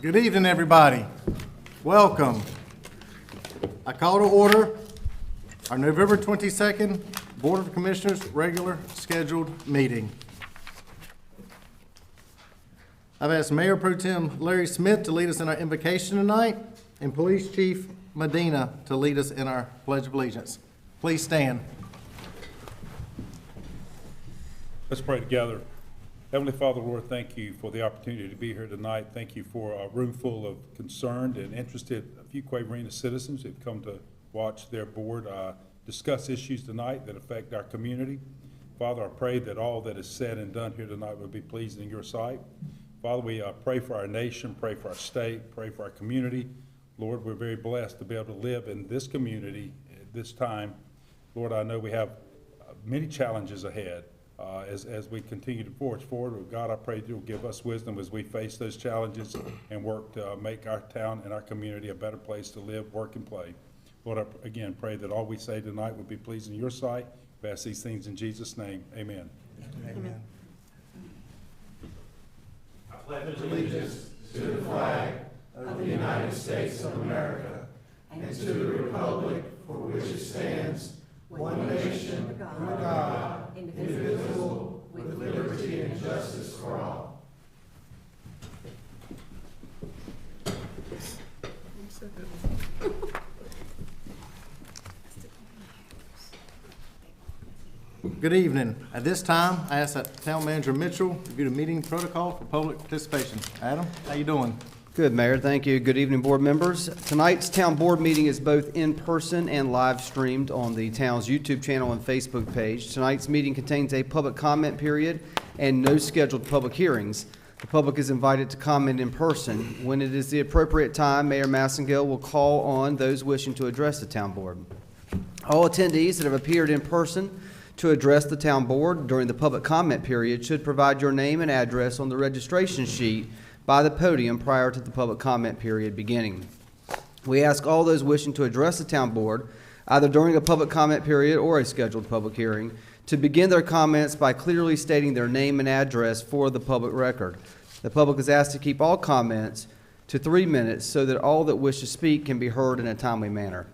Good evening, everybody. Welcome. I call to order our November 22nd Board of Commissioners regular scheduled meeting. I've asked Mayor Pro Tem Larry Smith to lead us in our invocation tonight and Police Chief Medina to lead us in our Pledge of Allegiance. Please stand. Let's pray together. Heavenly Father, Lord, thank you for the opportunity to be here tonight. Thank you for a room full of concerned and interested Fuquay-Varina citizens who've come to watch their board discuss issues tonight that affect our community. Father, I pray that all that is said and done here tonight will be pleasing in your sight. Father, we pray for our nation, pray for our state, pray for our community. Lord, we're very blessed to be able to live in this community at this time. Lord, I know we have many challenges ahead. As we continue to forge forward, God, I pray that you'll give us wisdom as we face those challenges and work to make our town and our community a better place to live, work, and play. Lord, I again pray that all we say tonight will be pleasing in your sight. We ask these things in Jesus' name. Amen. Amen. I pledge allegiance to the flag of the United States of America and to the republic for which it stands, one nation, under God, indivisible, with liberty and justice for all. Good evening. At this time, I ask that Town Manager Mitchell review the meeting protocol for public participation. Adam, how you doing? Good, Mayor. Thank you. Good evening, board members. Tonight's town board meeting is both in person and live streamed on the town's YouTube channel and Facebook page. Tonight's meeting contains a public comment period and no scheduled public hearings. The public is invited to comment in person. When it is the appropriate time, Mayor Massengill will call on those wishing to address the town board. All attendees that have appeared in person to address the town board during the public comment period should provide your name and address on the registration sheet by the podium prior to the public comment period beginning. We ask all those wishing to address the town board, either during a public comment period or a scheduled public hearing, to begin their comments by clearly stating their name and address for the public record. The public is asked to keep all comments to 3 minutes so that all that wish to speak can be heard in a timely manner.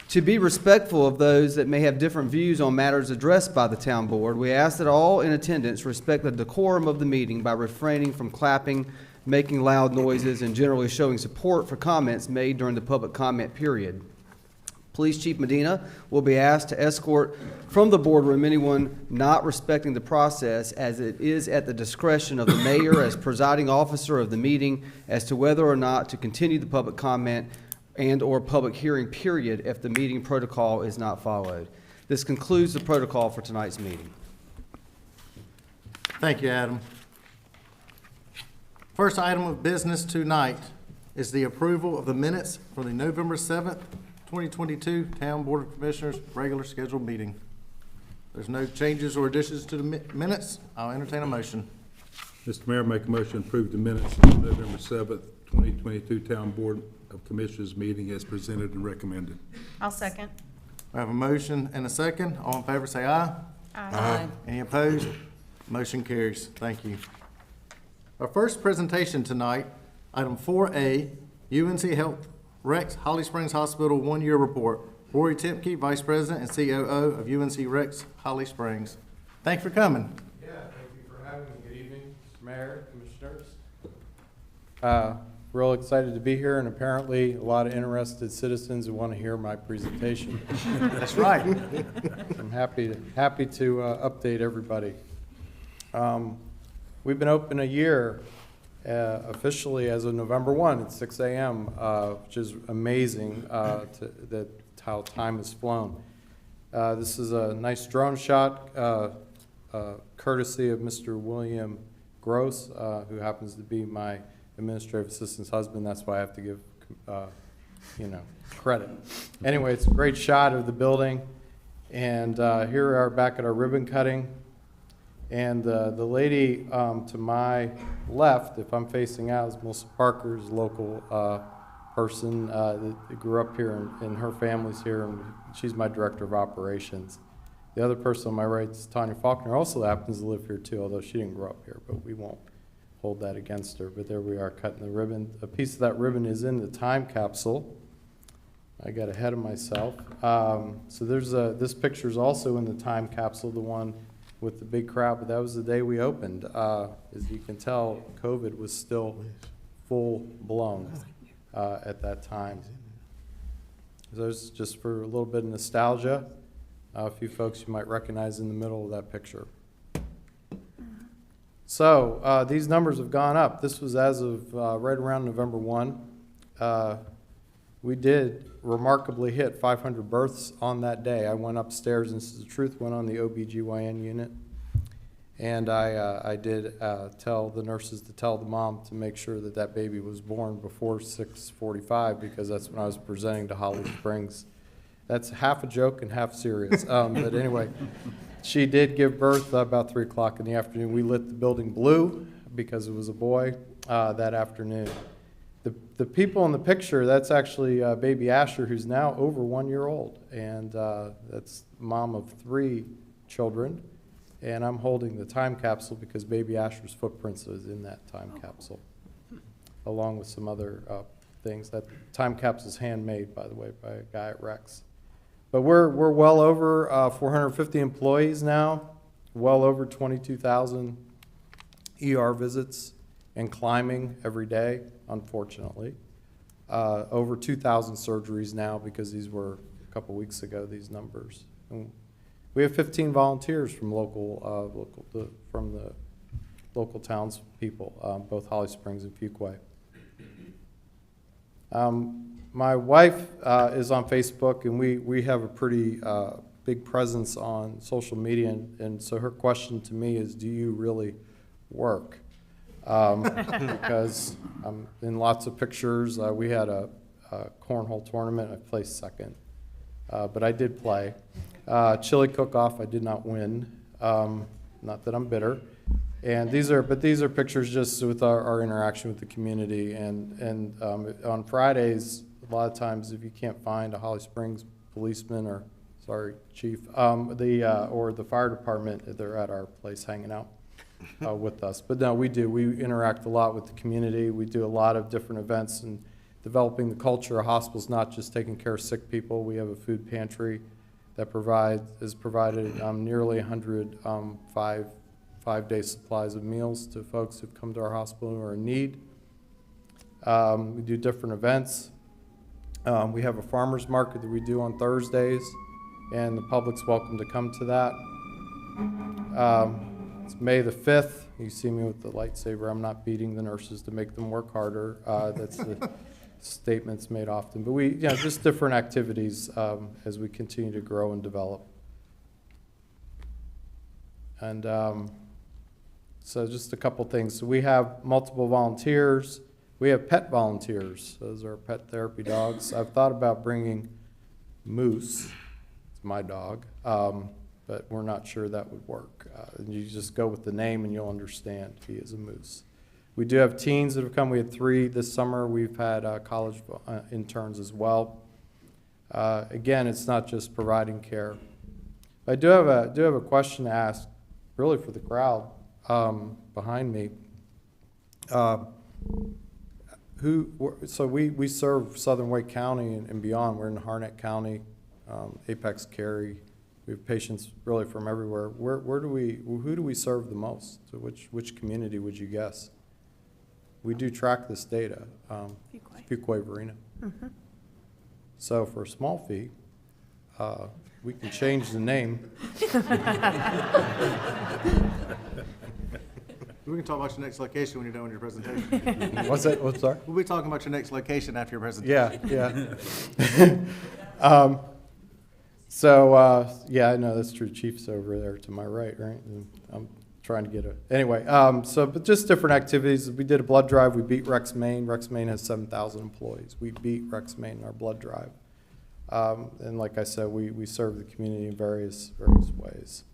To be respectful of those that may have different views on matters addressed by the town board, we ask that all in attendance respect the decorum of the meeting by refraining from clapping, making loud noises, and generally showing support for comments made during the public comment period. Police Chief Medina will be asked to escort from the boardroom anyone not respecting the process, as it is at the discretion of the mayor as presiding officer of the meeting as to whether or not to continue the public comment and or public hearing period if the meeting protocol is not followed. This concludes the protocol for tonight's meeting. Thank you, Adam. First item of business tonight is the approval of the minutes for the November 7th, 2022 Town Board of Commissioners regular scheduled meeting. There's no changes or additions to the minutes. I'll entertain a motion. Mr. Mayor, make a motion to approve the minutes of the November 7th, 2022 Town Board of Commissioners meeting as presented and recommended. I'll second. I have a motion and a second. All in favor say aye. Aye. Any opposed? Motion carries. Thank you. Our first presentation tonight, item 4A, UNC Health Rex Holly Springs Hospital 1-year report. Rory Temke, Vice President and COO of UNC Rex Holly Springs. Thanks for coming. Yeah, thank you for having me. Good evening, Mr. Mayor, Commissioners. Real excited to be here, and apparently a lot of interested citizens who want to hear my presentation. That's right. I'm happy to update everybody. We've been open a year officially as of November 1 at 6 a.m., which is amazing how time has flown. This is a nice drone shot courtesy of Mr. William Gross, who happens to be my administrative assistant's husband. That's why I have to give credit. Anyway, it's a great shot of the building, and here we are back at our ribbon cutting. And the lady to my left, if I'm facing out, is Melissa Parker's local person that grew up here, and her family's here, and she's my director of operations. The other person on my right is Tanya Faulkner, also happens to live here too, although she didn't grow up here, but we won't hold that against her, but there we are cutting the ribbon. A piece of that ribbon is in the time capsule. I got ahead of myself. So there's this picture is also in the time capsule, the one with the big crowd, but that was the day we opened. As you can tell, COVID was still full blown at that time. Those just for a little bit of nostalgia. A few folks you might recognize in the middle of that picture. So these numbers have gone up. This was as of right around November 1. We did remarkably hit 500 births on that day. I went upstairs, and this is the truth, went on the OBGYN unit. And I did tell the nurses to tell the mom to make sure that that baby was born before 6:45, because that's when I was presenting to Holly Springs. That's half a joke and half serious. But anyway, she did give birth about 3 o'clock in the afternoon. We lit the building blue because it was a boy that afternoon. The people in the picture, that's actually baby Asher, who's now over 1 year old. And that's mom of 3 children. And I'm holding the time capsule because baby Asher's footprints is in that time capsule, along with some other things. That time capsule is handmade, by the way, by a guy at Rex. But we're well over 450 employees now, well over 22,000 ER visits, and climbing every day, unfortunately. Over 2,000 surgeries now, because these were a couple weeks ago, these numbers. And we have 15 volunteers from the local townspeople, both Holly Springs and Fuquay. My wife is on Facebook, and we have a pretty big presence on social media, and so her question to me is, do you really work? Because I'm in lots of pictures. We had a cornhole tournament. I placed second, but I did play. Chili cook-off, I did not win. Not that I'm bitter. And these are pictures just with our interaction with the community. And on Fridays, a lot of times, if you can't find a Holly Springs policeman or, sorry, chief, or the fire department, they're at our place hanging out with us. But no, we do. We interact a lot with the community. We do a lot of different events and developing the culture. Our hospital's not just taking care of sick people. We have a food pantry that has provided nearly 100 five-day supplies of meals to folks who've come to our hospital who are in need. We do different events. We have a farmer's market that we do on Thursdays, and the public's welcome to come to that. It's May the 5th. You see me with the lightsaber. I'm not beating the nurses to make them work harder. That's the statements made often. But we, just different activities as we continue to grow and develop. And so just a couple things. So we have multiple volunteers. We have pet volunteers. Those are pet therapy dogs. I've thought about bringing Moose. It's my dog. But we're not sure that would work. You just go with the name and you'll understand he is a moose. We do have teens that have come. We had 3 this summer. We've had college interns as well. Again, it's not just providing care. I do have a question to ask, really for the crowd behind me. So we serve Southern Wake County and beyond. We're in Harnett County, Apex, Cary. We have patients really from everywhere. Who do we serve the most? So which community would you guess? We do track this data. Fuquay-Varina. Mm-hmm. So for a small fee, we can change the name. We can talk about your next location when you're done with your presentation. What's that? What's sorry? We'll be talking about your next location after your presentation. Yeah. Yeah, I know that's true. Chief's over there to my right, right? And I'm trying to get it. Anyway, but just different activities. We did a blood drive. We beat Rex Maine. Rex Maine has 7,000 employees. We beat Rex Maine in our blood drive. And like I said, we serve the community in various ways.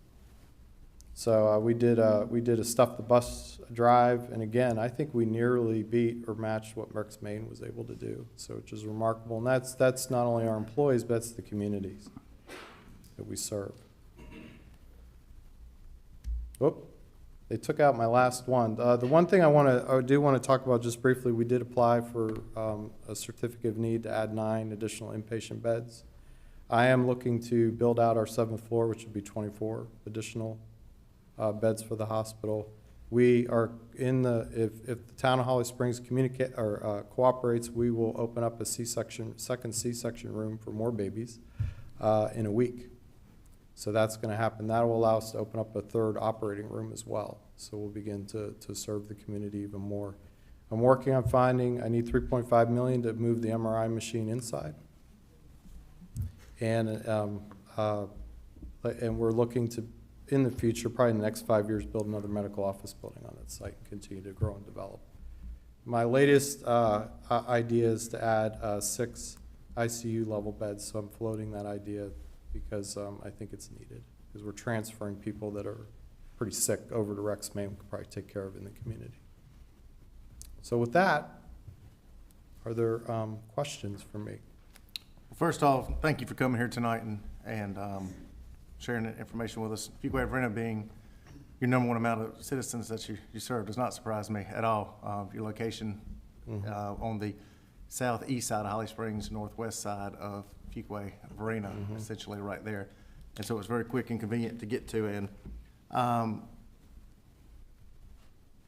So we did a Stuff the Bus drive, and again, I think we nearly beat or matched what Rex Maine was able to do. So which is remarkable, and that's not only our employees, but that's the communities that we serve. Whoop. They took out my last one. The one thing I do want to talk about just briefly, we did apply for a certificate of need to add 9 additional inpatient beds. I am looking to build out our 7th floor, which would be 24 additional beds for the hospital. We are if the town of Holly Springs cooperates, we will open up a second C-section room for more babies in a week. So that's going to happen. That will allow us to open up a 3rd operating room as well. So we'll begin to serve the community even more. I'm working on I need $3.5 million to move the MRI machine inside. And we're looking to, in the future, probably in the next 5 years, build another medical office building on that site and continue to grow and develop. My latest idea is to add 6 ICU level beds, so I'm floating that idea because I think it's needed, because we're transferring people that are pretty sick over to Rex Main, we could probably take care of in the community. So with that, are there questions for me? First off, thank you for coming here tonight and sharing that information with us. Fuquay-Varina being your #1 amount of citizens that you serve does not surprise me at all. Your location on the southeast side of Holly Springs, northwest side of Fuquay-Varina, essentially right there. And so it's very quick and convenient to get to. And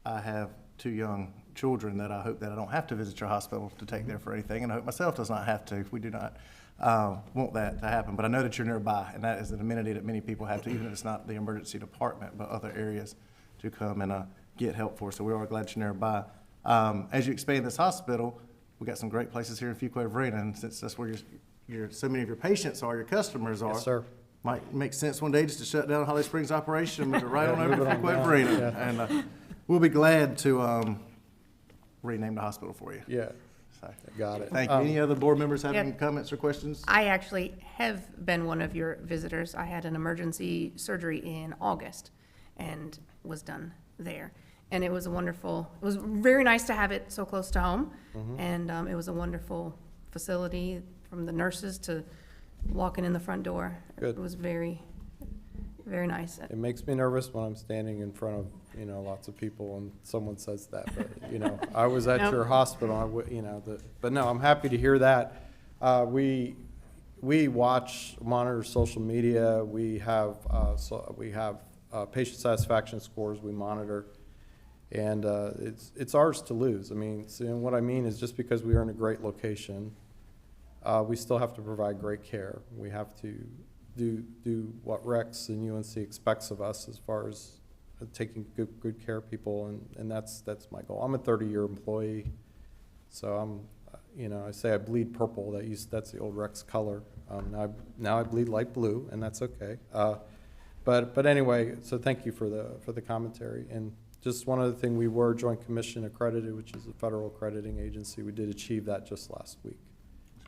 I have 2 young children that I hope that I don't have to visit your hospital to take there for anything, and I hope myself does not have to. We do not want that to happen, but I know that you're nearby, and that is an amenity that many people have to, even if it's not the emergency department, but other areas to come and get help for. So we are glad you're nearby. As you expand this hospital, we got some great places here in Fuquay-Varina, and since that's where so many of your patients are, your customers are. Yes, sir. Might make sense one day just to shut down Holly Springs operation and move it right on over to Fuquay-Varina. And we'll be glad to rename the hospital for you. Yeah, So, got it. thank you. Any other board members have any Yep. comments or questions? I actually have been one of your visitors. I had an emergency surgery in August and was done there. And it was it was very nice to have it so close to home. And it was a wonderful facility, from the nurses to walking in the front door. Good. It was very, very nice. It makes me nervous when I'm standing in front of, lots of people and someone says that, but, I was at Nope. your hospital, but no, I'm happy to hear that. We monitor social media, we have patient satisfaction scores we monitor, and it's ours to lose. And what I mean is, just because we are in a great location, we still have to provide great care. We have to do what Rex and UNC expects of us as far as taking good care of people, and that's my goal. I'm a 30-year employee, so I say I bleed purple. That's the old Rex color. Now I bleed light blue, and that's okay. But anyway, so thank you for the commentary. And just one other thing, we were Joint Commission accredited, which is a federal accrediting agency. We did achieve that just last week.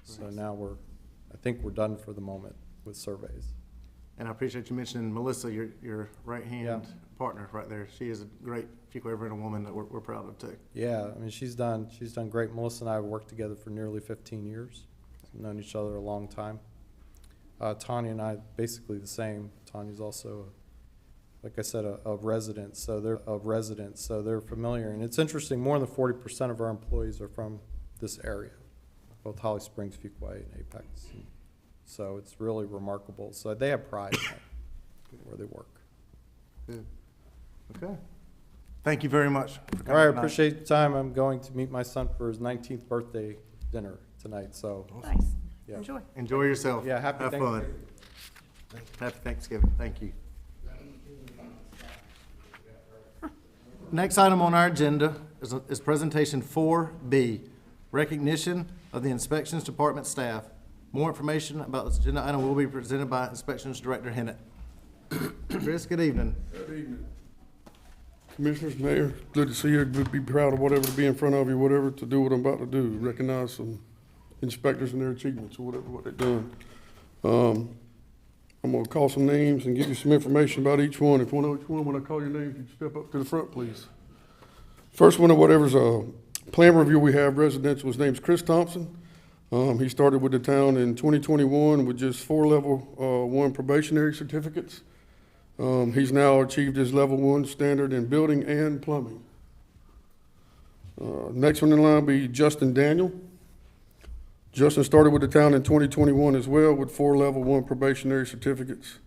So now I think we're done for the moment with surveys. And I appreciate you mentioning Melissa, your right-hand partner right there. She is a great Fuquay-Varina woman that we're proud of too. Yeah, she's done great. Melissa and I have worked together for nearly 15 years. We've known each other a long time. Tanya and I, basically the same. Tanya's also, like I said, a resident, so they're familiar. And it's interesting, more than 40% of our employees are from this area, both Holly Springs, Fuquay, and Apex. So it's really remarkable. So they have pride in that, where they work. Good. Okay. Thank you very much for coming All right, tonight. appreciate the time. I'm going to meet my son for his 19th birthday dinner tonight, so. Nice. Yeah. Enjoy. Enjoy yourself. Yeah, happy Have Thanksgiving. fun. Happy Thanksgiving. Thank you. Next item on our agenda is presentation 4B, recognition of the Inspections Department staff. More information about this agenda item will be presented by Inspections Director Hennett. Chris, good evening. Good evening. Commissioners, Mayor, good to see you. Good to be proud of whatever to be in front of you, whatever to do what I'm about to do. Recognize some inspectors and their achievements or whatever what they're doing. I'm gonna call some names and give you some information about each one. If you know each one, when I call your name, you step up to the front, please. First one of whatever's a plan review we have residential, his name's Chris Thompson. He started with the town in 2021 with just 4 level 1 probationary certificates. He's now achieved his level 1 standard in building and plumbing. Next one in line will be Justin Daniel. Justin started with the town in 2021 as well with 4 level 1 probationary certificates.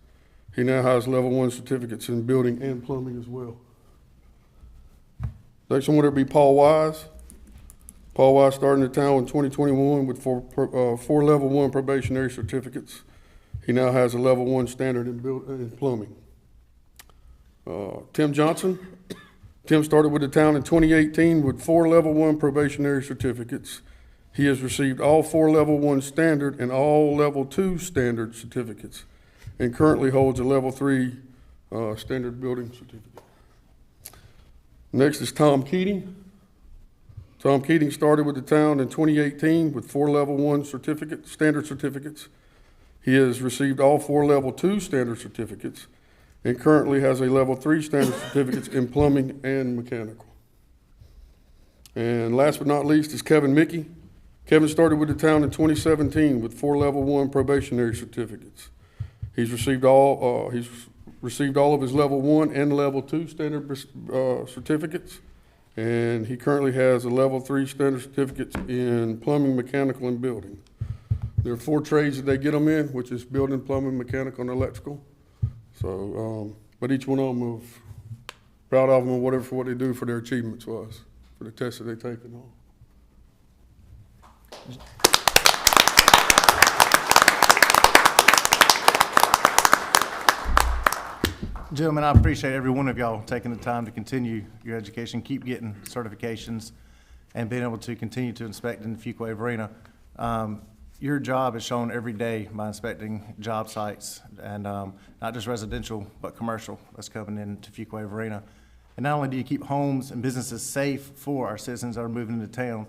He now has level 1 certificates in building and plumbing as well. Next one would be Paul Wise. Paul Wise started in the town in 2021 with 4 level 1 probationary certificates. He now has a level 1 standard in plumbing. Tim Johnson. Tim started with the town in 2018 with 4 level 1 probationary certificates. He has received all 4 level 1 standard and all level 2 standard certificates, and currently holds a level 3 standard building certificate. Next is Tom Keating. Tom Keating started with the town in 2018 with 4 level 1 standard certificates. He has received all 4 level 2 standard certificates, and currently has a level 3 standard certificates in plumbing and mechanical. And last but not least is Kevin Mickey. Kevin started with the town in 2017 with 4 level 1 probationary certificates. He's received all of his level 1 and level 2 standard certificates, and he currently has a level 3 standard certificates in plumbing, mechanical, and building. There are 4 trades that they get them in, which is building, plumbing, mechanical, and electrical. So, but each one of them, we're proud of them and for what they do for their achievements was, for the tests that they take and all. Gentlemen, I appreciate every one of y'all taking the time to continue your education, keep getting certifications, and being able to continue to inspect in the Fuquay-Varina. Your job is shown every day by inspecting job sites, and not just residential, but commercial that's coming into Fuquay-Varina. And not only do you keep homes and businesses safe for our citizens that are moving into town,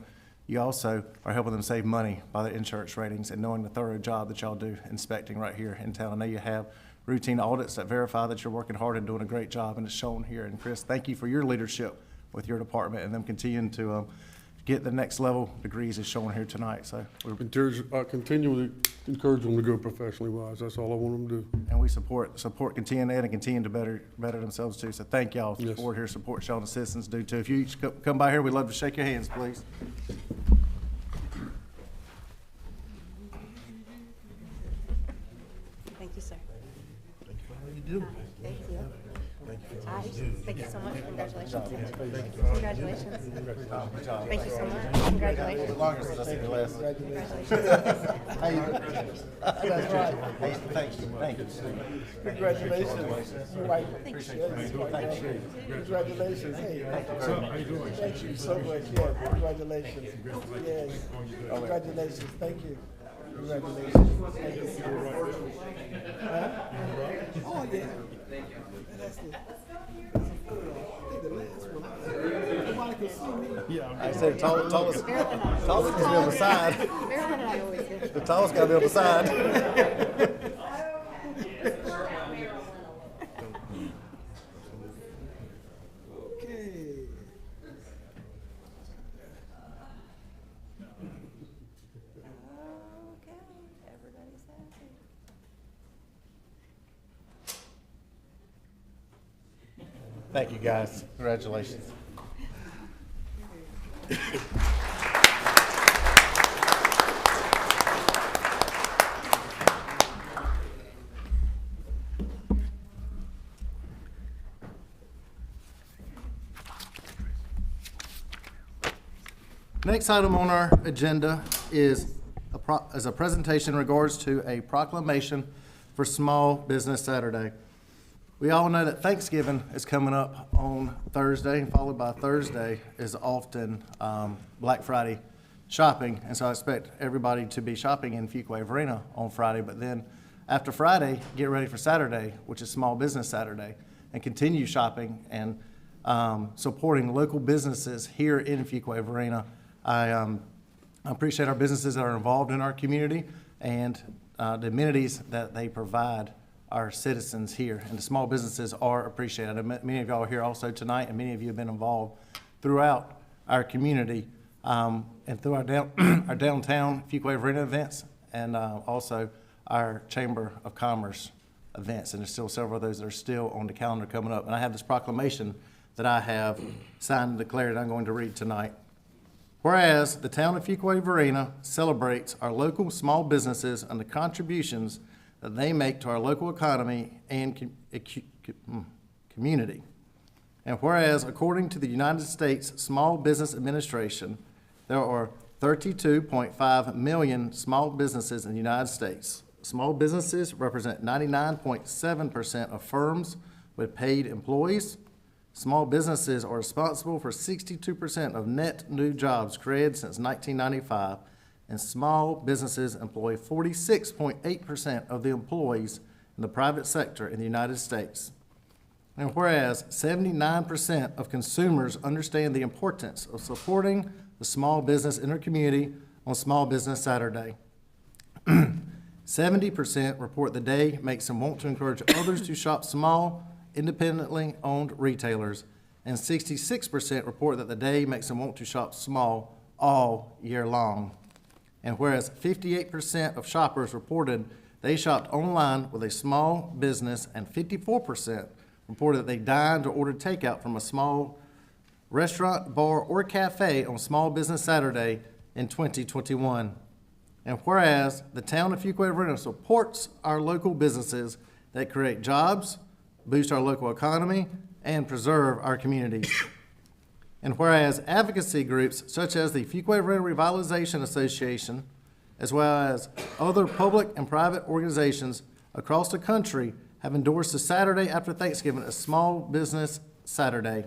you also are helping them save money by their insurance ratings and knowing the thorough job that y'all do inspecting right here in town. I know you have routine audits that verify that you're working hard and doing a great job, and it's shown here. And Chris, thank you for your leadership with your department and them continuing to get the next level degrees as shown here tonight. So I continually encourage them to go professionally wise. That's all I want them to do. and we support continuing that and continue to better themselves too. So thank y'all for Yes. support here, support y'all and the citizens do too. If you each come by here, we'd love to shake your hands, please. Thank you, sir. Thank you. Thank you so much. Congratulations. Congratulations. Thank you so much. Congratulations. Longer since I seen you last. Congratulations. How you doing? That's right. Thank you. Thank you. Congratulations. Your wife. Congratulations. Hey. How you doing? Thank you so much. Yeah. Congratulations. Yes. Congratulations. Thank you. Congratulations. Thank you. Huh? Oh yeah. That's the last one. Nobody can see me. I said tallest can be on the side. Marilyn and I always do. The tallest gotta be on the side. Okay. Okay, everybody's happy. Thank you, guys. Congratulations. Next item on our agenda is a presentation in regards to a proclamation for Small Business Saturday. We all know that Thanksgiving is coming up on Thursday, and followed by Thursday is often Black Friday shopping. And so I expect everybody to be shopping in Fuquay-Varina on Friday. But then after Friday, get ready for Saturday, which is Small Business Saturday, and continue shopping and supporting local businesses here in Fuquay-Varina. I appreciate our businesses that are involved in our community and the amenities that they provide our citizens here, and the small businesses are appreciated. Many of y'all are here also tonight, and many of you have been involved throughout our community and through our downtown Fuquay-Varina events, and also our Chamber of Commerce events, and there's still several of those that are still on the calendar coming up. And I have this proclamation that I have signed and declared I'm going to read tonight. Whereas the town of Fuquay-Varina celebrates our local small businesses and the contributions that they make to our local economy and community. And whereas, according to the United States Small Business Administration, there are 32.5 million small businesses in the United States. Small businesses represent 99.7% of firms with paid employees. Small businesses are responsible for 62% of net new jobs created since 1995, and small businesses employ 46.8% of the employees in the private sector in the United States. And whereas 79% of consumers understand the importance of supporting the small business in their community on Small Business Saturday. 70% report the day makes them want to encourage others to shop small, independently owned retailers, and 66% report that the day makes them want to shop small all year long. And whereas 58% of shoppers reported they shopped online with a small business, and 54% reported that they dined or ordered takeout from a small restaurant, bar, or cafe on Small Business Saturday in 2021. And whereas the town of Fuquay-Varina supports our local businesses that create jobs, boost our local economy, and preserve our communities. And whereas advocacy groups such as the Fuquay-Varina Revitalization Association, as well as other public and private organizations across the country, have endorsed the Saturday after Thanksgiving as Small Business Saturday.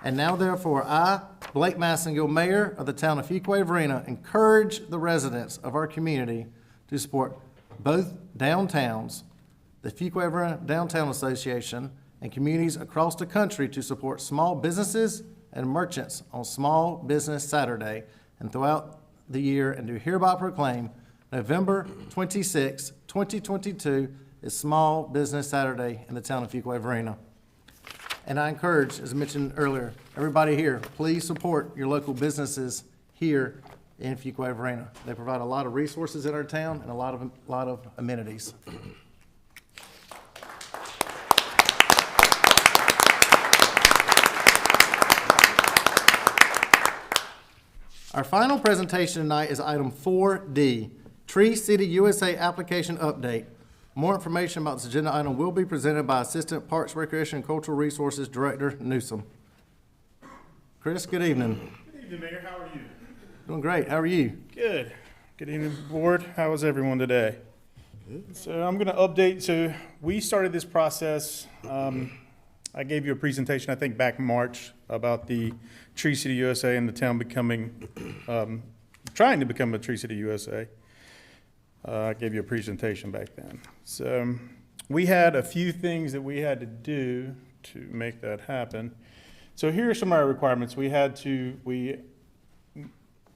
And now therefore, I, Blake Massengill, Mayor of the town of Fuquay-Varina, encourage the residents of our community to support both downtowns, the Fuquay-Varina Downtown Association, and communities across the country to support small businesses and merchants on Small Business Saturday and throughout the year, and do hereby proclaim November 26, 2022 is Small Business Saturday in the town of Fuquay-Varina. And I encourage, as I mentioned earlier, everybody here, please support your local businesses here in Fuquay-Varina. They provide a lot of resources in our town and a lot of amenities. Our final presentation tonight is item 4D, Tree City USA application update. More information about this agenda item will be presented by Assistant Parks, Recreation, and Cultural Resources Director Newsom. Chris, good evening. Good evening, Mayor. How are you? Doing great. How are you? Good. Good evening, board. How is everyone today? Good. So I'm going to update. So we started this process. I gave you a presentation, I think, back in March about the Tree City USA and the town becoming, trying to become a Tree City USA. I gave you a presentation back then. So we had a few things that we had to do to make that happen. So here are some of our requirements. We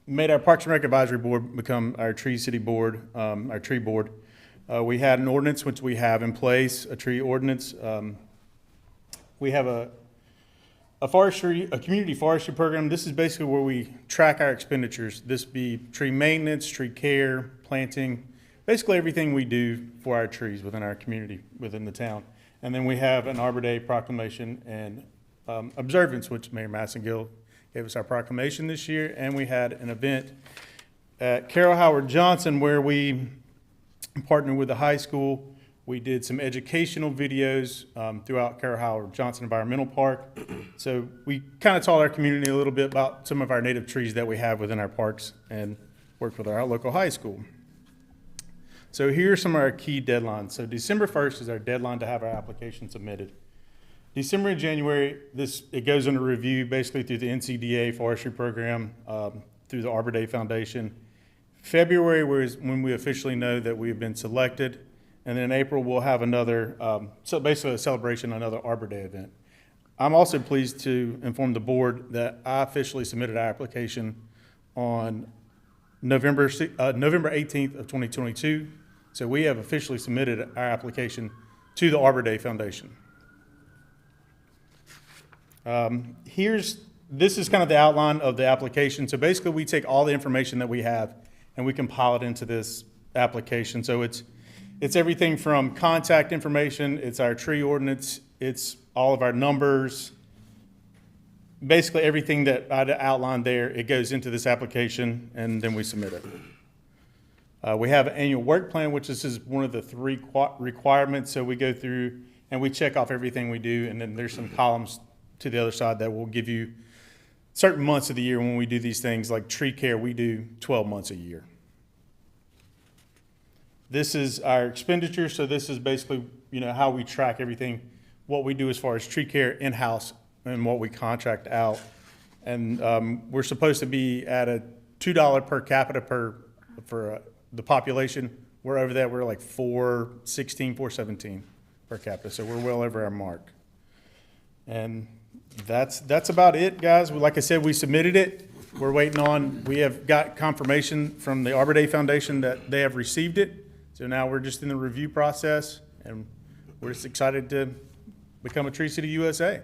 made our Parks and Rec Advisory Board become our Tree City Board, our tree board. We had an ordinance, which we have in place, a tree ordinance. We have a community forestry program. This is basically where we track our expenditures. This be tree maintenance, tree care, planting, basically everything we do for our trees within our community, within the town. And then we have an Arbor Day proclamation and observance, which Mayor Massengill gave us our proclamation this year. And we had an event at Carol Howard Johnson where we partnered with the high school. We did some educational videos throughout Carol Howard Johnson Environmental Park. So we kind of taught our community a little bit about some of our native trees that we have within our parks and worked with our local high school. So here are some of our key deadlines. So December 1st is our deadline to have our application submitted. December and January, it goes under review basically through the NCDA forestry program, through the Arbor Day Foundation. February is when we officially know that we've been selected. And then in April, we'll have another, so basically a celebration, another Arbor Day event. I'm also pleased to inform the board that I officially submitted our application on November 18th of 2022. So we have officially submitted our application to the Arbor Day Foundation. This is kind of the outline of the application. So basically we take all the information that we have and we compile it into this application. So it's It's everything from contact information, it's our tree ordinance, it's all of our numbers. Basically, everything that I outlined there, it goes into this application, and then we submit it. We have an annual work plan, which this is one of the 3 requirements. So we go through and we check off everything we do, and then there's some columns to the other side that will give you certain months of the year when we do these things. Like tree care, we do 12 months a year. This is our expenditure, so this is basically, how we track everything, what we do as far as tree care in-house and what we contract out. And we're supposed to be at a $2 per capita for the population. We're over that. We're like 416, 417 per capita, so we're well over our mark. And that's about it, guys. Like I said, we submitted it. We're waiting on, we have got confirmation from the Arbor Day Foundation that they have received it. So now we're just in the review process, and we're just excited to become a Tree City USA.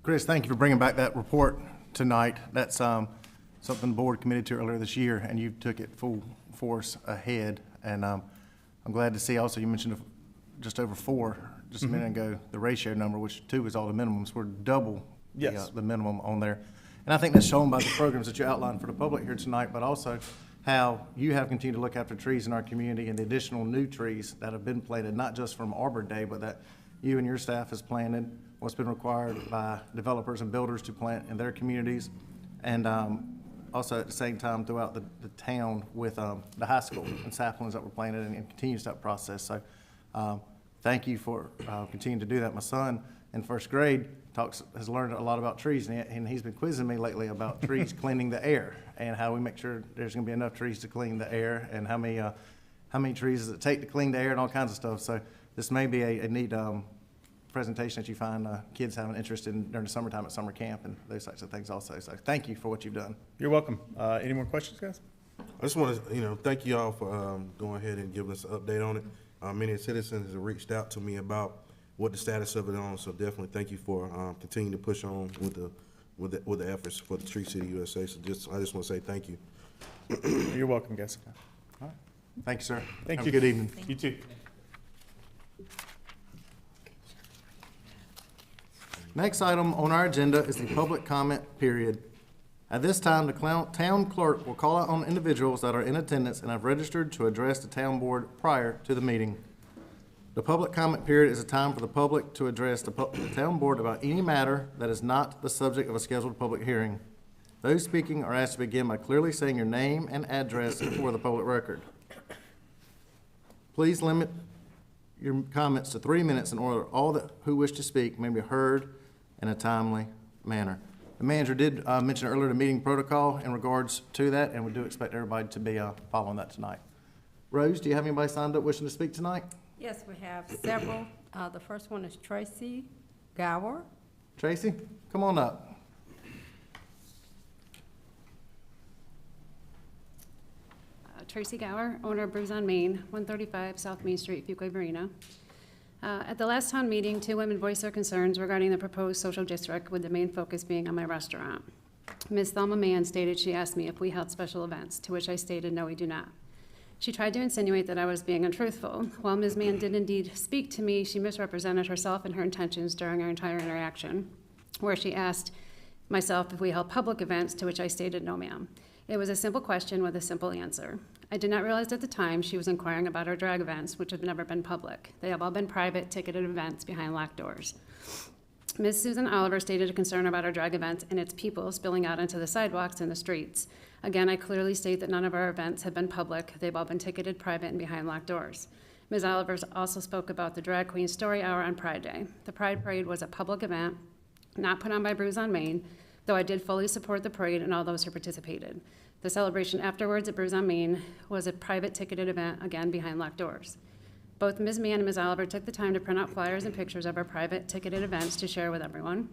Chris, thank you for bringing back that report tonight. That's something the board committed to earlier this year, and you took it full force ahead. And I'm glad to see also you mentioned just over 4 just a minute ago, the ratio number, which 2 is all the minimums. We're double Yes. the minimum on there. And I think that's shown by the programs that you outlined for the public here tonight, but also how you have continued to look after trees in our community and the additional new trees that have been planted, not just from Arbor Day, but that you and your staff has planted, what's been required by developers and builders to plant in their communities, and also at the same time throughout the town with the high school and saplings that were planted and continues that process. So thank you for continuing to do that. My son in first grade has learned a lot about trees, and he's been quizzing me lately about trees cleaning the air and how we make sure there's going to be enough trees to clean the air, and how many trees does it take to clean the air and all kinds of stuff. So this may be a neat presentation that you find kids have an interest in during the summertime at summer camp and those types of things also. So thank you for what you've done. You're welcome. Any more questions, guys? I just want to, thank you all for going ahead and giving us an update on it. Many citizens have reached out to me about what the status of it on, so definitely thank you for continuing to push on with the efforts for the Tree City USA. So I just want to say thank you. You're welcome, guys. All right. Thank you, sir. Thank Have you. a good evening. You too. Next item on our agenda is the public comment period. At this time, the town clerk will call out on individuals that are in attendance and have registered to address the town board prior to the meeting. The public comment period is a time for the public to address the town board about any matter that is not the subject of a scheduled public hearing. Those speaking are asked to begin by clearly saying your name and address for the public record. Please limit your comments to 3 minutes in order all who wish to speak may be heard in a timely manner. The manager did mention earlier the meeting protocol in regards to that, and we do expect everybody to be following that tonight. Rose, do you have anybody signed up wishing to speak tonight? Yes, we have several. The first one is Tracy Gower. Tracy, come on up. Tracy Gower, owner of Brews on Main, 135 South Main Street, Fuquay-Varina. At the last town meeting, 2 women voiced their concerns regarding the proposed social district, with the main focus being on my restaurant. Ms. Thelma Mann stated she asked me if we held special events, to which I stated no, we do not. She tried to insinuate that I was being untruthful. While Ms. Mann did indeed speak to me, she misrepresented herself and her intentions during our entire interaction, where she asked myself if we held public events, to which I stated no, ma'am. It was a simple question with a simple answer. I did not realize at the time she was inquiring about our drag events, which have never been public. They have all been private, ticketed events behind locked doors. Ms. Susan Oliver stated a concern about our drag events and its people spilling out into the sidewalks and the streets. Again, I clearly state that none of our events have been public. They've all been ticketed, private, and behind locked doors. Ms. Oliver also spoke about the Drag Queen Story Hour on Pride Day. The Pride Parade was a public event, not put on by Brews on Main, though I did fully support the parade and all those who participated. The celebration afterwards at Brews on Main was a private ticketed event, again behind locked doors. Both Ms. Mann and Ms. Oliver took the time to print out flyers and pictures of our private ticketed events to share with everyone.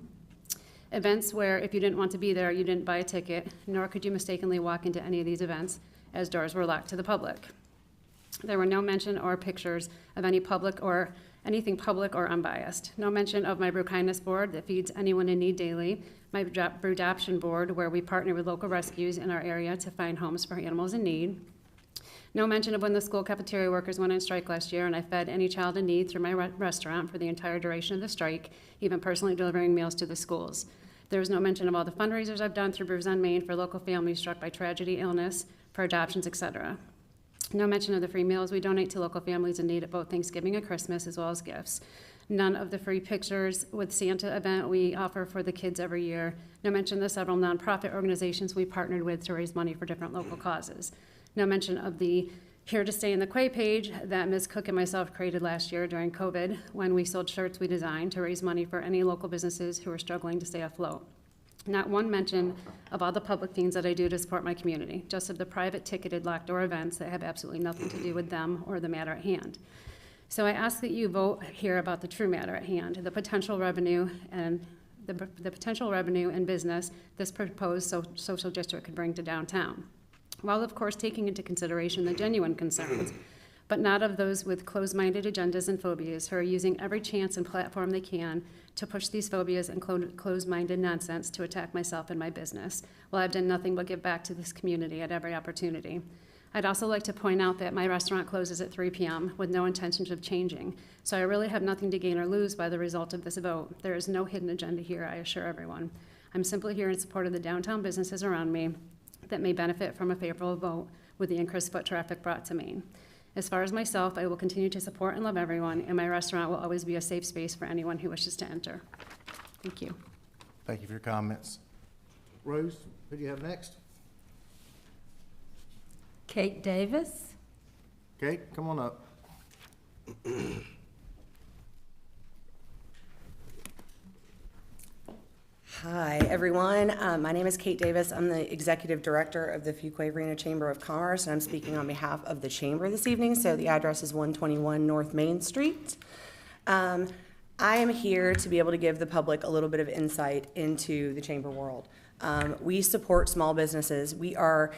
Events where if you didn't want to be there, you didn't buy a ticket, nor could you mistakenly walk into any of these events, as doors were locked to the public. There were no mention or pictures of any public or anything public or unbiased. No mention of my Brew Kindness Board that feeds anyone in need daily, my Brew Adoption Board, where we partner with local rescues in our area to find homes for animals in need. No mention of when the school cafeteria workers went on strike last year, and I fed any child in need through my restaurant for the entire duration of the strike, even personally delivering meals to the schools. There was no mention of all the fundraisers I've done through Brews on Main for local families struck by tragedy, illness, for adoptions, etc. No mention of the free meals we donate to local families in need at both Thanksgiving and Christmas, as well as gifts. None of the free pictures with Santa event we offer for the kids every year. No mention of the several nonprofit organizations we partnered with to raise money for different local causes. No mention of the Here to Stay in the Quay page that Ms. Cook and myself created last year during COVID when we sold shirts we designed to raise money for any local businesses who are struggling to stay afloat. Not one mention of all the public things that I do to support my community, just of the private ticketed locked door events that have absolutely nothing to do with them or the matter at hand. So I ask that you vote here about the true matter at hand, the potential revenue and business this proposed social district could bring to downtown, while of course taking into consideration the genuine concerns, but not of those with closed-minded agendas and phobias who are using every chance and platform they can to push these phobias and closed-minded nonsense to attack myself and my business, while I've done nothing but give back to this community at every opportunity. I'd also like to point out that my restaurant closes at 3 p.m. with no intentions of changing, so I really have nothing to gain or lose by the result of this vote. There is no hidden agenda here, I assure everyone. I'm simply here in support of the downtown businesses around me that may benefit from a favorable vote with the increased foot traffic brought to Maine. As far as myself, I will continue to support and love everyone, and my restaurant will always be a safe space for anyone who wishes to enter. Thank you. Thank you for your comments. Rose, who do you have next? Kate Davis. Kate, come on up. Hi, everyone. My name is Kate Davis. I'm the Executive Director of the Fuquay-Varina Chamber of Commerce, and I'm speaking on behalf of the Chamber this evening. So the address is 121 North Main Street. I am here to be able to give the public a little bit of insight into the Chamber world. We support small businesses. We are,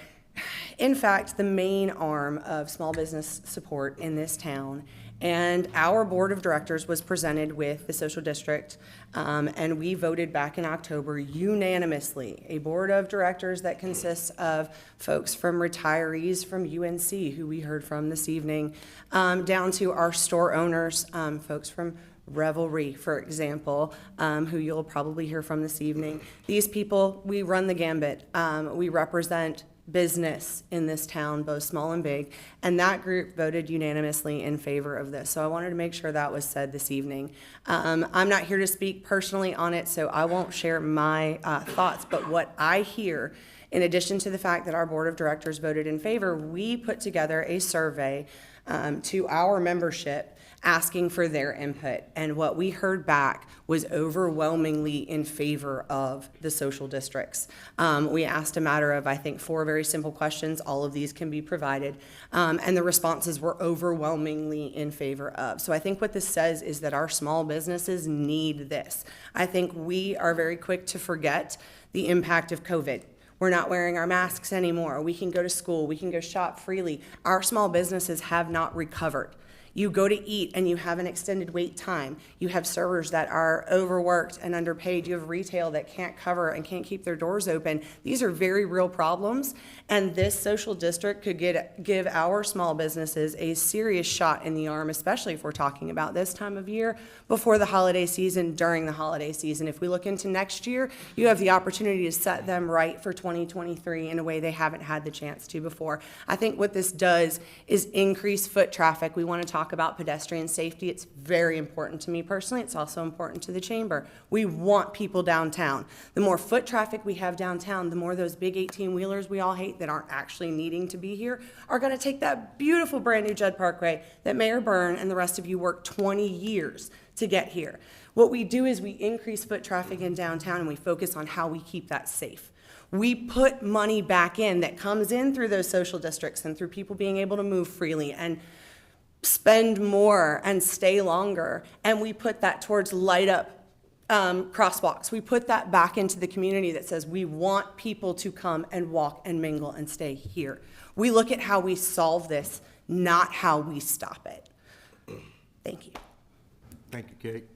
in fact, the main arm of small business support in this town. And our board of directors was presented with the social district, and we voted back in October unanimously. A board of directors that consists of folks from retirees from UNC, who we heard from this evening, down to our store owners, folks from Revelry, for example, who you'll probably hear from this evening. These people, we run the gambit. We represent business in this town, both small and big, and that group voted unanimously in favor of this. So I wanted to make sure that was said this evening. I'm not here to speak personally on it, so I won't share my thoughts, but what I hear, in addition to the fact that our board of directors voted in favor, we put together a survey to our membership asking for their input, and what we heard back was overwhelmingly in favor of the social districts. We asked a matter of, I think, 4 very simple questions. All of these can be provided, and the responses were overwhelmingly in favor of. So I think what this says is that our small businesses need this. I think we are very quick to forget the impact of COVID. We're not wearing our masks anymore. We can go to school. We can go shop freely. Our small businesses have not recovered. You go to eat and you have an extended wait time. You have servers that are overworked and underpaid. You have retail that can't cover and can't keep their doors open. These are very real problems, and this social district could give our small businesses a serious shot in the arm, especially if we're talking about this time of year, before the holiday season, during the holiday season. If we look into next year, you have the opportunity to set them right for 2023 in a way they haven't had the chance to before. I think what this does is increase foot traffic. We want to talk about pedestrian safety. It's very important to me personally. It's also important to the chamber. We want people downtown. The more foot traffic we have downtown, the more those big 18-wheelers we all hate that aren't actually needing to be here are going to take that beautiful brand new Judd Parkway that Mayor Byrne and the rest of you worked 20 years to get here. What we do is we increase foot traffic in downtown, and we focus on how we keep that safe. We put money back in that comes in through those social districts and through people being able to move freely and spend more and stay longer, and we put that towards light up crosswalks. We put that back into the community that says we want people to come and walk and mingle and stay here. We look at how we solve this, not how we stop it. Thank you. Thank you, Kate.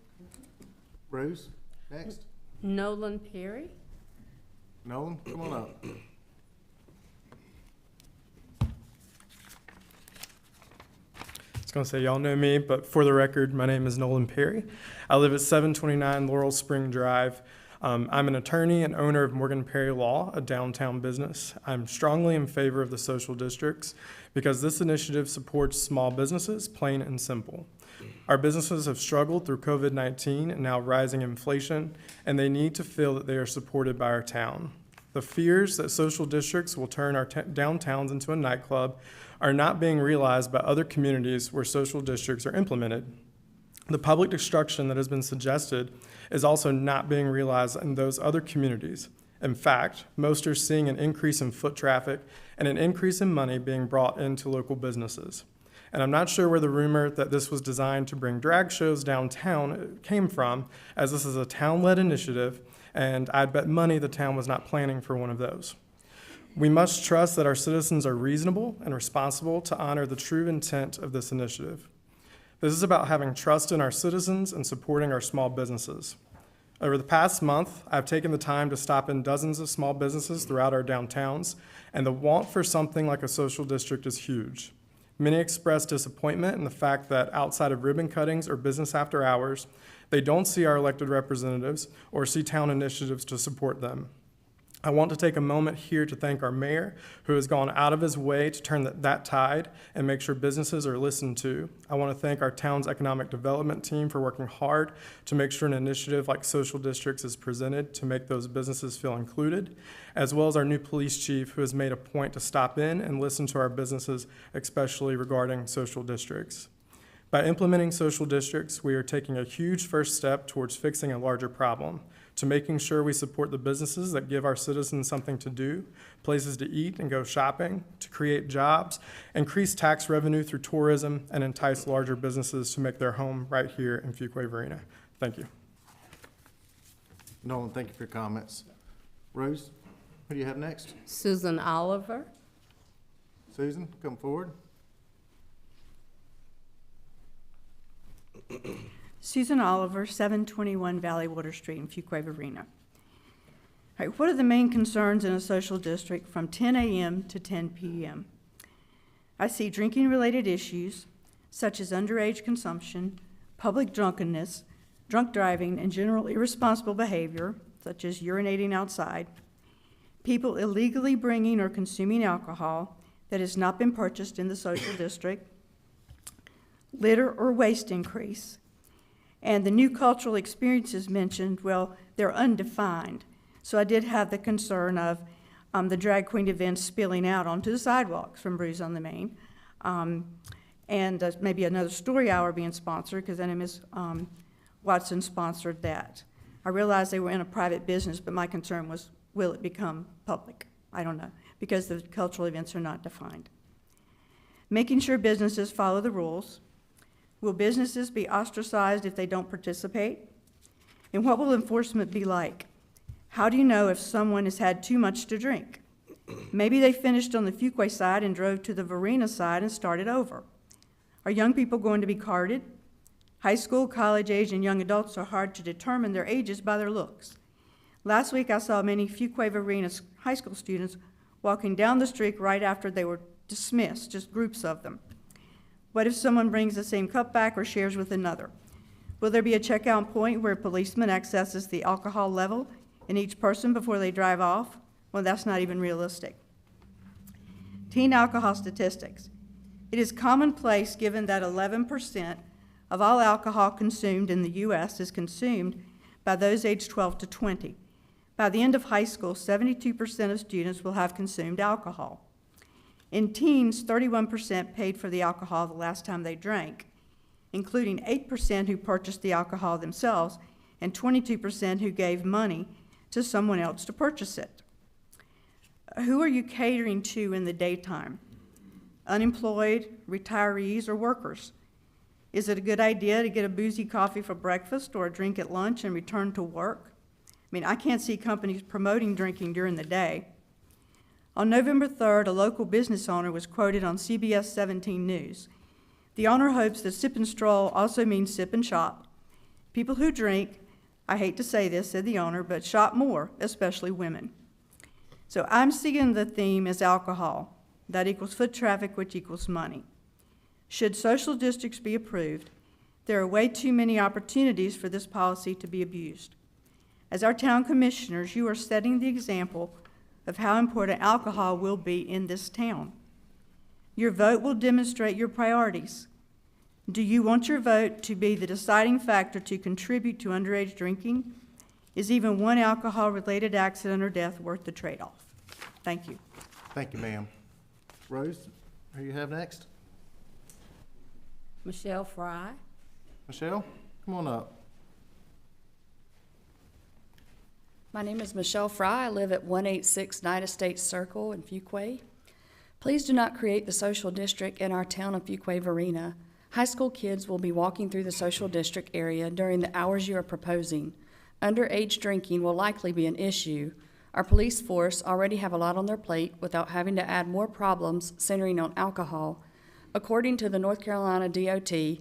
Rose, next. Nolan Perry. Nolan, come on up. going to say y'all know me, but for the record, my name is Nolan Perry. I live at 729 Laurel Spring Drive. I'm an attorney and owner of Morgan Perry Law, a downtown business. I'm strongly in favor of the social districts because this initiative supports small businesses, plain and simple. Our businesses have struggled through COVID-19 and now rising inflation, and they need to feel that they are supported by our town. The fears that social districts will turn our downtowns into a nightclub are not being realized by other communities where social districts are implemented. The public destruction that has been suggested is also not being realized in those other communities. In fact, most are seeing an increase in foot traffic and an increase in money being brought into local businesses. And I'm not sure where the rumor that this was designed to bring drag shows downtown came from, as this is a town-led initiative, and I'd bet money the town was not planning for one of those. We must trust that our citizens are reasonable and responsible to honor the true intent of this initiative. This is about having trust in our citizens and supporting our small businesses. Over the past month, I've taken the time to stop in dozens of small businesses throughout our downtowns, and the want for something like a social district is huge. Many express disappointment in the fact that outside of ribbon cuttings or business after hours, they don't see our elected representatives or see town initiatives to support them. I want to take a moment here to thank our mayor, who has gone out of his way to turn that tide and make sure businesses are listened to. I want to thank our town's economic development team for working hard to make sure an initiative like social districts is presented to make those businesses feel included, as well as our new police chief, who has made a point to stop in and listen to our businesses, especially regarding social districts. By implementing social districts, we are taking a huge first step towards fixing a larger problem, to making sure we support the businesses that give our citizens something to do, places to eat and go shopping, to create jobs, increase tax revenue through tourism, and entice larger businesses to make their home right here in Fuquay-Varina. Thank you. Nolan, thank you for your comments. Rose, who do you have next? Susan Oliver. Susan, come forward. Susan Oliver, 721 Valley Water Street in Fuquay-Varina. All right, what are the main concerns in a social district from 10 a.m. to 10 p.m.? I see drinking-related issues such as underage consumption, public drunkenness, drunk driving, and general irresponsible behavior, such as urinating outside, people illegally bringing or consuming alcohol that has not been purchased in the social district, litter or waste increase, and the new cultural experiences mentioned, well, they're undefined. So I did have the concern of the drag queen events spilling out onto the sidewalks from Brews on the Main, and maybe another story hour being sponsored, because then Ms. Watson sponsored that. I realized they were in a private business, but my concern was, will it become public? I don't know, because the cultural events are not defined. Making sure businesses follow the rules. Will businesses be ostracized if they don't participate? And what will enforcement be like? How do you know if someone has had too much to drink? Maybe they finished on the Fuquay side and drove to the Varina side and started over. Are young people going to be carded? High school, college age, and young adults are hard to determine their ages by their looks. Last week I saw many Fuquay-Varina high school students walking down the street right after they were dismissed, just groups of them. What if someone brings the same cup back or shares with another? Will there be a checkout point where a policeman accesses the alcohol level in each person before they drive off? Well, that's not even realistic. Teen alcohol statistics. It is commonplace, given that 11% of all alcohol consumed in the U.S. is consumed by those aged 12 to 20. By the end of high school, 72% of students will have consumed alcohol. In teens, 31% paid for the alcohol the last time they drank, including 8% who purchased the alcohol themselves and 22% who gave money to someone else to purchase it. Who are you catering to in the daytime? Unemployed, retirees, or workers? Is it a good idea to get a boozy coffee for breakfast or a drink at lunch and return to work? I mean, I can't see companies promoting drinking during the day. On November 3rd, a local business owner was quoted on CBS 17 News. The owner hopes that sip and stroll also means sip and shop. People who drink, I hate to say this, said the owner, but shop more, especially women. So I'm seeing the theme as alcohol. That equals foot traffic, which equals money. Should social districts be approved, there are way too many opportunities for this policy to be abused. As our town commissioners, you are setting the example of how important alcohol will be in this town. Your vote will demonstrate your priorities. Do you want your vote to be the deciding factor to contribute to underage drinking? Is even one alcohol-related accident or death worth the trade-off? Thank you. Thank you, ma'am. Rose, who you have next? Michelle Fry. Michelle, come on up. My name is Michelle Fry. I live at 186 Night Estate Circle in Fuquay. Please do not create the social district in our town of Fuquay-Varina. High school kids will be walking through the social district area during the hours you are proposing. Underage drinking will likely be an issue. Our police force already have a lot on their plate without having to add more problems centering on alcohol. According to the North Carolina DOT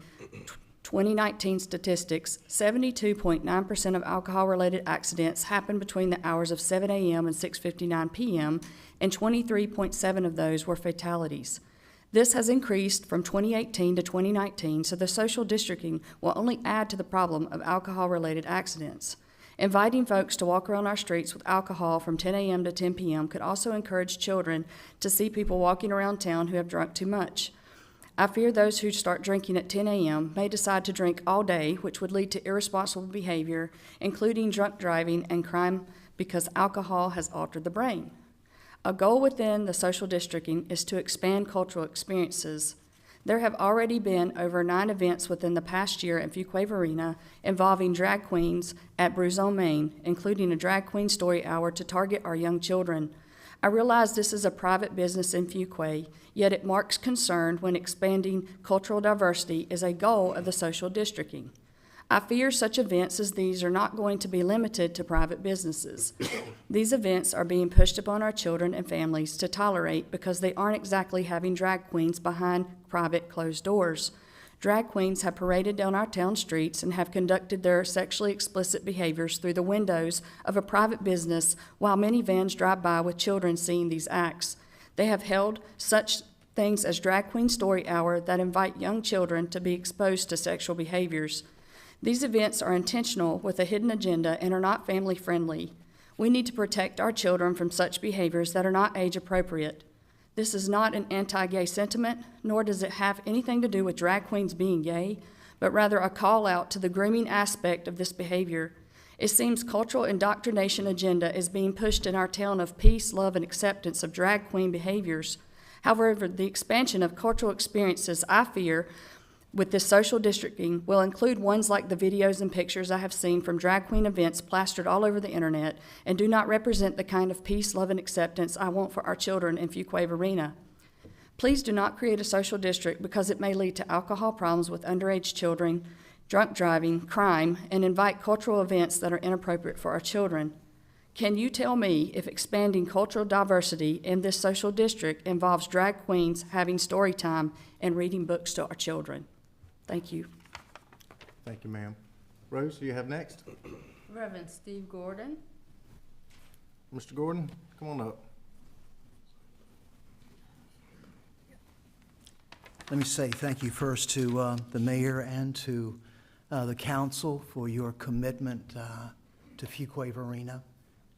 2019 statistics, 72.9% of alcohol-related accidents happen between the hours of 7 a.m. and 6:59 p.m., and 23.7 of those were fatalities. This has increased from 2018 to 2019, so the social districting will only add to the problem of alcohol-related accidents. Inviting folks to walk around our streets with alcohol from 10 a.m. to 10 p.m. could also encourage children to see people walking around town who have drunk too much. I fear those who start drinking at 10 a.m. may decide to drink all day, which would lead to irresponsible behavior, including drunk driving and crime, because alcohol has altered the brain. A goal within the social districting is to expand cultural experiences. There have already been over 9 events within the past year in Fuquay-Varina involving drag queens at Brews on Main, including a drag queen story hour to target our young children. I realize this is a private business in Fuquay, yet it marks concern when expanding cultural diversity is a goal of the social districting. I fear such events as these are not going to be limited to private businesses. These events are being pushed upon our children and families to tolerate because they aren't exactly having drag queens behind private closed doors. Drag queens have paraded down our town streets and have conducted their sexually explicit behaviors through the windows of a private business while minivans drive by with children seeing these acts. They have held such things as drag queen story hour that invite young children to be exposed to sexual behaviors. These events are intentional with a hidden agenda and are not family friendly. We need to protect our children from such behaviors that are not age appropriate. This is not an anti-gay sentiment, nor does it have anything to do with drag queens being gay, but rather a call out to the grooming aspect of this behavior. It seems cultural indoctrination agenda is being pushed in our town of peace, love, and acceptance of drag queen behaviors. However, the expansion of cultural experiences, I fear, with this social districting will include ones like the videos and pictures I have seen from drag queen events plastered all over the internet and do not represent the kind of peace, love, and acceptance I want for our children in Fuquay-Varina. Please do not create a social district because it may lead to alcohol problems with underage children, drunk driving, crime, and invite cultural events that are inappropriate for our children. Can you tell me if expanding cultural diversity in this social district involves drag queens having story time and reading books to our children? Thank you. Thank you, ma'am. Rose, who you have next? Reverend Steve Gordon. Mr. Gordon, come on up. Let me say thank you first to the mayor and to the council for your commitment to Fuquay-Varina.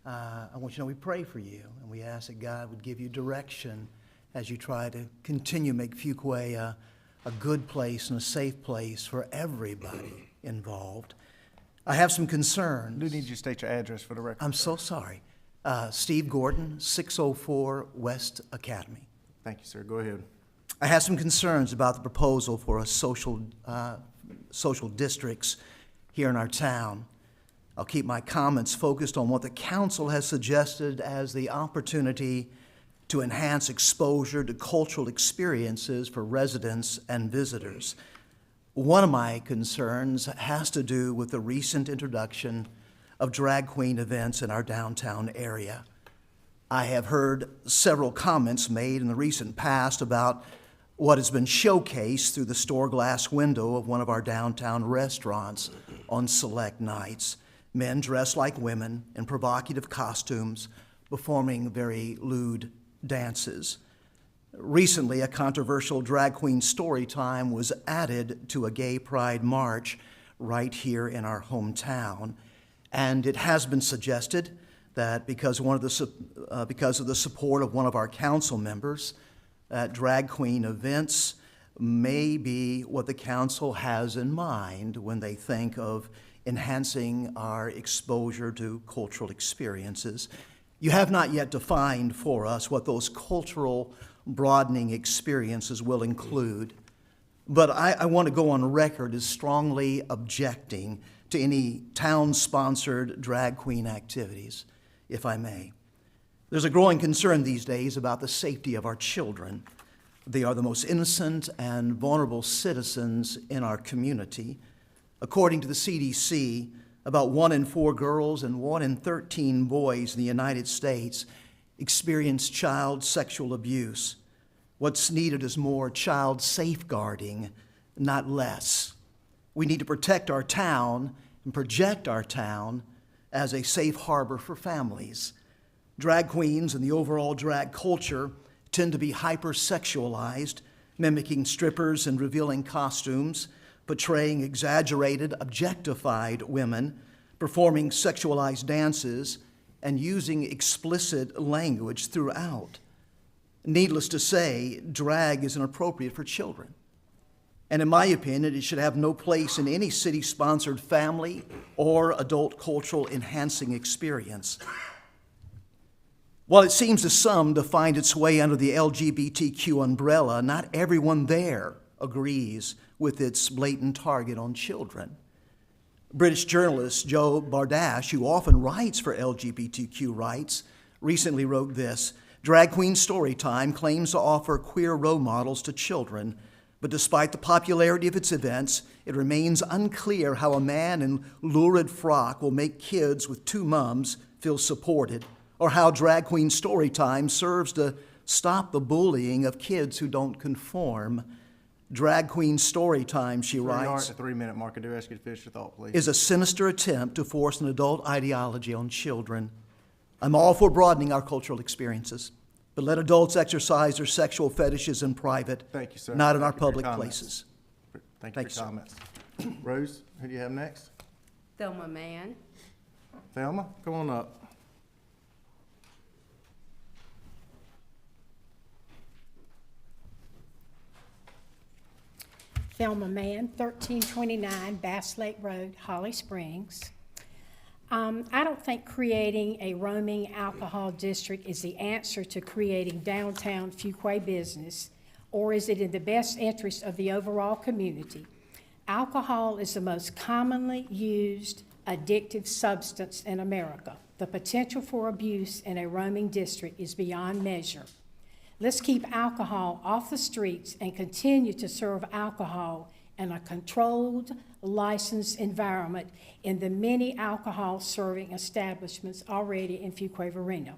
I want you to know we pray for you, and we ask that God would give you direction as you try to continue to make Fuquay a good place and a safe place for everybody involved. I have some concerns. I do need you to state your address for the record. I'm so sorry. Steve Gordon, 604 West Academy. Thank you, sir. Go ahead. I have some concerns about the proposal for a social districts here in our town. I'll keep my comments focused on what the council has suggested as the opportunity to enhance exposure to cultural experiences for residents and visitors. One of my concerns has to do with the recent introduction of drag queen events in our downtown area. I have heard several comments made in the recent past about what has been showcased through the store glass window of one of our downtown restaurants on select nights. Men dressed like women in provocative costumes, performing very lewd dances. Recently, a controversial drag queen story time was added to a gay pride march right here in our hometown. And it has been suggested that because of the support of one of our council members, that drag queen events may be what the council has in mind when they think of enhancing our exposure to cultural experiences. You have not yet defined for us what those cultural broadening experiences will include, but I want to go on record as strongly objecting to any town-sponsored drag queen activities, if I may. There's a growing concern these days about the safety of our children. They are the most innocent and vulnerable citizens in our community. According to the CDC, about 1 in 4 girls and 1 in 13 boys in the United States experience child sexual abuse. What's needed is more child safeguarding, not less. We need to protect our town and project our town as a safe harbor for families. Drag queens and the overall drag culture tend to be hypersexualized, mimicking strippers in revealing costumes, portraying exaggerated, objectified women, performing sexualized dances, and using explicit language throughout. Needless to say, drag is inappropriate for children. And in my opinion, it should have no place in any city-sponsored family or adult cultural enhancing experience. While it seems to some to find its way under the LGBTQ umbrella, not everyone there agrees with its blatant target on children. British journalist Joe Bardash, who often writes for LGBTQ rights, recently wrote this: "Drag Queen Storytime claims to offer queer role models to children, but despite the popularity of its events, it remains unclear how a man in lurid frock will make kids with 2 mums feel supported, or how Drag Queen Storytime serves to stop the bullying of kids who don't conform. Drag Queen Storytime," she We are at writes, the 3-minute mark. I do ask you to finish your thought, please. "is a sinister attempt to force an adult ideology on children. I'm all for broadening our cultural experiences, but let adults exercise their sexual fetishes in private, Thank you, sir. not in Thank our you for your public comments. places." Thank you Thank for you, your sir. comments. Rose, who do you have next? Thelma Mann. Thelma, come on up. Thelma Mann, 1329 Bass Lake Road, Holly Springs. I don't think creating a roaming alcohol district is the answer to creating downtown Fuquay business, or is it in the best interest of the overall community. Alcohol is the most commonly used addictive substance in America. The potential for abuse in a roaming district is beyond measure. Let's keep alcohol off the streets and continue to serve alcohol in a controlled, licensed environment in the many alcohol-serving establishments already in Fuquay-Varina.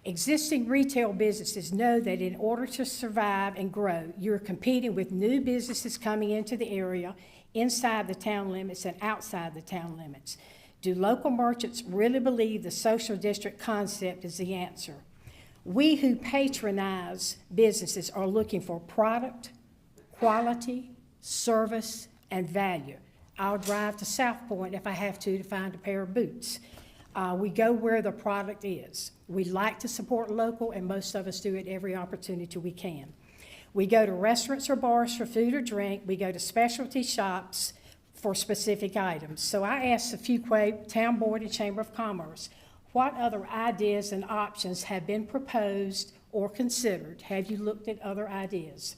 Existing retail businesses know that in order to survive and grow, you're competing with new businesses coming into the area, inside the town limits and outside the town limits. Do local merchants really believe the social district concept is the answer? We who patronize businesses are looking for product, quality, service, and value. I'll drive to South Point if I have to find a pair of boots. We go where the product is. We like to support local, and most of us do it every opportunity we can. We go to restaurants or bars for food or drink. We go to specialty shops for specific items. So I asked the Fuquay Town Board and Chamber of Commerce, what other ideas and options have been proposed or considered? Have you looked at other ideas?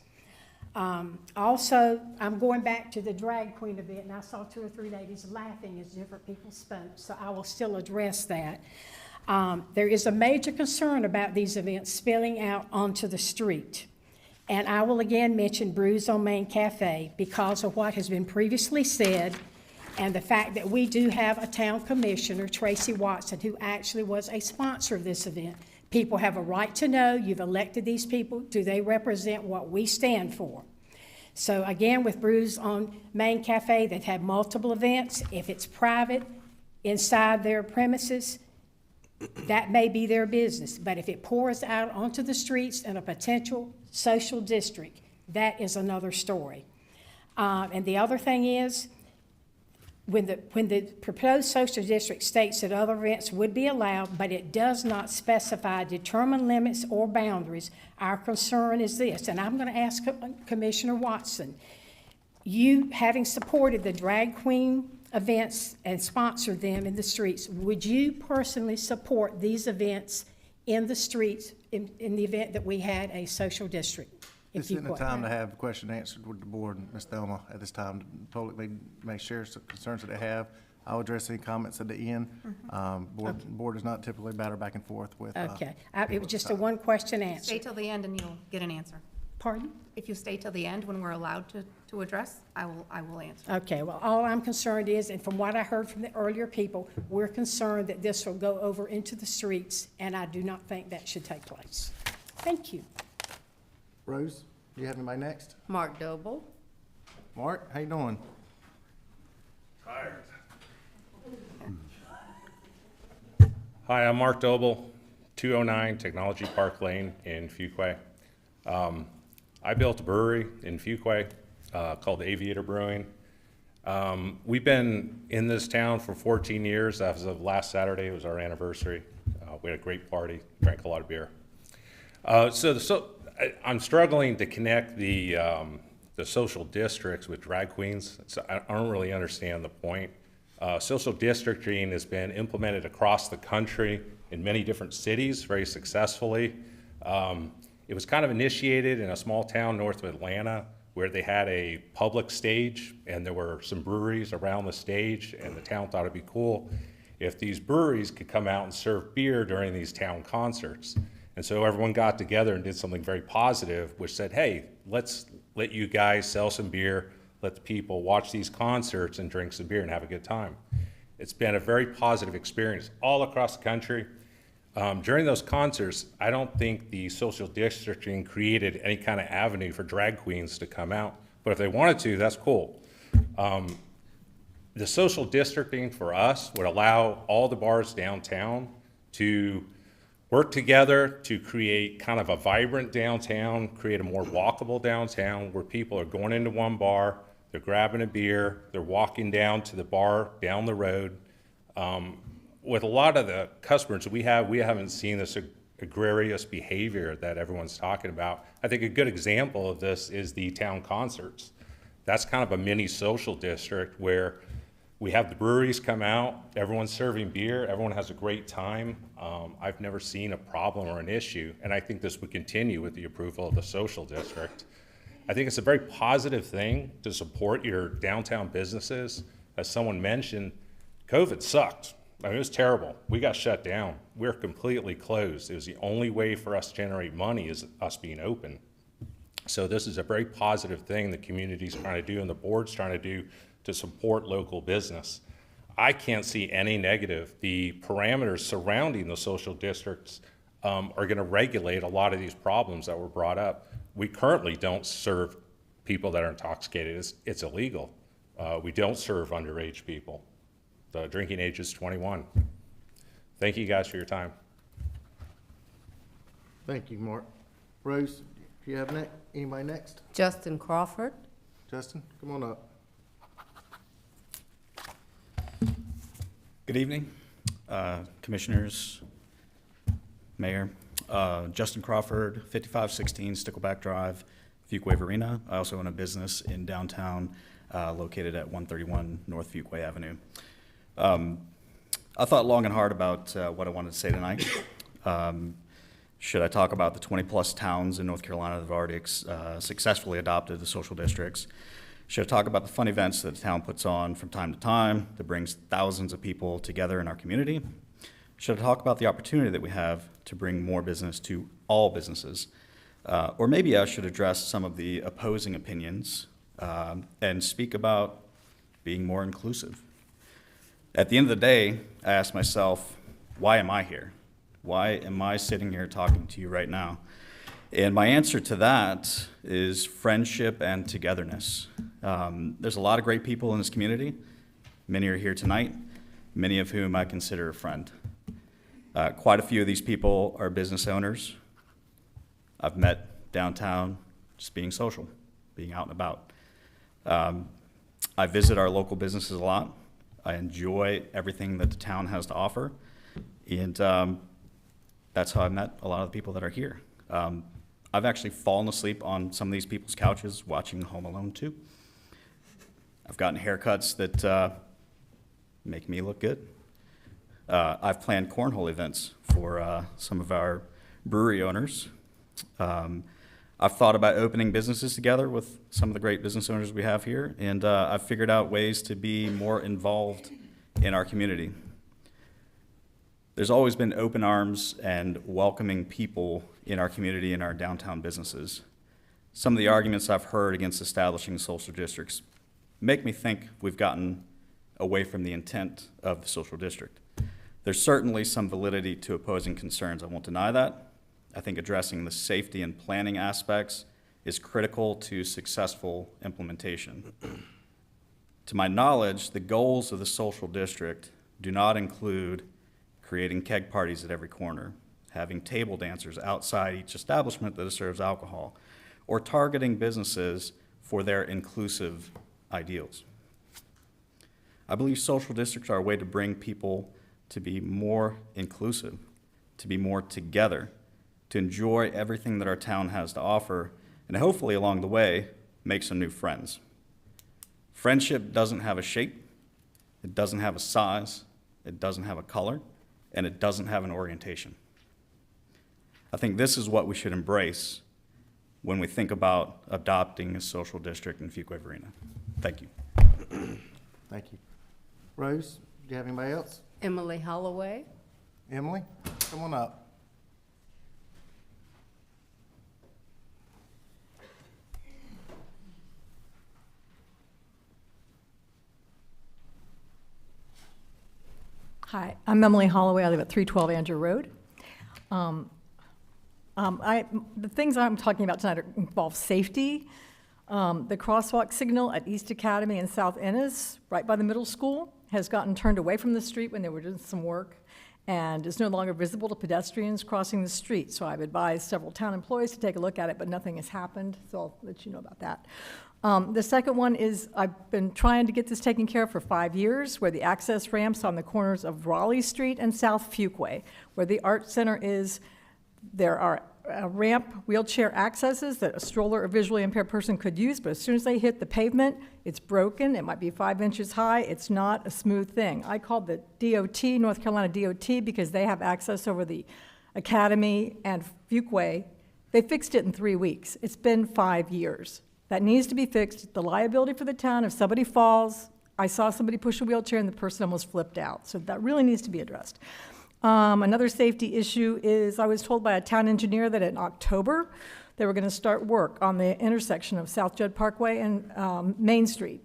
Also, I'm going back to the drag queen event, and I saw 2 or 3 ladies laughing as different people spoke, so I will still address that. There is a major concern about these events spilling out onto the street. And I will again mention Brews on Main Cafe because of what has been previously said and the fact that we do have a town commissioner, Tracy Watson, who actually was a sponsor of this event. People have a right to know, you've elected these people, do they represent what we stand for? So again, with Brews on Main Cafe, they've had multiple events. If it's private, inside their premises, that may be their business. But if it pours out onto the streets in a potential social district, that is another story. And the other thing is, when the proposed social district states that other events would be allowed, but it does not specify determined limits or boundaries, our concern is this, and I'm going to ask Commissioner Watson, you having supported the drag queen events and sponsored them in the streets, would you personally support these events in the streets in the event that we had a social district? This isn't the time to have a question answered with the board, Ms. Thelma, at this time. Totally may share some concerns that they have. I'll address any comments at the end. Board does not typically batter back and forth with. Okay, it was just a one-question answer. Stay till the end and you'll get an answer. Pardon? If you stay till the end when we're allowed to address, I will answer. Okay, well, all I'm concerned is, and from what I heard from the earlier people, we're concerned that this will go over into the streets, and I do not think that should take place. Thank you. Rose, do you have anybody next? Mark Doble. Mark, how you doing? Tired. Hi, I'm Mark Doble, 209 Technology Park Lane in Fuquay. I built a brewery in Fuquay called Aviator Brewing. We've been in this town for 14 years. As of last Saturday, it was our anniversary. We had a great party, drank a lot of beer. I'm struggling to connect the social districts with drag queens. So I don't really understand the point. Social districting has been implemented across the country in many different cities very successfully. It was kind of initiated in a small town north of Atlanta where they had a public stage and there were some breweries around the stage, and the town thought it'd be cool if these breweries could come out and serve beer during these town concerts. And so everyone got together and did something very positive, which said, hey, let's let you guys sell some beer, let the people watch these concerts and drink some beer and have a good time. It's been a very positive experience all across the country. During those concerts, I don't think the social districting created any kind of avenue for drag queens to come out, but if they wanted to, that's cool. The social districting for us would allow all the bars downtown to work together to create kind of a vibrant downtown, create a more walkable downtown where people are going into one bar, they're grabbing a beer, they're walking down to the bar down the road. With a lot of the customers we haven't seen this egregious behavior that everyone's talking about. I think a good example of this is the town concerts. That's kind of a mini social district where we have the breweries come out, everyone's serving beer, everyone has a great time. I've never seen a problem or an issue, and I think this would continue with the approval of the social district. I think it's a very positive thing to support your downtown businesses. As someone mentioned, COVID sucked. I mean, it was terrible. We got shut down. We're completely closed. It was the only way for us to generate money is us being open. So this is a very positive thing the community's trying to do and the board's trying to do to support local business. I can't see any negative. The parameters surrounding the social districts are going to regulate a lot of these problems that were brought up. We currently don't serve people that are intoxicated. It's illegal. We don't serve underage people. The drinking age is 21. Thank you guys for your time. Thank you, Mark. Rose, do you have anybody next? Justin Crawford. Justin, come on up. Good evening, commissioners, mayor. Justin Crawford, 5516 Stickleback Drive, Fuquay-Varina. I also own a business in downtown located at 131 North Fuquay Avenue. I thought long and hard about what I wanted to say tonight. Should I talk about the 20-plus towns in North Carolina that have already successfully adopted the social districts? Should I talk about the fun events that the town puts on from time to time that brings thousands of people together in our community? Should I talk about the opportunity that we have to bring more business to all businesses? Or maybe I should address some of the opposing opinions and speak about being more inclusive. At the end of the day, I ask myself, why am I here? Why am I sitting here talking to you right now? And my answer to that is friendship and togetherness. There's a lot of great people in this community. Many are here tonight, many of whom I consider a friend. Quite a few of these people are business owners. I've met downtown just being social, being out and about. I visit our local businesses a lot. I enjoy everything that the town has to offer, and that's how I met a lot of the people that are here. I've actually fallen asleep on some of these people's couches watching Home Alone 2. I've gotten haircuts that make me look good. I've planned cornhole events for some of our brewery owners. I've thought about opening businesses together with some of the great business owners we have here, and I've figured out ways to be more involved in our community. There's always been open arms and welcoming people in our community and our downtown businesses. Some of the arguments I've heard against establishing social districts make me think we've gotten away from the intent of the social district. There's certainly some validity to opposing concerns. I won't deny that. I think addressing the safety and planning aspects is critical to successful implementation. To my knowledge, the goals of the social district do not include creating keg parties at every corner, having table dancers outside each establishment that serves alcohol, or targeting businesses for their inclusive ideals. I believe social districts are a way to bring people to be more inclusive, to be more together, to enjoy everything that our town has to offer, and hopefully along the way, make some new friends. Friendship doesn't have a shape, it doesn't have a size, it doesn't have a color, and it doesn't have an orientation. I think this is what we should embrace when we think about adopting a social district in Fuquay-Varina. Thank you. Thank you. Rose, do you have anybody else? Emily Holloway. Emily, come on up. Hi, I'm Emily Holloway. I live at 312 Andrew Road. The things I'm talking about tonight involve safety. The crosswalk signal at East Academy and South Ennis, right by the middle school, has gotten turned away from the street when they were doing some work and is no longer visible to pedestrians crossing the street. So I've advised several town employees to take a look at it, but nothing has happened, so I'll let you know about that. The second one is I've been trying to get this taken care of for 5 years, where the access ramps on the corners of Raleigh Street and South Fuquay, where the art center is. There are ramp wheelchair accesses that a stroller or visually impaired person could use, but as soon as they hit the pavement, it's broken. It might be 5 inches high. It's not a smooth thing. I called the DOT, North Carolina DOT, because they have access over the Academy and Fuquay. They fixed it in 3 weeks. It's been 5 years. That needs to be fixed. The liability for the town, if somebody falls, I saw somebody push a wheelchair and the person almost flipped out. So that really needs to be addressed. Another safety issue is I was told by a town engineer that in October they were going to start work on the intersection of South Judd Parkway and Main Street,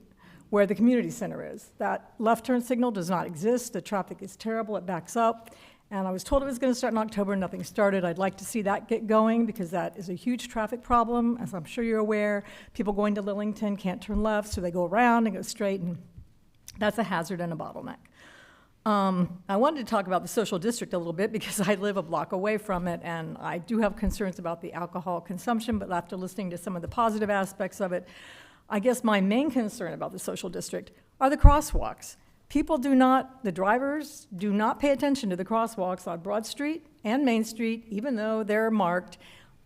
where the community center is. That left turn signal does not exist. The traffic is terrible. It backs up. And I was told it was going to start in October. Nothing started. I'd like to see that get going because that is a huge traffic problem. As I'm sure you're aware, people going to Lillington can't turn left, so they go around and go straight, and that's a hazard and a bottleneck. I wanted to talk about the social district a little bit because I live a block away from it, and I do have concerns about the alcohol consumption, but after listening to some of the positive aspects of it, I guess my main concern about the social district are the crosswalks. People do not, the drivers do not pay attention to the crosswalks on Broad Street and Main Street, even though they're marked.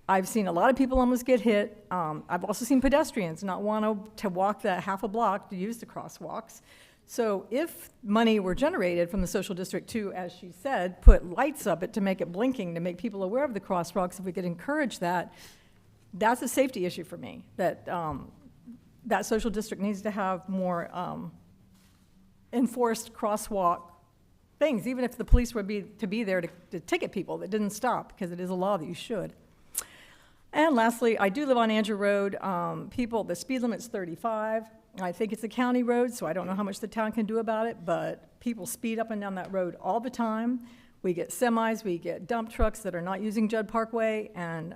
I've seen a lot of people almost get hit. I've also seen pedestrians not want to walk that half a block to use the crosswalks. So if money were generated from the social district to, as she said, put lights up it to make it blinking, to make people aware of the crosswalks, if we could encourage that, that's a safety issue for me, that that social district needs to have more enforced crosswalk things, even if the police would be there to ticket people that didn't stop, because it is a law that you should. And lastly, I do live on Andrew Road. The speed limit's 35. I think it's a county road, so I don't know how much the town can do about it, but people speed up and down that road all the time. We get semis, we get dump trucks that are not using Judd Parkway, and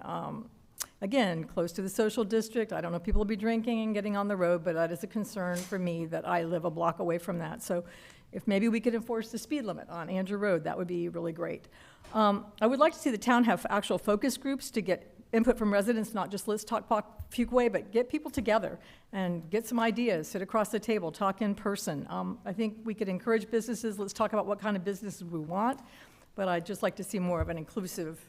Again, close to the social district. I don't know if people will be drinking and getting on the road, but that is a concern for me that I live a block away from that. So if maybe we could enforce the speed limit on Andrew Road, that would be really great. I would like to see the town have actual focus groups to get input from residents, not just let's talk Fuquay, but get people together and get some ideas, sit across the table, talk in person. I think we could encourage businesses. Let's talk about what kind of businesses we want, but I'd just like to see more of an inclusive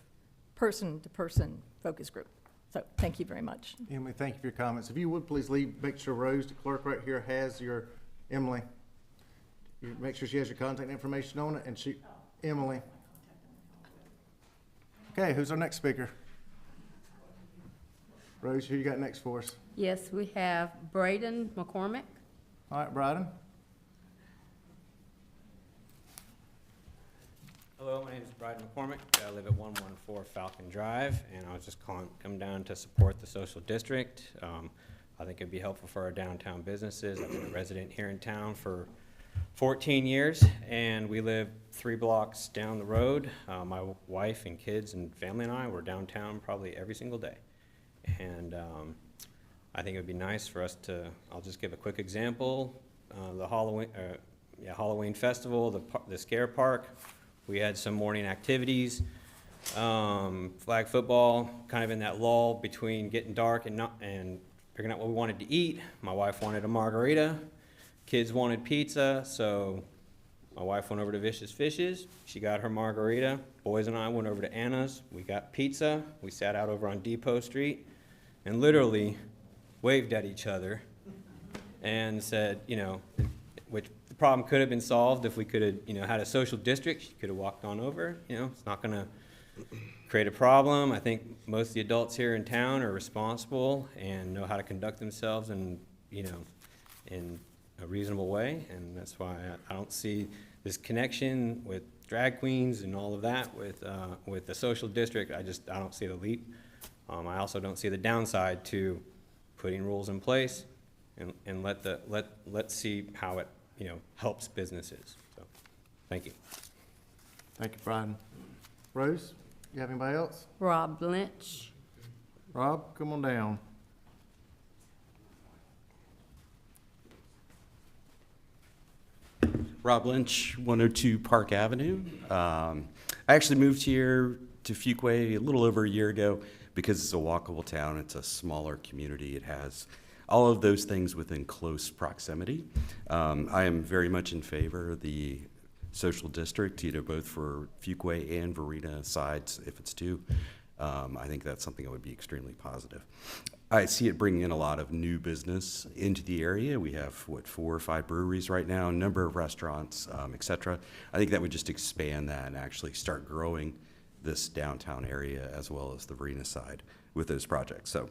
person-to-person focus group. So thank you very much. Emily, thank you for your comments. If you would please make sure Rose, the clerk right here, has your, Emily, you make sure she has your contact information on it, and Emily. Okay, who's our next speaker? Rose, who you got next for us? Yes, we have Braden McCormick. All right, Braden. Hello, my name is Bryden McCormick. I live at 114 Falcon Drive, and I was just come down to support the social district. I think it'd be helpful for our downtown businesses. I've been a resident here in town for 14 years, and we live 3 blocks down the road. My wife and kids and family and I were downtown probably every single day. And I think it would be nice for us to, I'll just give a quick example. The Halloween festival, the Scare Park. We had some morning activities, flag football, kind of in that lull between getting dark and figuring out what we wanted to eat. My wife wanted a margarita, kids wanted pizza, so my wife went over to Vicious Fishes. She got her margarita. Boys and I went over to Anna's. We got pizza. We sat out over on Depot Street and literally waved at each other and said, which the problem could have been solved if we could have, had a social district. She could have walked on over. It's not going to create a problem. I think most of the adults here in town are responsible and know how to conduct themselves in a reasonable way, and that's why I don't see this connection with drag queens and all of that with the social district. I don't see the leap. I also don't see the downside to putting rules in place and let's see how it helps businesses. So, thank you. Thank you, Brian. Rose, you have anybody else? Rob Lynch. Rob, come on down. Rob Lynch, 102 Park Avenue. I actually moved here to Fuquay a little over a year ago because it's a walkable town. It's a smaller community. It has all of those things within close proximity. I am very much in favor of the social district, both for Fuquay and Varina sides, if it's due. I think that's something that would be extremely positive. I see it bringing in a lot of new business into the area. We have, 4 or 5 breweries right now, a number of restaurants, et cetera. I think that would just expand that and actually start growing this downtown area as well as the Varina side with those projects. So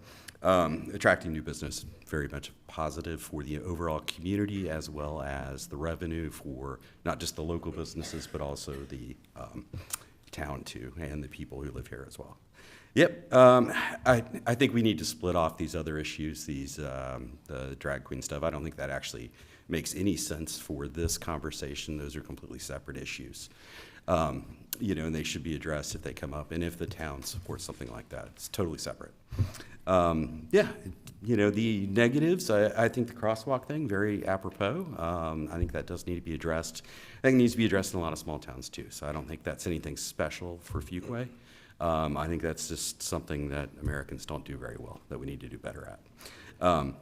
attracting new business, very much positive for the overall community as well as the revenue for not just the local businesses, but also the town too, and the people who live here as well. Yep, I think we need to split off these other issues, the drag queen stuff. I don't think that actually makes any sense for this conversation. Those are completely separate issues. And they should be addressed if they come up, and if the town supports something like that, it's totally separate. The negatives, I think the crosswalk thing, very apropos. I think that does need to be addressed. I think it needs to be addressed in a lot of small towns too, so I don't think that's anything special for Fuquay. I think that's just something that Americans don't do very well, that we need to do better at.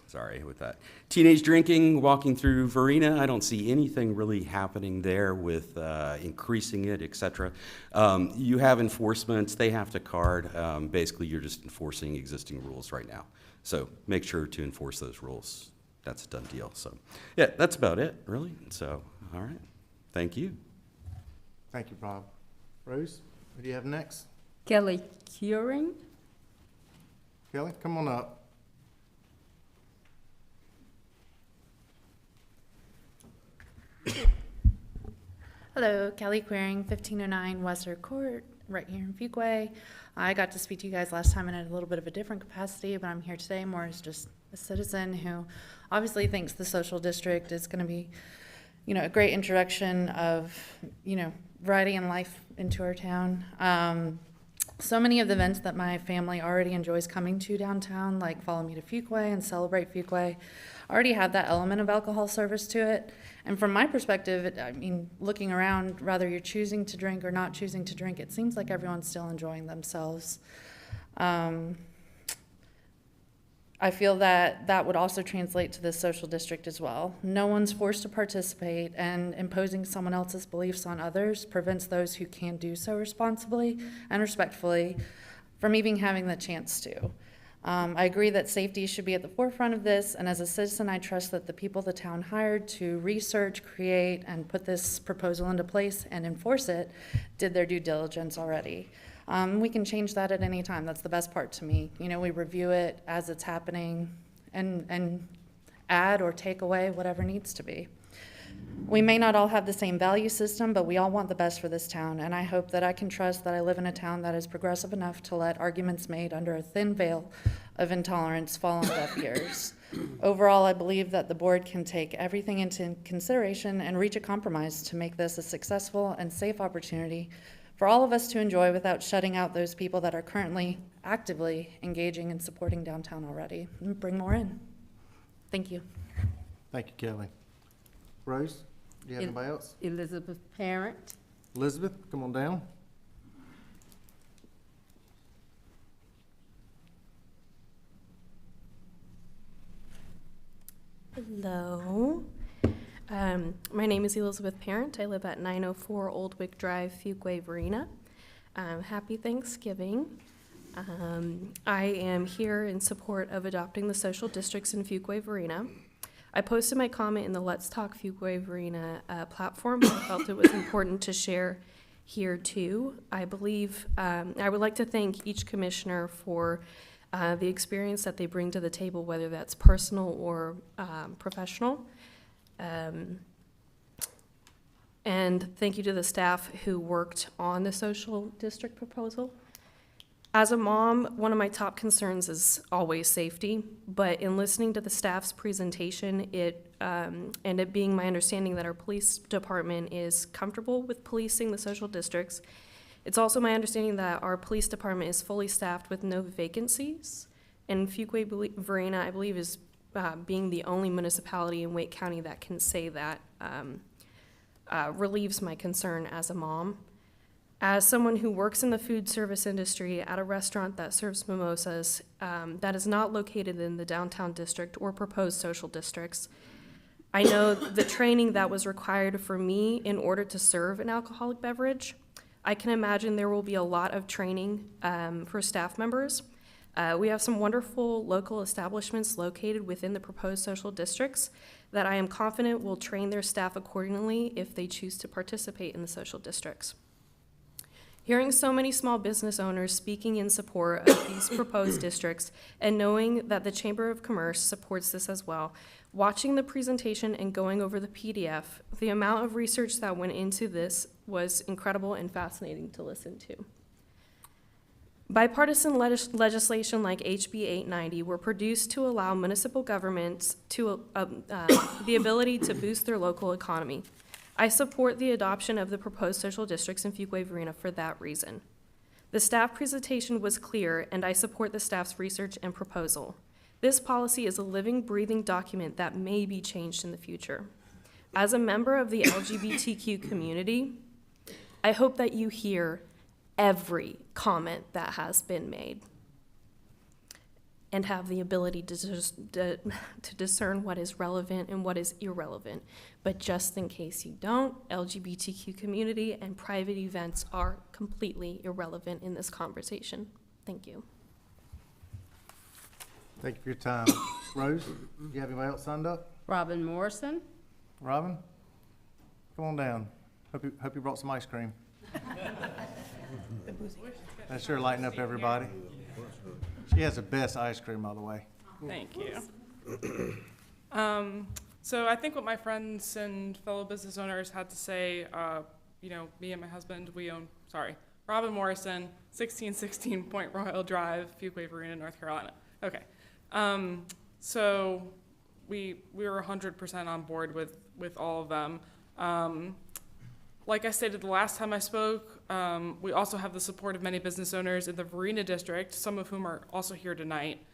Sorry with that. Teenage drinking, walking through Varina, I don't see anything really happening there with increasing it, et cetera. You have enforcements, they have to card. Basically, you're just enforcing existing rules right now. So make sure to enforce those rules. That's a done deal. So yeah, that's about it, really. So, all right. Thank you. Thank you, Bob. Rose, who do you have next? Kelly Curing. Kelly, come on up. Hello, Kelly Queering, 1509 Wester Court, right here in Fuquay. I got to speak to you guys last time in a little bit of a different capacity, but I'm here today more as just a citizen who obviously thinks the social district is going to be, a great introduction of, variety and life into our town. so many of the events that my family already enjoys coming to downtown, like Follow Me to Fuquay and Celebrate Fuquay, already have that element of alcohol service to it. And from my perspective, I mean, looking around, whether you're choosing to drink or not choosing to drink, it seems like everyone's still enjoying themselves. I feel that that would also translate to this social district as well. No one's forced to participate, and imposing someone else's beliefs on others prevents those who can do so responsibly and respectfully from even having the chance to. I agree that safety should be at the forefront of this, and as a citizen, I trust that the people the town hired to research, create, and put this proposal into place and enforce it did their due diligence already. We can change that at any time. That's the best part to me. You know, we review it as it's happening and add or take away whatever needs to be. We may not all have the same value system, but we all want the best for this town, and I hope that I can trust that I live in a town that is progressive enough to let arguments made under a thin veil of intolerance fall on deaf ears. Overall, I believe that the board can take everything into consideration and reach a compromise to make this a successful and safe opportunity for all of us to enjoy without shutting out those people that are currently actively engaging and supporting downtown already. And bring more in. Thank you. Thank you, Kelly. Rose, do you have anybody else? Elizabeth Parent. Elizabeth, come on down. Hello. My name is Elizabeth Parent. I live at 904 Old Wick Drive, Fuquay-Varina. Happy Thanksgiving. I am here in support of adopting the social districts in Fuquay-Varina. I posted my comment in the Let's Talk Fuquay-Varina platform. I felt it was important to share here too. I believe I would like to thank each commissioner for the experience that they bring to the table, whether that's personal or professional. And thank you to the staff who worked on the social district proposal. As a mom, one of my top concerns is always safety, but in listening to the staff's presentation, and it being my understanding that our police department is comfortable with policing the social districts, it's also my understanding that our police department is fully staffed with no vacancies. And Fuquay-Varina, I believe, is being the only municipality in Wake County that can say that, relieves my concern as a mom. As someone who works in the food service industry at a restaurant that serves mimosas that is not located in the downtown district or proposed social districts, I know the training that was required for me in order to serve an alcoholic beverage. I can imagine there will be a lot of training for staff members. We have some wonderful local establishments located within the proposed social districts that I am confident will train their staff accordingly if they choose to participate in the social districts. Hearing so many small business owners speaking in support of these proposed districts and knowing that the Chamber of Commerce supports this as well, watching the presentation and going over the PDF, the amount of research that went into this was incredible and fascinating to listen to. Bipartisan legislation like HB 890 were produced to allow municipal governments to the ability to boost their local economy. I support the adoption of the proposed social districts in Fuquay-Varina for that reason. The staff presentation was clear, and I support the staff's research and proposal. This policy is a living, breathing document that may be changed in the future. As a member of the LGBTQ community, I hope that you hear every comment that has been made and have the ability to discern what is relevant and what is irrelevant. But just in case you don't, LGBTQ community and private events are completely irrelevant in this conversation. Thank you. Thank you for your time. Rose, do you have anybody else signed up? Robin Morrison. Robin, come on down. Hope you brought some ice cream. That sure lighten up everybody. She has the best ice cream, by the way. Thank you. So I think what my friends and fellow business owners had to say, me and my husband, Robin Morrison, 1616 Point Royal Drive, Fuquay-Varina, North Carolina. Okay. So we were 100% on board with all of them. Like I stated the last time I spoke, we also have the support of many business owners in the Varina district, some of whom are also here tonight.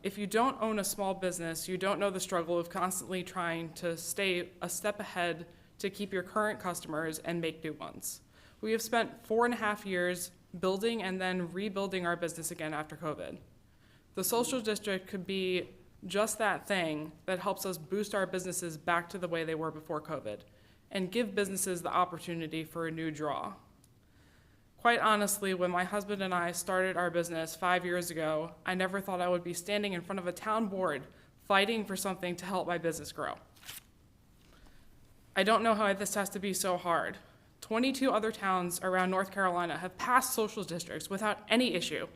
If you don't own a small business, you don't know the struggle of constantly trying to stay a step ahead to keep your current customers and make new ones. We have spent 4.5 years building and then rebuilding our business again after COVID. The social district could be just that thing that helps us boost our businesses back to the way they were before COVID and give businesses the opportunity for a new draw. Quite honestly, when my husband and I started our business 5 years ago, I never thought I would be standing in front of a town board fighting for something to help my business grow. I don't know how this has to be so hard. 22 other towns around North Carolina have passed social districts without any issue.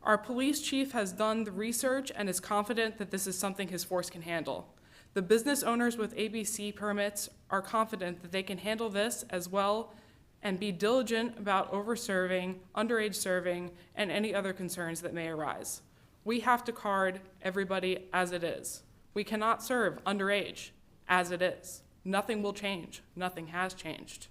Our police chief has done the research and is confident that this is something his force can handle. The business owners with ABC permits are confident that they can handle this as well and be diligent about over-serving, underage serving, and any other concerns that may arise. We have to card everybody as it is. We cannot serve underage as it is. Nothing will change. Nothing has changed.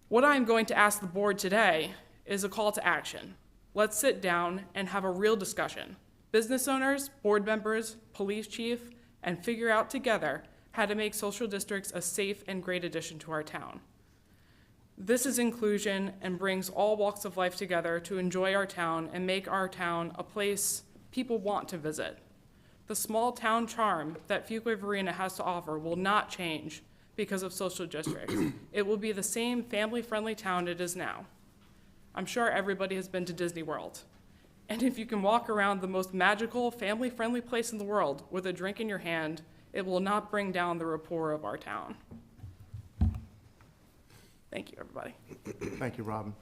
What I'm going to ask the board today is a call to action. Let's sit down and have a real discussion. Business owners, board members, police chief, and figure out together how to make social districts a safe and great addition to our town. This is inclusion and brings all walks of life together to enjoy our town and make our town a place people want to visit. The small town charm that Fuquay-Varina has to offer will not change because of social districts. It will be the same family-friendly town it is now. I'm sure everybody has been to Disney World. And if you can walk around the most magical, family-friendly place in the world with a drink in your hand, it will not bring down the rapport of our town. Thank you, everybody. Thank you, Robin.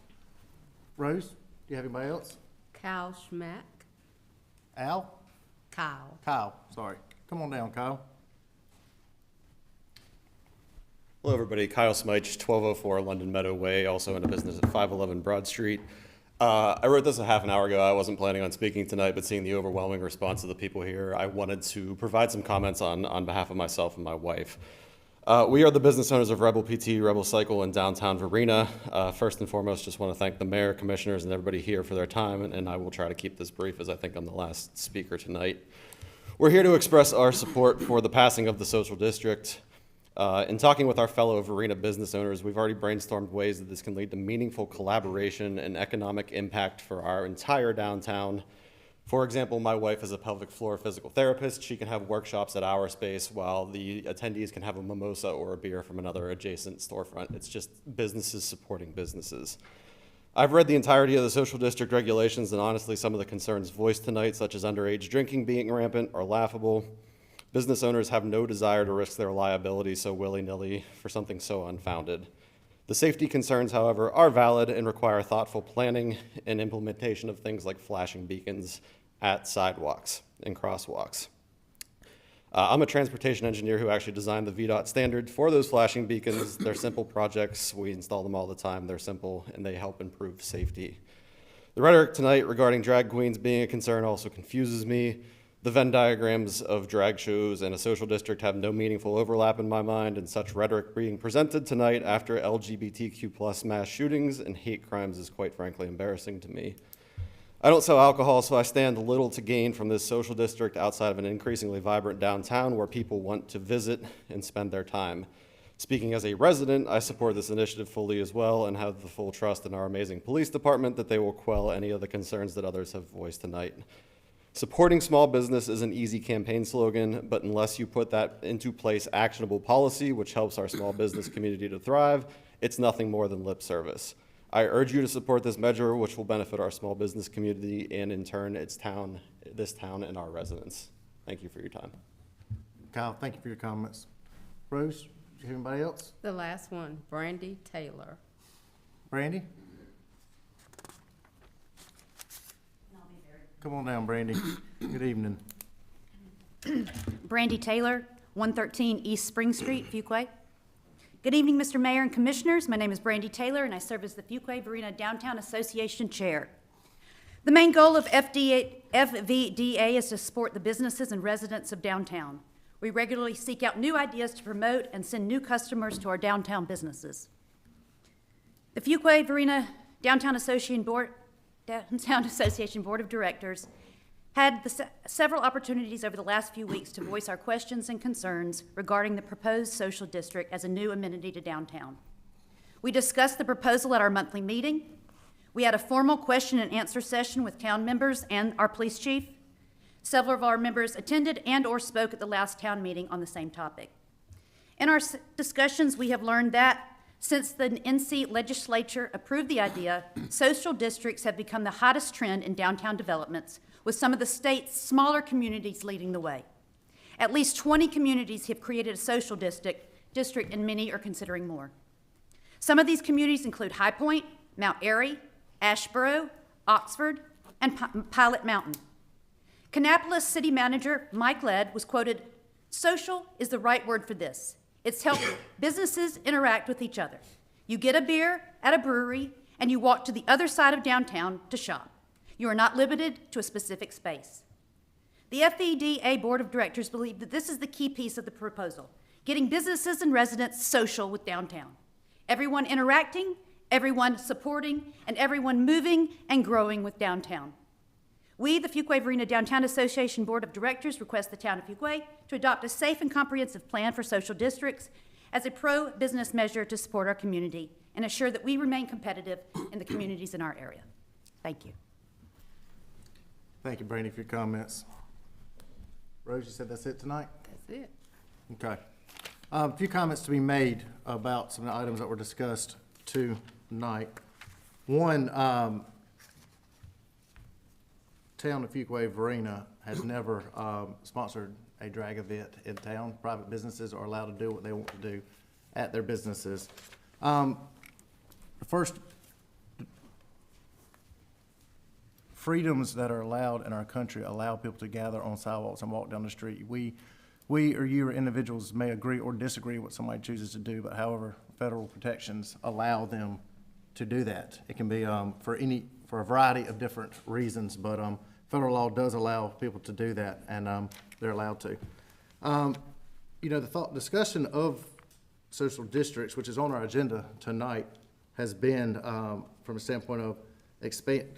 Rose, do you have anybody else? Kyle Schmack. Al? Kyle. Kyle, sorry. Come on down, Kyle. Hello, everybody. Kyle Smyche, 1204 London Meadow Way, also in a business at 511 Broad Street. I wrote this a half an hour ago. I wasn't planning on speaking tonight, but seeing the overwhelming response of the people here, I wanted to provide some comments on behalf of myself and my wife. We are the business owners of Rebel PT, Rebel Cycle in downtown Varina. First and foremost, just want to thank the mayor, commissioners, and everybody here for their time, and I will try to keep this brief as I think I'm the last speaker tonight. We're here to express our support for the passing of the social district. In talking with our fellow Varina business owners, we've already brainstormed ways that this can lead to meaningful collaboration and economic impact for our entire downtown. For example, my wife is a pelvic floor physical therapist. She can have workshops at our space while the attendees can have a mimosa or a beer from another adjacent storefront. It's just businesses supporting businesses. I've read the entirety of the social district regulations, and honestly, some of the concerns voiced tonight, such as underage drinking being rampant, are laughable. Business owners have no desire to risk their liability so willy-nilly for something so unfounded. The safety concerns, however, are valid and require thoughtful planning and implementation of things like flashing beacons at sidewalks and crosswalks. I'm a transportation engineer who actually designed the VDOT standard for those flashing beacons. They're simple projects. We install them all the time. They're simple, and they help improve safety. The rhetoric tonight regarding drag queens being a concern also confuses me. The Venn diagrams of drag shows and a social district have no meaningful overlap in my mind, and such rhetoric being presented tonight after LGBTQ+ mass shootings and hate crimes is quite frankly embarrassing to me. I don't sell alcohol, so I stand little to gain from this social district outside of an increasingly vibrant downtown where people want to visit and spend their time. Speaking as a resident, I support this initiative fully as well and have the full trust in our amazing police department that they will quell any of the concerns that others have voiced tonight. Supporting small business is an easy campaign slogan, but unless you put that into place actionable policy, which helps our small business community to thrive, it's nothing more than lip service. I urge you to support this measure, which will benefit our small business community and in turn, this town and our residents. Thank you for your time. Kyle, thank you for your comments. Rose, do you have anybody else? The last one, Brandy Taylor. Brandy? Come on down, Brandy. Good evening. Brandy Taylor, 113 East Spring Street, Fuquay. Good evening, Mr. Mayor and Commissioners. My name is Brandy Taylor, and I serve as the Fuquay-Varina Downtown Association Chair. The main goal of FVDA is to support the businesses and residents of downtown. We regularly seek out new ideas to promote and send new customers to our downtown businesses. The Fuquay-Varina Downtown Association Board of Directors had several opportunities over the last few weeks to voice our questions and concerns regarding the proposed social district as a new amenity to downtown. We discussed the proposal at our monthly meeting. We had a formal question and answer session with town members and our police chief. Several of our members attended and/or spoke at the last town meeting on the same topic. In our discussions, we have learned that since the NC legislature approved the idea, social districts have become the hottest trend in downtown developments, with some of the state's smaller communities leading the way. At least 20 communities have created a social district, and many are considering more. Some of these communities include High Point, Mount Airy, Ashboro, Oxford, and Pilot Mountain. Kannapolis City Manager Mike Led was quoted, "Social is the right word for this. It's helped businesses interact with each other. You get a beer at a brewery and you walk to the other side of downtown to shop. You are not limited to a specific space." The FEDA Board of Directors believe that this is the key piece of the proposal, getting businesses and residents social with downtown. Everyone interacting, everyone supporting, and everyone moving and growing with downtown. We, the Fuquay-Varina Downtown Association Board of Directors, request the town of Fuquay to adopt a safe and comprehensive plan for social districts as a pro-business measure to support our community and assure that we remain competitive in the communities in our area. Thank you. Thank you, Brandy, for your comments. Rose, you said that's it tonight? That's it. Okay. A few comments to be made about some of the items that were discussed tonight. One, town of Fuquay-Varina has never sponsored a drag event in town. Private businesses are allowed to do what they want to do at their businesses. The first freedoms that are allowed in our country allow people to gather on sidewalks and walk down the street. We or you or individuals may agree or disagree with what somebody chooses to do, but however, federal protections allow them to do that. It can be for a variety of different reasons, but federal law does allow people to do that, and they're allowed to. The discussion of social districts, which is on our agenda tonight, has been from a standpoint of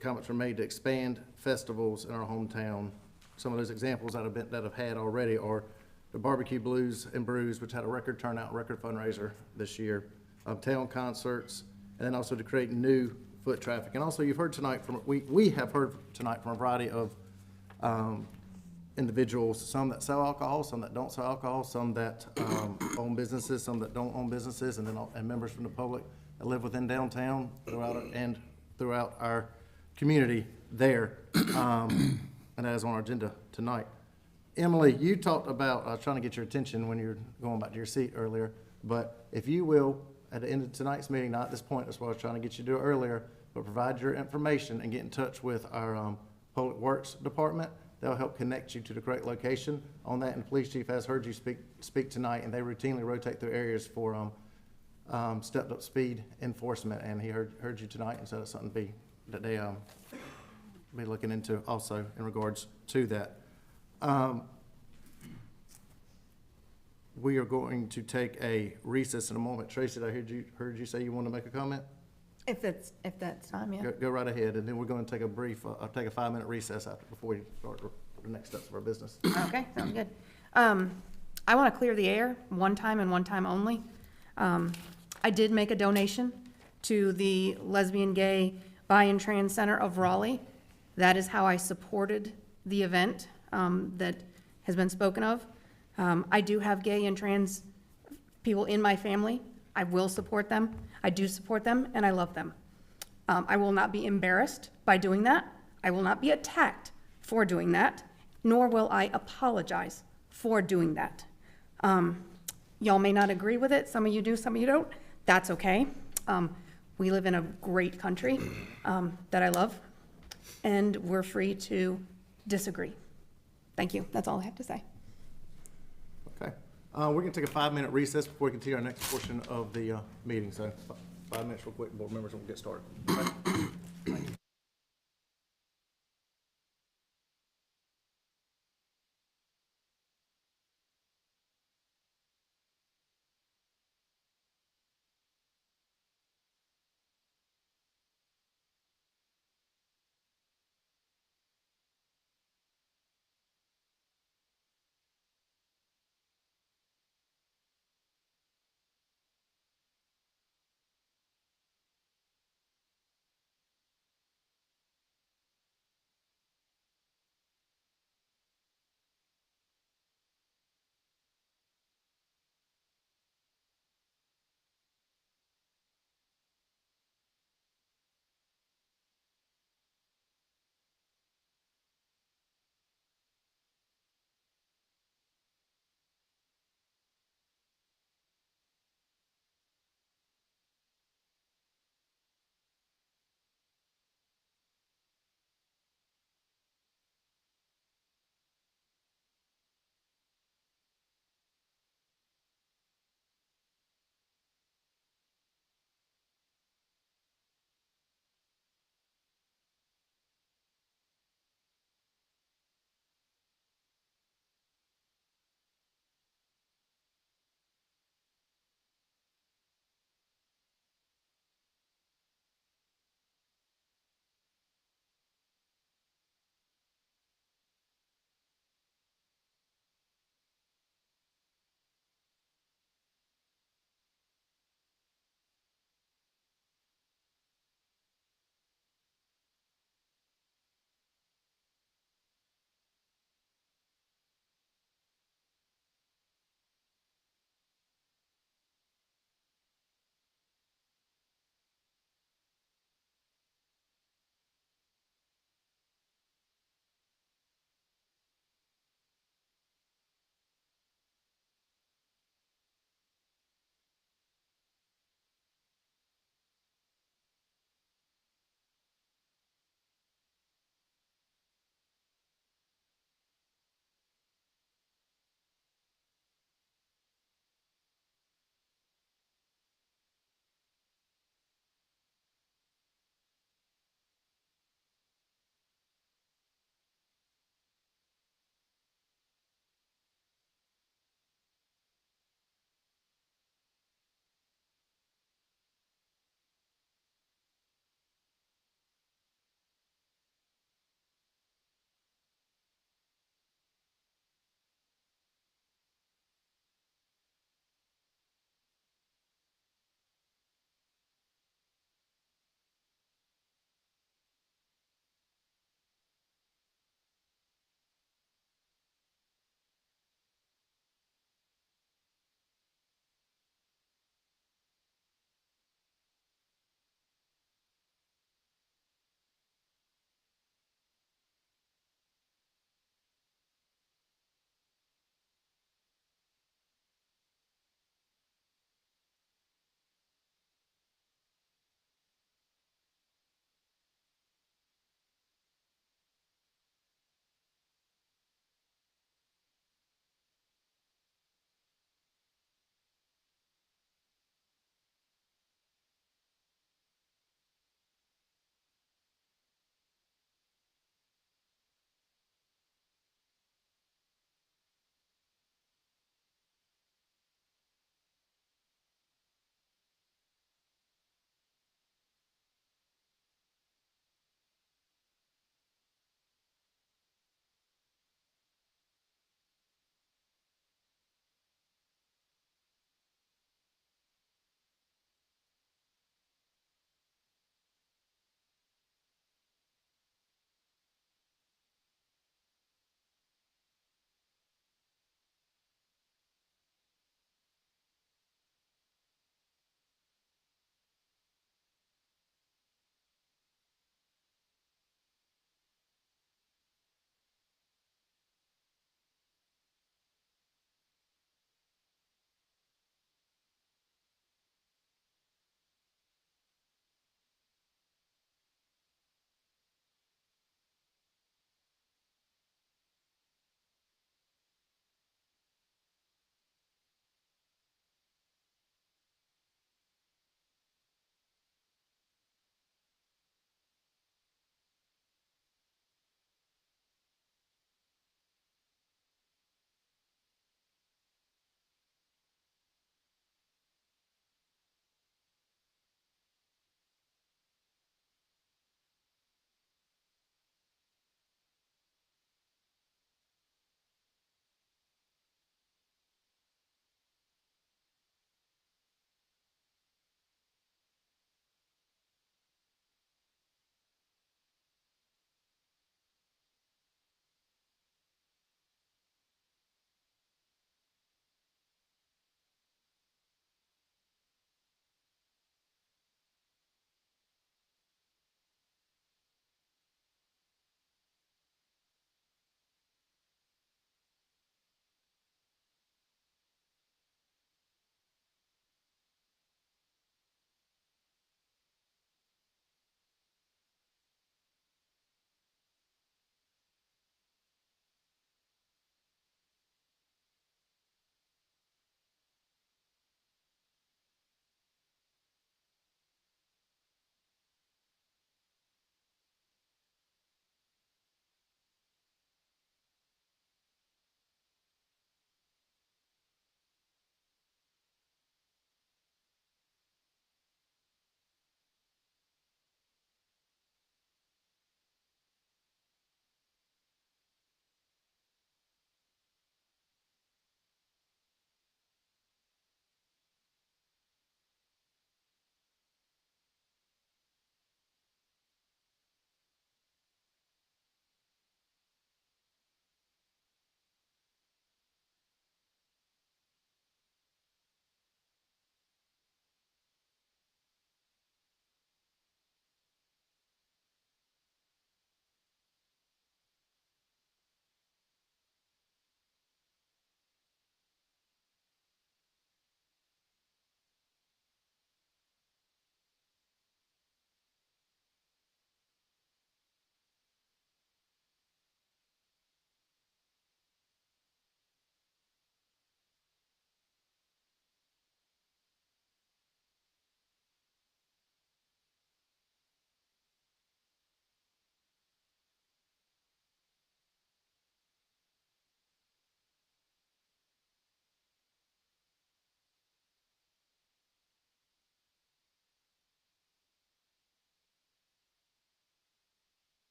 comments were made to expand festivals in our hometown. Some of those examples that have had already are the Barbecue Blues and Brews, which had a record turnout, record fundraiser this year, town concerts, and then also to create new foot traffic. And also, you've heard tonight we have heard tonight from a variety of individuals, some that sell alcohol, some that don't sell alcohol, some that own businesses, some that don't own businesses, and then and members from the public that live within downtown throughout our community there. And that is on our agenda tonight. Emily, you talked about trying to get your attention when you're going back to your seat earlier, but if you will, at the end of tonight's meeting, not at this point, that's why I was trying to get you to do it earlier, but provide your information and get in touch with our Public Works Department. They'll help connect you to the correct location on that, and the police chief has heard you speak tonight, and they routinely rotate through areas for stepped up speed enforcement, and he heard you tonight, and so that's something that they be looking into also in regards to that. We are going to take a recess in a moment. Tracy, I heard you say you want to make a comment? If that's time, yeah. Go right ahead, and then we're going to take a brief, take a 5-minute recess before we start the next steps of our business. Okay, sounds good. I want to clear the air one time and one time only. I did make a donation to the Lesbian, Gay, Bi and Trans Center of Raleigh. That is how I supported the event that has been spoken of. I do have gay and trans people in my family. I will support them. I do support them, and I love them. I will not be embarrassed by doing that. I will not be attacked for doing that, nor will I apologize for doing that. Y'all may not agree with it. Some of you do, some of you don't. That's okay. We live in a great country that I love, and we're free to disagree. Thank you. That's all I have to say. Okay. We're going to take a 5-minute recess before we continue our next portion of the meeting. So 5 minutes real quick, board members, and we'll get started. Okay.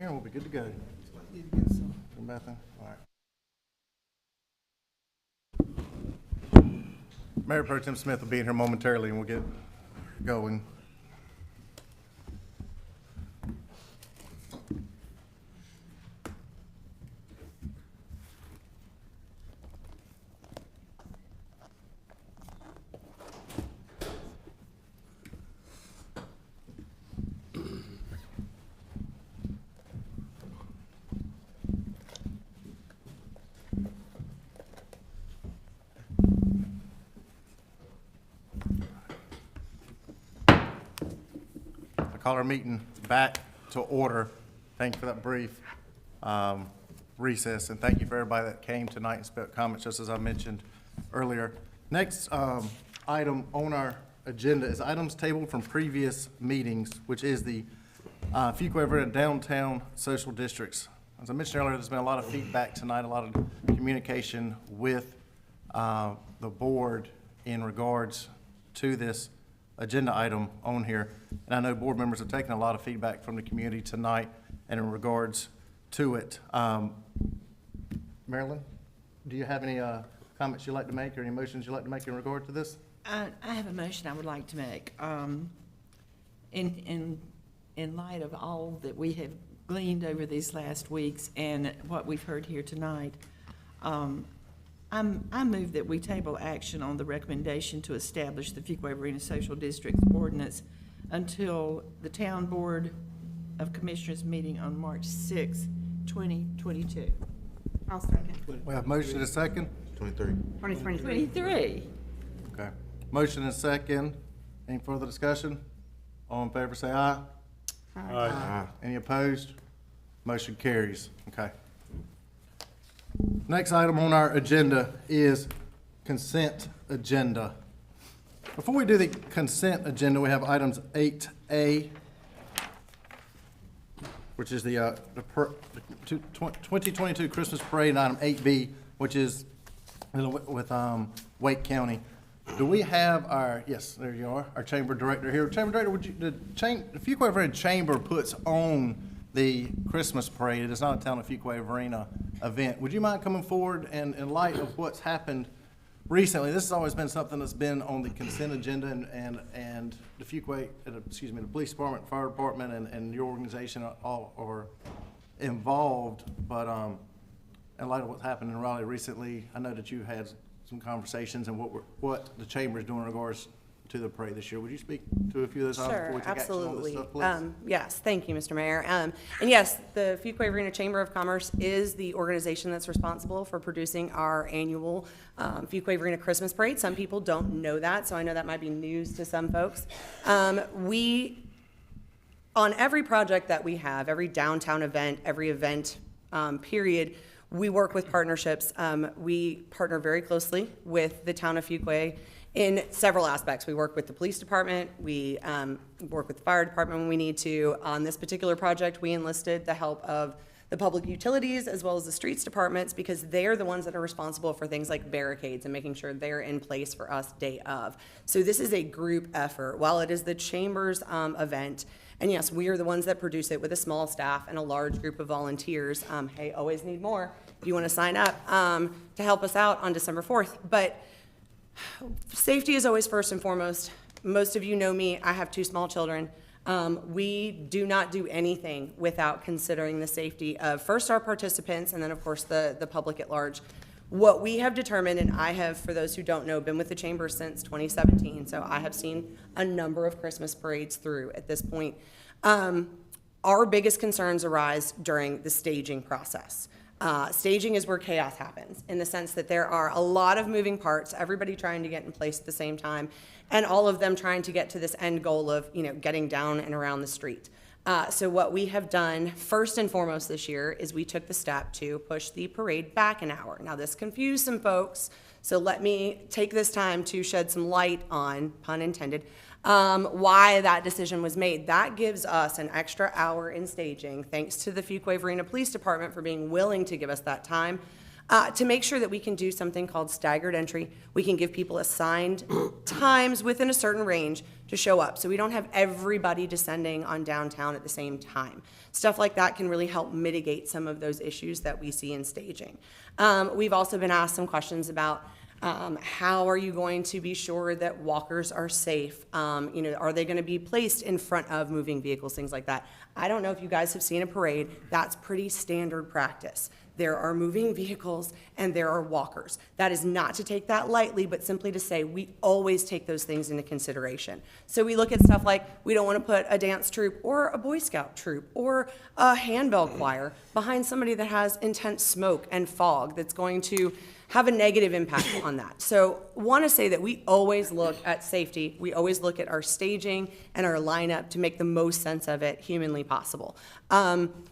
Aaron, we'll be good to go. Nothing? All right. Mayor Pro Tem Smith will be in here momentarily, and we'll get going. Call our meeting back to order. Thank you for that brief recess, and thank you for everybody that came tonight and spoke comments, just as I mentioned earlier. Next item on our agenda is items tabled from previous meetings, which is the Fuquay-Varina Downtown Social Districts. As I mentioned earlier, there's been a lot of feedback tonight, a lot of communication with the board in regards to this agenda item on here. And I know board members have taken a lot of feedback from the community tonight and in regards to it. Marilyn, do you have any comments you'd like to make or any motions you'd like to make in regard to this? I have a motion I would like to make. In light of all that we have gleaned over these last weeks and what we've heard here tonight, I move that we table action on the recommendation to establish the Fuquay-Varina Social District Ordinance until the Town Board of Commissioners meeting on March 6, 2022. I'll second. We have motion and a second? 2023. Okay. Motion and a second. Any further discussion? All in favor, say aye. Aye. Any opposed? Motion carries. Okay. Next item on our agenda is consent agenda. Before we do the consent agenda, we have items 8A, which is the 2022 Christmas Parade, and item 8B, which is with Wake County. Do we have our, yes, there you are, our chamber director here. Chamber director, would you, the Fuquay-Varina Chamber puts on the Christmas Parade. It is not a Town of Fuquay-Varina event. Would you mind coming forward and in light of what's happened recently? This has always been something that's been on the consent agenda, and the the police department, fire department, and your organization all are involved. But in light of what's happened in Raleigh recently, I know that you had some conversations and what the chamber is doing in regards to the parade this year. Would you speak to a few of those items before we take action on this stuff, please? Yes, thank you, Mr. Mayor. And yes, the Fuquay-Varina Chamber of Commerce is the organization that's responsible for producing our annual Fuquay-Varina Christmas Parade. Some people don't know that, so I know that might be news to some folks. We, on every project that we have, every downtown event, every event period, we work with partnerships. We partner very closely with the town of Fuquay in several aspects. We work with the police department, we work with the fire department when we need to. On this particular project, we enlisted the help of the public utilities as well as the streets departments, because they're the ones that are responsible for things like barricades and making sure they're in place for us day of. So this is a group effort. While it is the chamber's event, and yes, we are the ones that produce it with a small staff and a large group of volunteers. Hey, always need more if you want to sign up to help us out on December 4th. But safety is always first and foremost. Most of you know me, I have 2 small children. We do not do anything without considering the safety of first our participants and then of course the public at large. What we have determined, and I have, for those who don't know, been with the chamber since 2017, so I have seen a number of Christmas parades through at this point. Our biggest concerns arise during the staging process. Staging is where chaos happens, in the sense that there are a lot of moving parts, everybody trying to get in place at the same time, and all of them trying to get to this end goal of, you know, getting down and around the street. So what we have done first and foremost this year is we took the step to push the parade back an hour. Now this confused some folks, so let me take this time to shed some light on, pun intended, why that decision was made. That gives us an extra hour in staging, thanks to the Fuquay-Varina Police Department for being willing to give us that time, to make sure that we can do something called staggered entry. We can give people assigned times within a certain range to show up. So we don't have everybody descending on downtown at the same time. Stuff like that can really help mitigate some of those issues that we see in staging. We've also been asked some questions about how are you going to be sure that walkers are safe? Are they going to be placed in front of moving vehicles, things like that? I don't know if you guys have seen a parade. That's pretty standard practice. There are moving vehicles and there are walkers. That is not to take that lightly, but simply to say we always take those things into consideration. So we look at stuff like we don't want to put a dance troupe or a Boy Scout troop or a handbell choir behind somebody that has intense smoke and fog that's going to have a negative impact on that. So want to say that we always look at safety. We always look at our staging and our lineup to make the most sense of it humanly possible.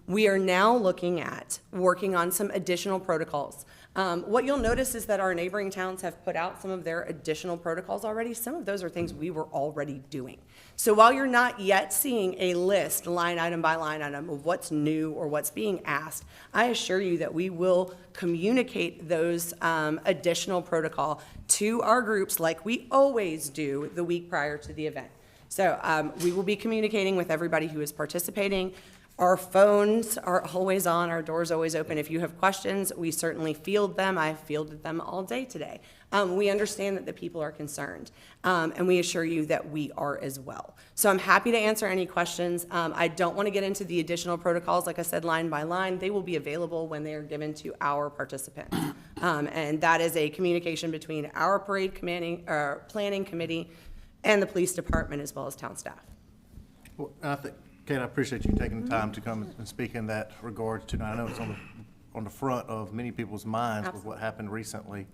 We are now looking at working on some additional protocols. What you'll notice is that our neighboring towns have put out some of their additional protocols already. Some of those are things we were already doing. So while you're not yet seeing a list, line item by line item, of what's new or what's being asked, I assure you that we will communicate those additional protocol to our groups like we always do the week prior to the event. So we will be communicating with everybody who is participating. Our phones are always on, our door's always open. If you have questions, we certainly field them. I've fielded them all day today. We understand that the people are concerned, and we assure you that we are as well. So I'm happy to answer any questions. I don't want to get into the additional protocols, like I said, line by line. They will be available when they are given to our participants. And that is a communication between our parade planning committee and the police department as well as town staff. Well, I think, Kate, I appreciate you taking the time to come and speak in that regard tonight. I know it's on the front of many people's minds with what happened recently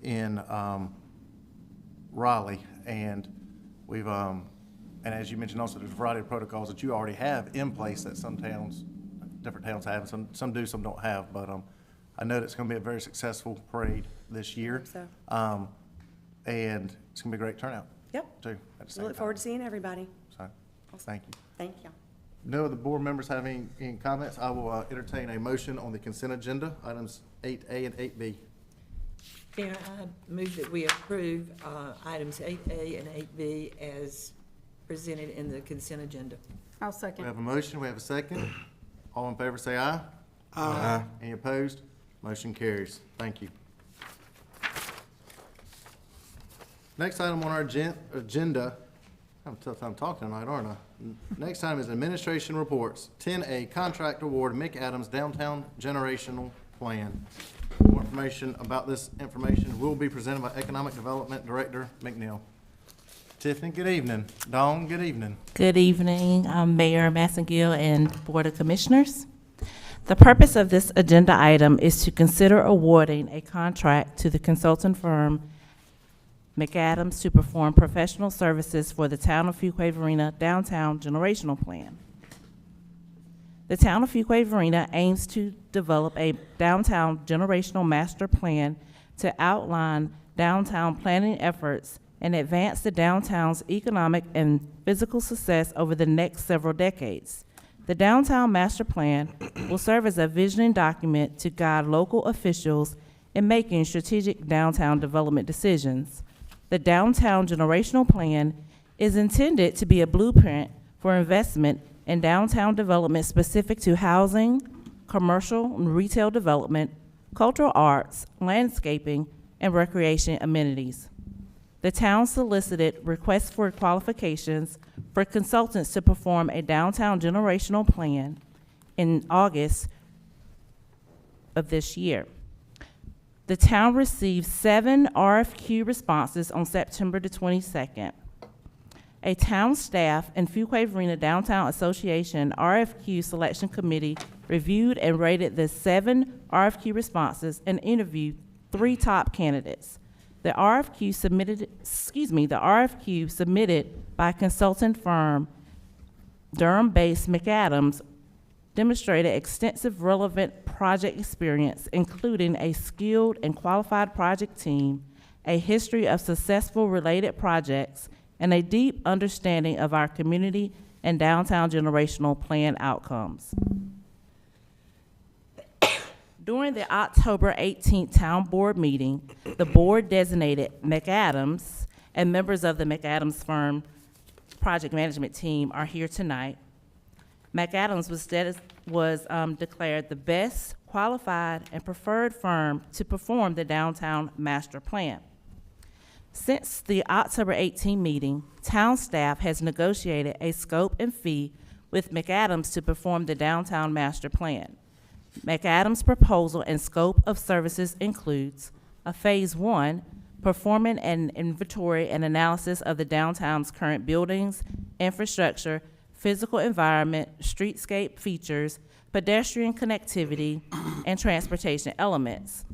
in Raleigh, and we've and as you mentioned also, there's a variety of protocols that you already have in place that some towns, different towns have, and some do, some don't have. But I know that it's going to be a very successful parade this year, So and it's going to be a great turnout. Yep. Too. We look forward to seeing everybody. So, thank you. Thank you. No other board members have any comments? I will entertain a motion on the consent agenda, items 8A and 8B. Mayor, I move that we approve items 8A and 8B as presented in the consent agenda. I'll We second. have a motion, we have a second. All in favor say aye. Aye. Any opposed? Motion carries. Thank you. Next item on our agenda, I have a tough time talking tonight, aren't I? Next item is administration reports. 10A, contract award, McAdams Downtown Generational Plan. More information about this information will be presented by Economic Development Director McNeil. Tiffany, good evening. Dawn, good evening. Good evening, Mayor Massengill and Board of Commissioners. The purpose of this agenda item is to consider awarding a contract to the consultant firm McAdams to perform professional services for the Town of Fuquay-Varina Downtown Generational Plan. The Town of Fuquay-Varina aims to develop a downtown generational master plan to outline downtown planning efforts and advance the downtown's economic and physical success over the next several decades. The Downtown Master Plan will serve as a visioning document to guide local officials in making strategic downtown development decisions. The Downtown Generational Plan is intended to be a blueprint for investment in downtown development specific to housing, commercial and retail development, cultural arts, landscaping, and recreation amenities. The town solicited requests for qualifications for consultants to perform a downtown generational plan in August of this year. The town received 7 RFQ responses on September the 22nd. A town staff and Fuquay-Varina Downtown Association RFQ Selection Committee reviewed and rated the 7 RFQ responses and interviewed 3 top candidates. The RFQ submitted by consultant firm Durham-based McAdams demonstrated extensive relevant project experience, including a skilled and qualified project team, a history of successful related projects, and a deep understanding of our community and downtown generational plan outcomes. During the October 18th Town Board meeting, the board designated McAdams and members of the McAdams firm project management team are here tonight. McAdams was declared the best qualified and preferred firm to perform the downtown master plan. Since the October 18 meeting, town staff has negotiated a scope and fee with McAdams to perform the downtown master plan. McAdams' proposal and scope of services includes a Phase 1, performing an inventory and analysis of the downtown's current buildings, infrastructure, physical environment, streetscape features, pedestrian connectivity, and transportation elements.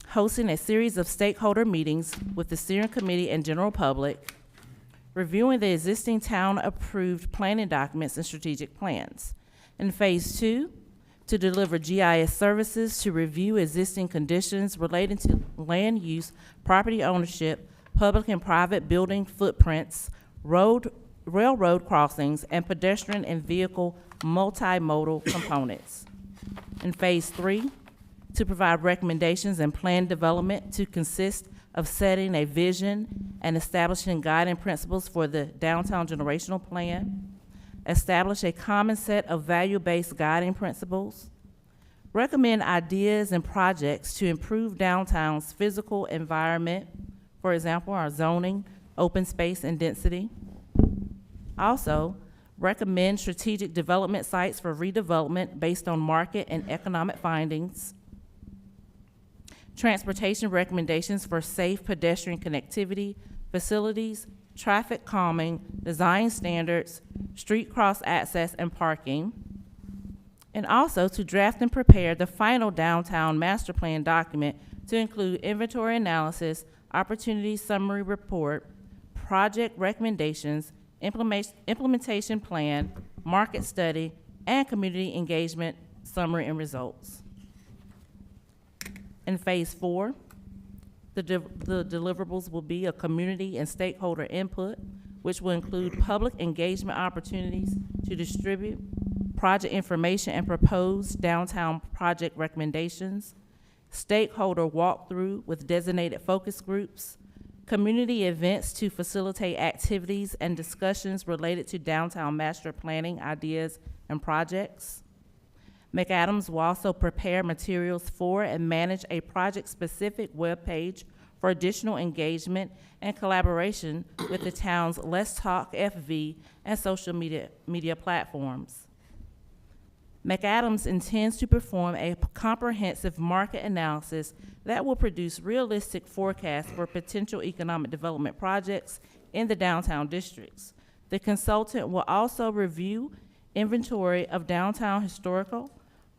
Hosting a series of stakeholder meetings with the steering committee and general public, reviewing the existing town-approved planning documents and strategic plans. In Phase 2, to deliver GIS services to review existing conditions relating to land use, property ownership, public and private building footprints, railroad crossings, and pedestrian and vehicle multimodal components. In Phase 3, to provide recommendations and plan development to consist of setting a vision and establishing guiding principles for the downtown generational plan, establish a common set of value-based guiding principles, recommend ideas and projects to improve downtown's physical environment, for example, our zoning, open space, and density. Also, recommend strategic development sites for redevelopment based on market and economic findings, transportation recommendations for safe pedestrian connectivity, facilities, traffic calming, design standards, street cross access, and parking, and also to draft and prepare the final downtown master plan document to include inventory analysis, opportunity summary report, project recommendations, implementation plan, market study, and community engagement summary and results. In Phase 4, the deliverables will be a community and stakeholder input, which will include public engagement opportunities to distribute project information and propose downtown project recommendations, stakeholder walkthrough with designated focus groups, community events to facilitate activities and discussions related to downtown master planning ideas and projects. McAdams will also prepare materials for and manage a project-specific webpage for additional engagement and collaboration with the town's Let's Talk FV and social media platforms. McAdams intends to perform a comprehensive market analysis that will produce realistic forecasts for potential economic development projects in the downtown districts. The consultant will also review inventory of downtown historical,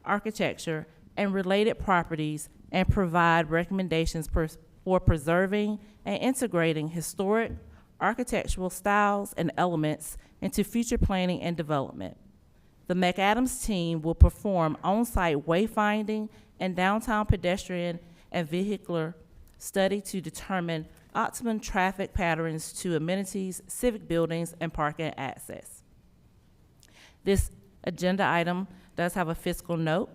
architecture, and related properties and provide recommendations for preserving and integrating historic architectural styles and elements into future planning and development. The McAdams team will perform on-site wayfinding and downtown pedestrian and vehicular study to determine optimum traffic patterns to amenities, civic buildings, and parking access. This agenda item does have a fiscal note.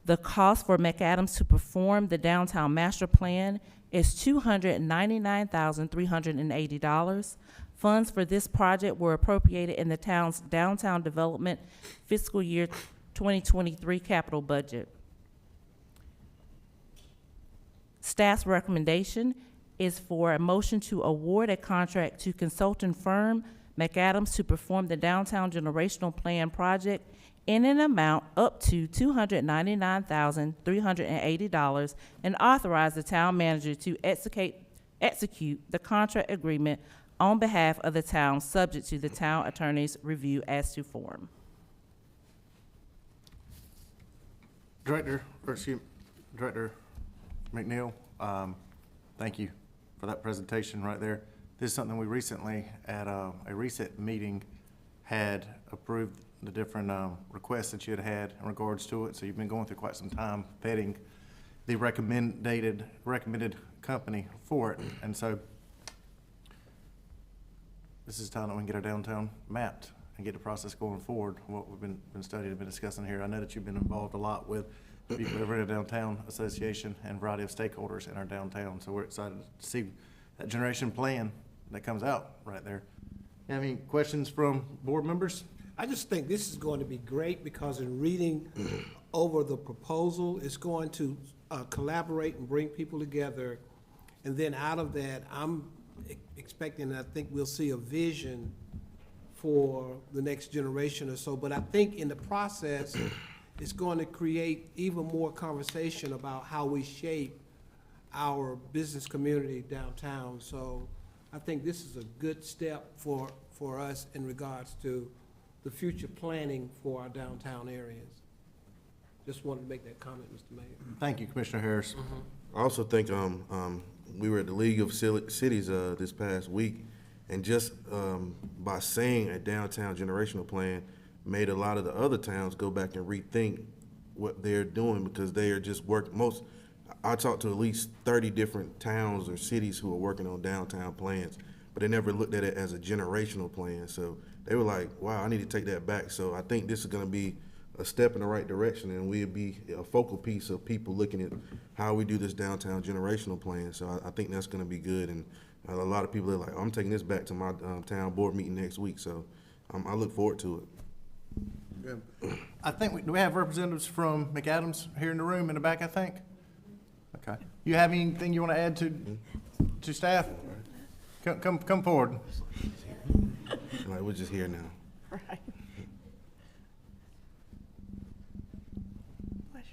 The cost for McAdams to perform the downtown master plan is $299,380. Funds for this project were appropriated in the town's downtown development fiscal year 2023 capital budget. Staff's recommendation is for a motion to award a contract to consulting firm McAdams to perform the downtown generational plan project in an amount up to $299,380 and authorize the town manager to execute the contract agreement on behalf of the town, subject to the town attorney's review as to form. Director McNeil, thank you for that presentation right there. This is something we recently, at a recent meeting, had approved the different requests that you had in regards to it. So you've been going through quite some time vetting the recommended company for it. And so this is time that we can get our downtown mapped and get the process going forward, what we've been studying and been discussing here. I know that you've been involved a lot with the Fuquay-Varina Downtown Association and a variety of stakeholders in our downtown. So we're excited to see that generation plan that comes out right there. Have any questions from board members? I just think this is going to be great because in reading over the proposal, it's going to collaborate and bring people together. And then out of that, I'm expecting, I think we'll see a vision for the next generation or so. But I think in the process, it's going to create even more conversation about how we shape our business community downtown. So I think this is a good step for us in regards to the future planning for our downtown areas. Just wanted to make that comment, Mr. Mayor. Thank you, Commissioner Harris. I also think we were at the League of Cities this past week, and just by saying a downtown generational plan made a lot of the other towns go back and rethink what they're doing, because they are just I talked to at least 30 different towns or cities who are working on downtown plans, but they never looked at it as a generational plan. So they were like, wow, I need to take that back. So I think this is going to be a step in the right direction, and we'll be a focal piece of people looking at how we do this downtown generational plan. So I think that's going to be good, and a lot of people are like, I'm taking this back to my town board meeting next week. So I look forward to it. Good. I think, do we have representatives from McAdams here in the room in the back, I think? Okay. You have anything you want to add to staff? Come forward. All right, we're just here now. Right. Good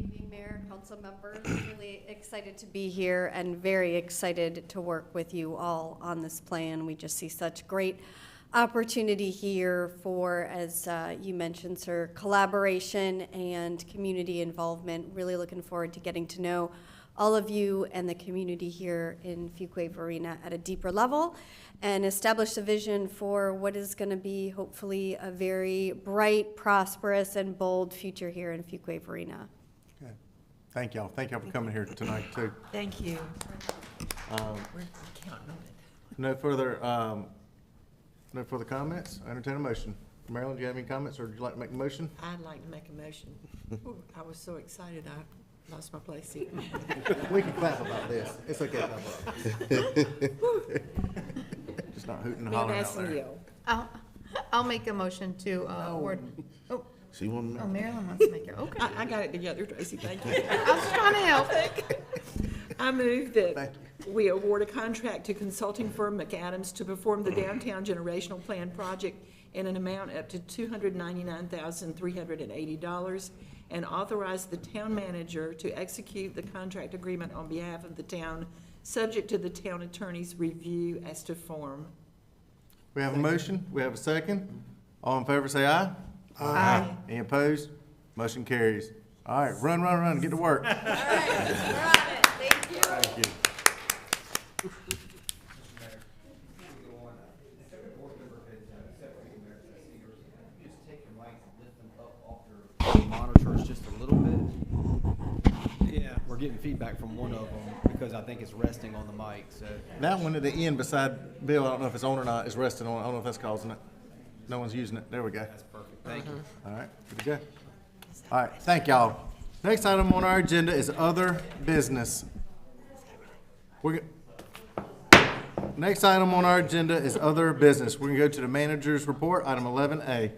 evening, Mayor, council members. Really excited to be here and very excited to work with you all on this plan. We just see such great opportunity here for, as you mentioned, sir, collaboration and community involvement. Really looking forward to getting to know all of you and the community here in Fuquay-Varina at a deeper level and establish a vision for what is going to be hopefully a very bright, prosperous, and bold future here in Fuquay-Varina. Okay. Thank y'all. Thank y'all for coming here tonight, too. Thank you. We're counting on it. No further comments. I entertain a motion. Marilyn, do you have any comments, or would you like to make a motion? I'd like to make a motion. Ooh, I was so excited I lost my place here. We can clap about this. It's okay to clap about Just not hooting and hollering out there. I'll make a motion to award. Oh, She wanted to Marilyn wants to make it. Okay. I got it together, Tracy, thank you. I was trying to help. I move that we award a contract to consulting firm McAdams to perform the downtown generational plan project in an amount up to $299,380 and authorize the town manager to execute the contract agreement on behalf of the town, subject to the town attorney's review as to form. We have a motion. We have a second. All in favor, say aye. Aye. Any opposed? Motion carries. All right, run, get to work. All right, we're on it. Thank you. Thank you. Monitors just a little bit. Yeah, we're getting feedback from one of them because I think it's resting on the mic, so. That one at the end beside Bill, I don't know if it's on or not, is resting on. I don't know if that's causing it. No one's using it. There we go. That's perfect, thank you. All right, good to go. All right, thank y'all. Next item on our agenda is other business. Next item on our agenda is other business. We're gonna go to the manager's report, item 11A.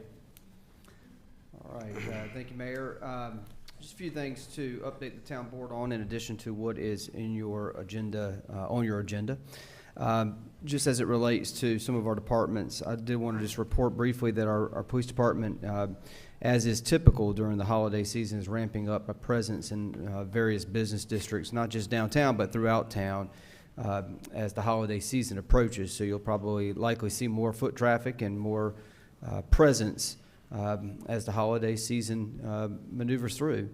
All right, thank you, Mayor. Just a few things to update the town board on in addition to what is in your agenda, on your agenda. Just as it relates to some of our departments, I did want to just report briefly that our police department, as is typical during the holiday season, is ramping up a presence in various business districts, not just downtown, but throughout town as the holiday season approaches. So you'll probably likely see more foot traffic and more presence as the holiday season maneuvers through.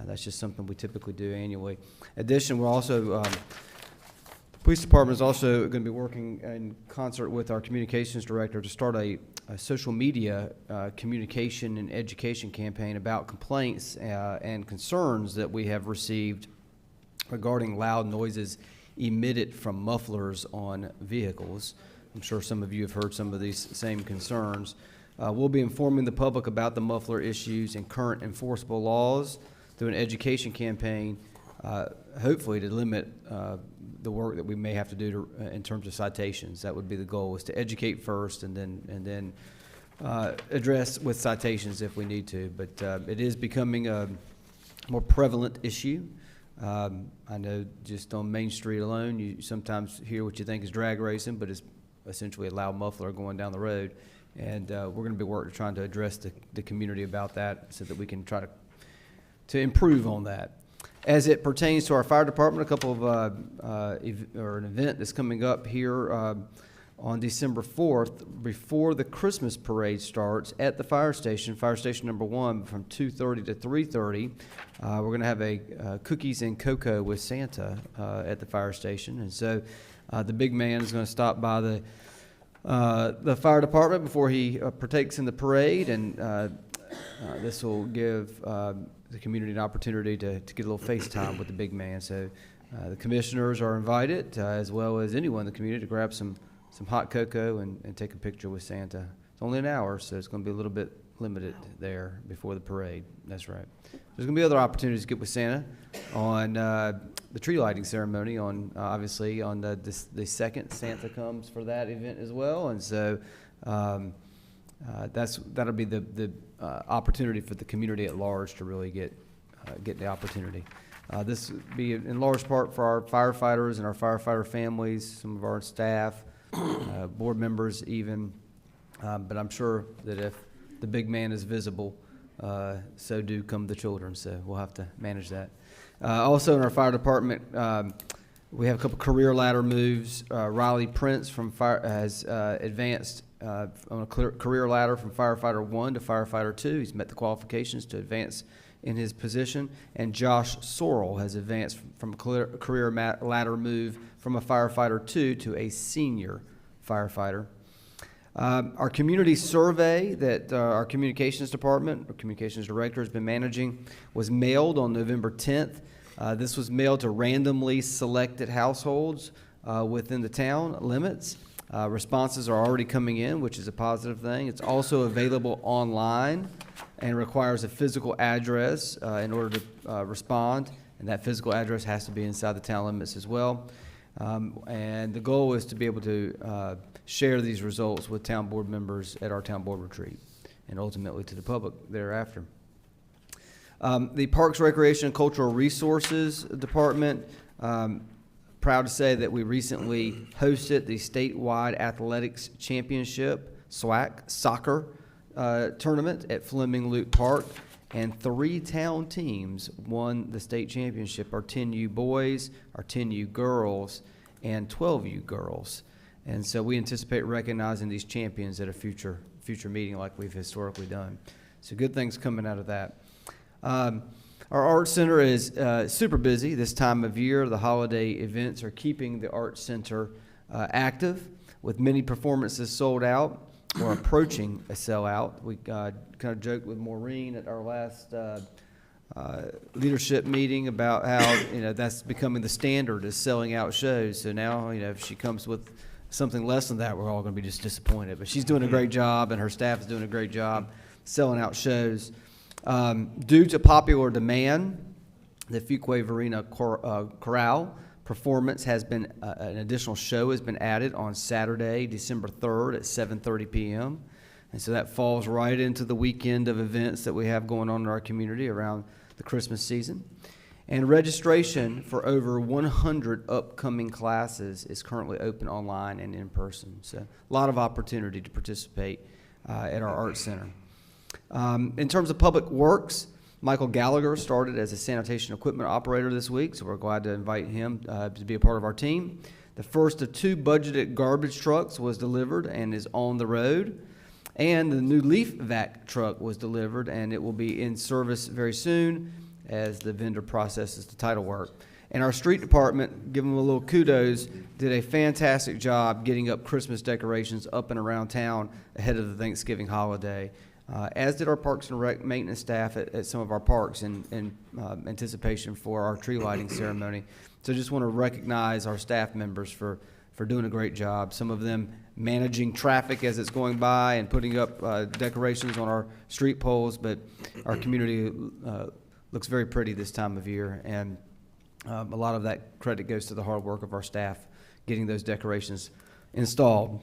That's just something we typically do annually. In addition, we're also the police department is also going to be working in concert with our communications director to start a social media communication and education campaign about complaints and concerns that we have received regarding loud noises emitted from mufflers on vehicles. I'm sure some of you have heard some of these same concerns. We'll be informing the public about the muffler issues and current enforceable laws through an education campaign hopefully to limit the work that we may have to do in terms of citations. That would be the goal, is to educate first and then address with citations if we need to. But it is becoming a more prevalent issue. I know just on Main Street alone, you sometimes hear what you think is drag racing, but it's essentially a loud muffler going down the road. And we're going to be trying to address the community about that so that we can try to improve on that. As it pertains to our fire department, a couple of an event that's coming up here on December 4th, before the Christmas parade starts at the fire station number 1, from 2:30 to 3:30. We're going to have a cookies and cocoa with Santa at the fire station, and so the big man is going to stop by the fire department before he partakes in the parade, and this will give the community an opportunity to get a little FaceTime with the big man. So the commissioners are invited, as well as anyone in the community, to grab some hot cocoa and take a picture with Santa. It's only an hour, so it's going to be a little bit limited there before the parade. That's right. There's going to be other opportunities to get with Santa on the tree lighting ceremony, on obviously on the second. Santa comes for that event as well, and so that'll be the opportunity for the community at large to really get the opportunity. This will be in large part for our firefighters and our firefighter families, some of our staff, board members even, but I'm sure that if the big man is visible, so do come the children, so we'll have to manage that. Also in our fire department, we have a couple career ladder moves. Riley Prince from has advanced on a career ladder from firefighter 1 to firefighter 2. He's met the qualifications to advance in his position. And Josh Sorrell has advanced from a career ladder move from a firefighter 2 to a senior firefighter. Our community survey that our communications department, our communications director, has been managing was mailed on November 10th. This was mailed to randomly selected households within the town limits. Responses are already coming in, which is a positive thing. It's also available online and requires a physical address in order to respond, and that physical address has to be inside the town limits as well. And the goal is to be able to share these results with town board members at our town board retreat, and ultimately to the public thereafter. The Parks, Recreation, and Cultural Resources Department, proud to say that we recently hosted the statewide athletics championship, SWAC, soccer tournament at Fleming Loop Park, and 3 town teams won the state championship, our 10U boys, our 10U girls, and 12U girls. And so we anticipate recognizing these champions at a future meeting like we've historically done. So good things coming out of that. Our Art Center is super busy this time of year. The holiday events are keeping the Art Center active, with many performances sold out or approaching a sellout. We kind of joked with Maureen at our last leadership meeting about how that's becoming the standard, is selling out shows. So now if she comes with something less than that, we're all going to be just disappointed. But she's doing a great job, and her staff is doing a great job selling out shows. Due to popular demand, the Fuquay-Varina Chorale performance has been, an additional show has been added on Saturday, December 3rd at 7:30 p.m. And so that falls right into the weekend of events that we have going on in our community around the Christmas season. And registration for over 100 upcoming classes is currently open online and in person. So a lot of opportunity to participate at our Art Center. In terms of public works, Michael Gallagher started as a sanitation equipment operator this week, so we're glad to invite him to be a part of our team. The first of 2 budgeted garbage trucks was delivered and is on the road. And the new leaf vac truck was delivered, and it will be in service very soon as the vendor processes the title work. And our street department, give them a little kudos, did a fantastic job getting up Christmas decorations up and around town ahead of the Thanksgiving holiday, as did our Parks and Rec maintenance staff at some of our parks in anticipation for our tree lighting ceremony. So just want to recognize our staff members for doing a great job. Some of them managing traffic as it's going by and putting up decorations on our street poles, but our community looks very pretty this time of year, and A lot of that credit goes to the hard work of our staff getting those decorations installed.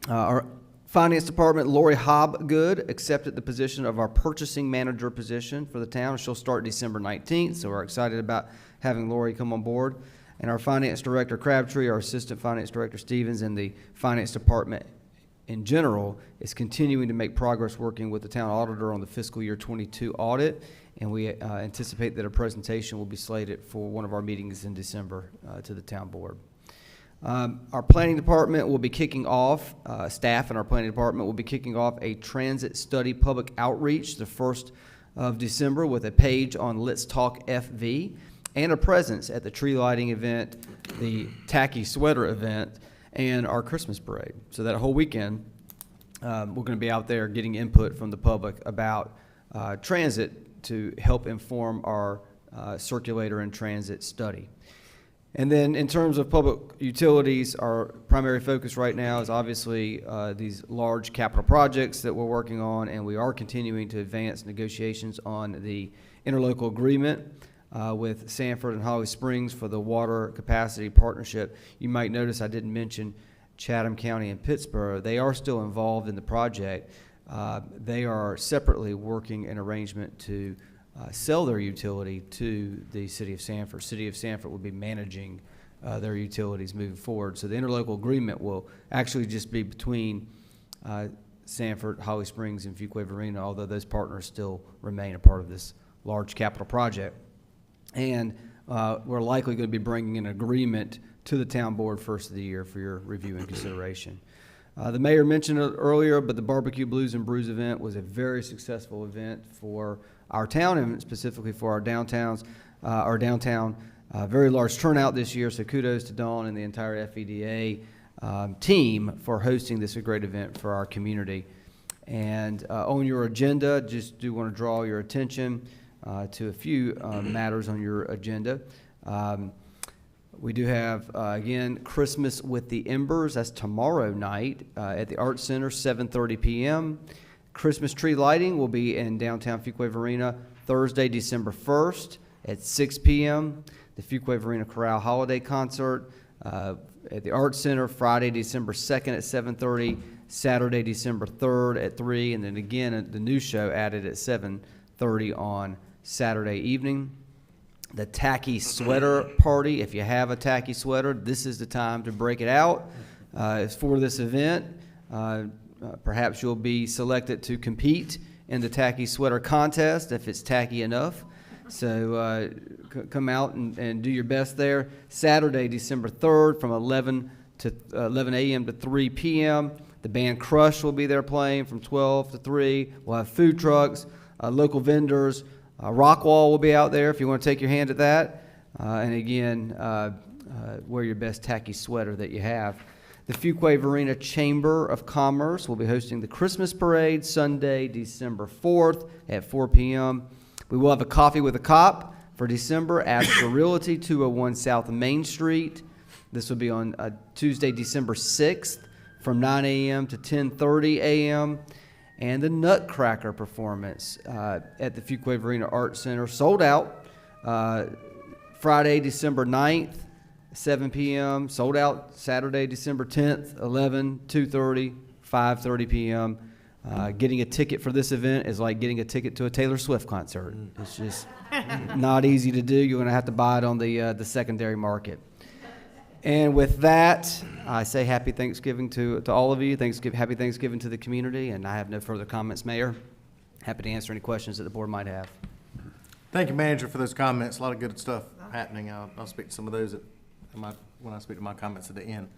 Our Finance Department, Lori Hobgood accepted the position of our purchasing manager position for the town. She'll start December 19th, so we're excited about having Lori come on board. And our Finance Director Crabtree, our Assistant Finance Director Stevens, and the Finance Department in general is continuing to make progress working with the town auditor on the fiscal year 22 audit. And we anticipate that a presentation will be slated for one of our meetings in December to the town board. Our planning department will be kicking off, staff in our planning department will be kicking off a transit study public outreach the 1st of December with a page on Let's Talk FV and a presence at the tree lighting event, the tacky sweater event, and our Christmas parade. So that whole weekend, we're going to be out there getting input from the public about transit to help inform our circulator and transit study. And then in terms of public utilities, our primary focus right now is obviously these large capital projects that we're working on, and we are continuing to advance negotiations on the interlocal agreement with Sanford and Holly Springs for the water capacity partnership. You might notice I didn't mention Chatham County and Pittsburgh. They are still involved in the project. They are separately working an arrangement to sell their utility to the City of Sanford. City of Sanford will be managing their utilities moving forward. So the interlocal agreement will actually just be between Sanford, Holly Springs, and Fuquay-Varina, although those partners still remain a part of this large capital project. And we're likely going to be bringing an agreement to the town board first of the year for your review and consideration. The mayor mentioned it earlier, but the Barbecue Blues and Brews event was a very successful event for our town and specifically for our downtown. Very large turnout this year, so kudos to Dawn and the entire FEDA team for hosting this great event for our community. And on your agenda, just do want to draw your attention to a few matters on your agenda. We do have, again, Christmas with the Embers. That's tomorrow night at the Arts Center, 7:30 p.m. Christmas tree lighting will be in downtown Fuquay-Varina Thursday, December 1st at 6 p.m. The Fuquay-Varina Chorale Holiday Concert at the Arts Center Friday, December 2nd at 7:30, Saturday, December 3rd at 3, and then again the new show added at 7:30 on Saturday evening. The tacky sweater party, if you have a tacky sweater, this is the time to break it out. It's for this event. Perhaps you'll be selected to compete in the tacky sweater contest if it's tacky enough. So come out and do your best there. Saturday, December 3rd from 11 a.m. to 3 p.m. The band Crush will be there playing from 12 to 3. We'll have food trucks, local vendors. Rockwall will be out there if you want to take your hand at that. And again, wear your best tacky sweater that you have. The Fuquay-Varina Chamber of Commerce will be hosting the Christmas Parade Sunday, December 4th at 4 p.m. We will have a coffee with a cop for December at the Realty, 201 South Main Street. This will be on Tuesday, December 6th from 9 a.m. to 10:30 a.m. And the Nutcracker performance at the Fuquay-Varina Art Center sold out Friday, December 9th, 7 p.m. Sold out Saturday, December 10th, 11, 2:30, 5:30 p.m. Getting a ticket for this event is like getting a ticket to a Taylor Swift concert. It's just not easy to do. You're going to have to buy it on the secondary market. And with that, I say happy Thanksgiving to all of you. Happy Thanksgiving to the community. And I have no further comments, Mayor. Happy to answer any questions that the board might have. Thank you, Manager, for those comments. A lot of good stuff happening. I'll speak to some of those when I speak to my comments at the end.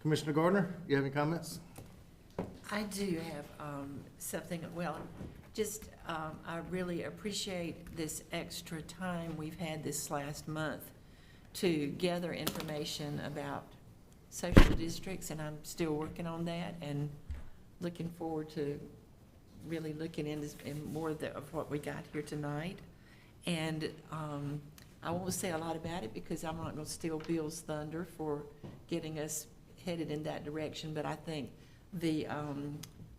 Commissioner Gardner, you have any comments? I do have something, I really appreciate this extra time we've had this last month to gather information about social districts, and I'm still working on that and looking forward to really looking in more of what we got here tonight. And I won't say a lot about it because I'm not going to steal Bill's thunder for getting us headed in that direction, but I think the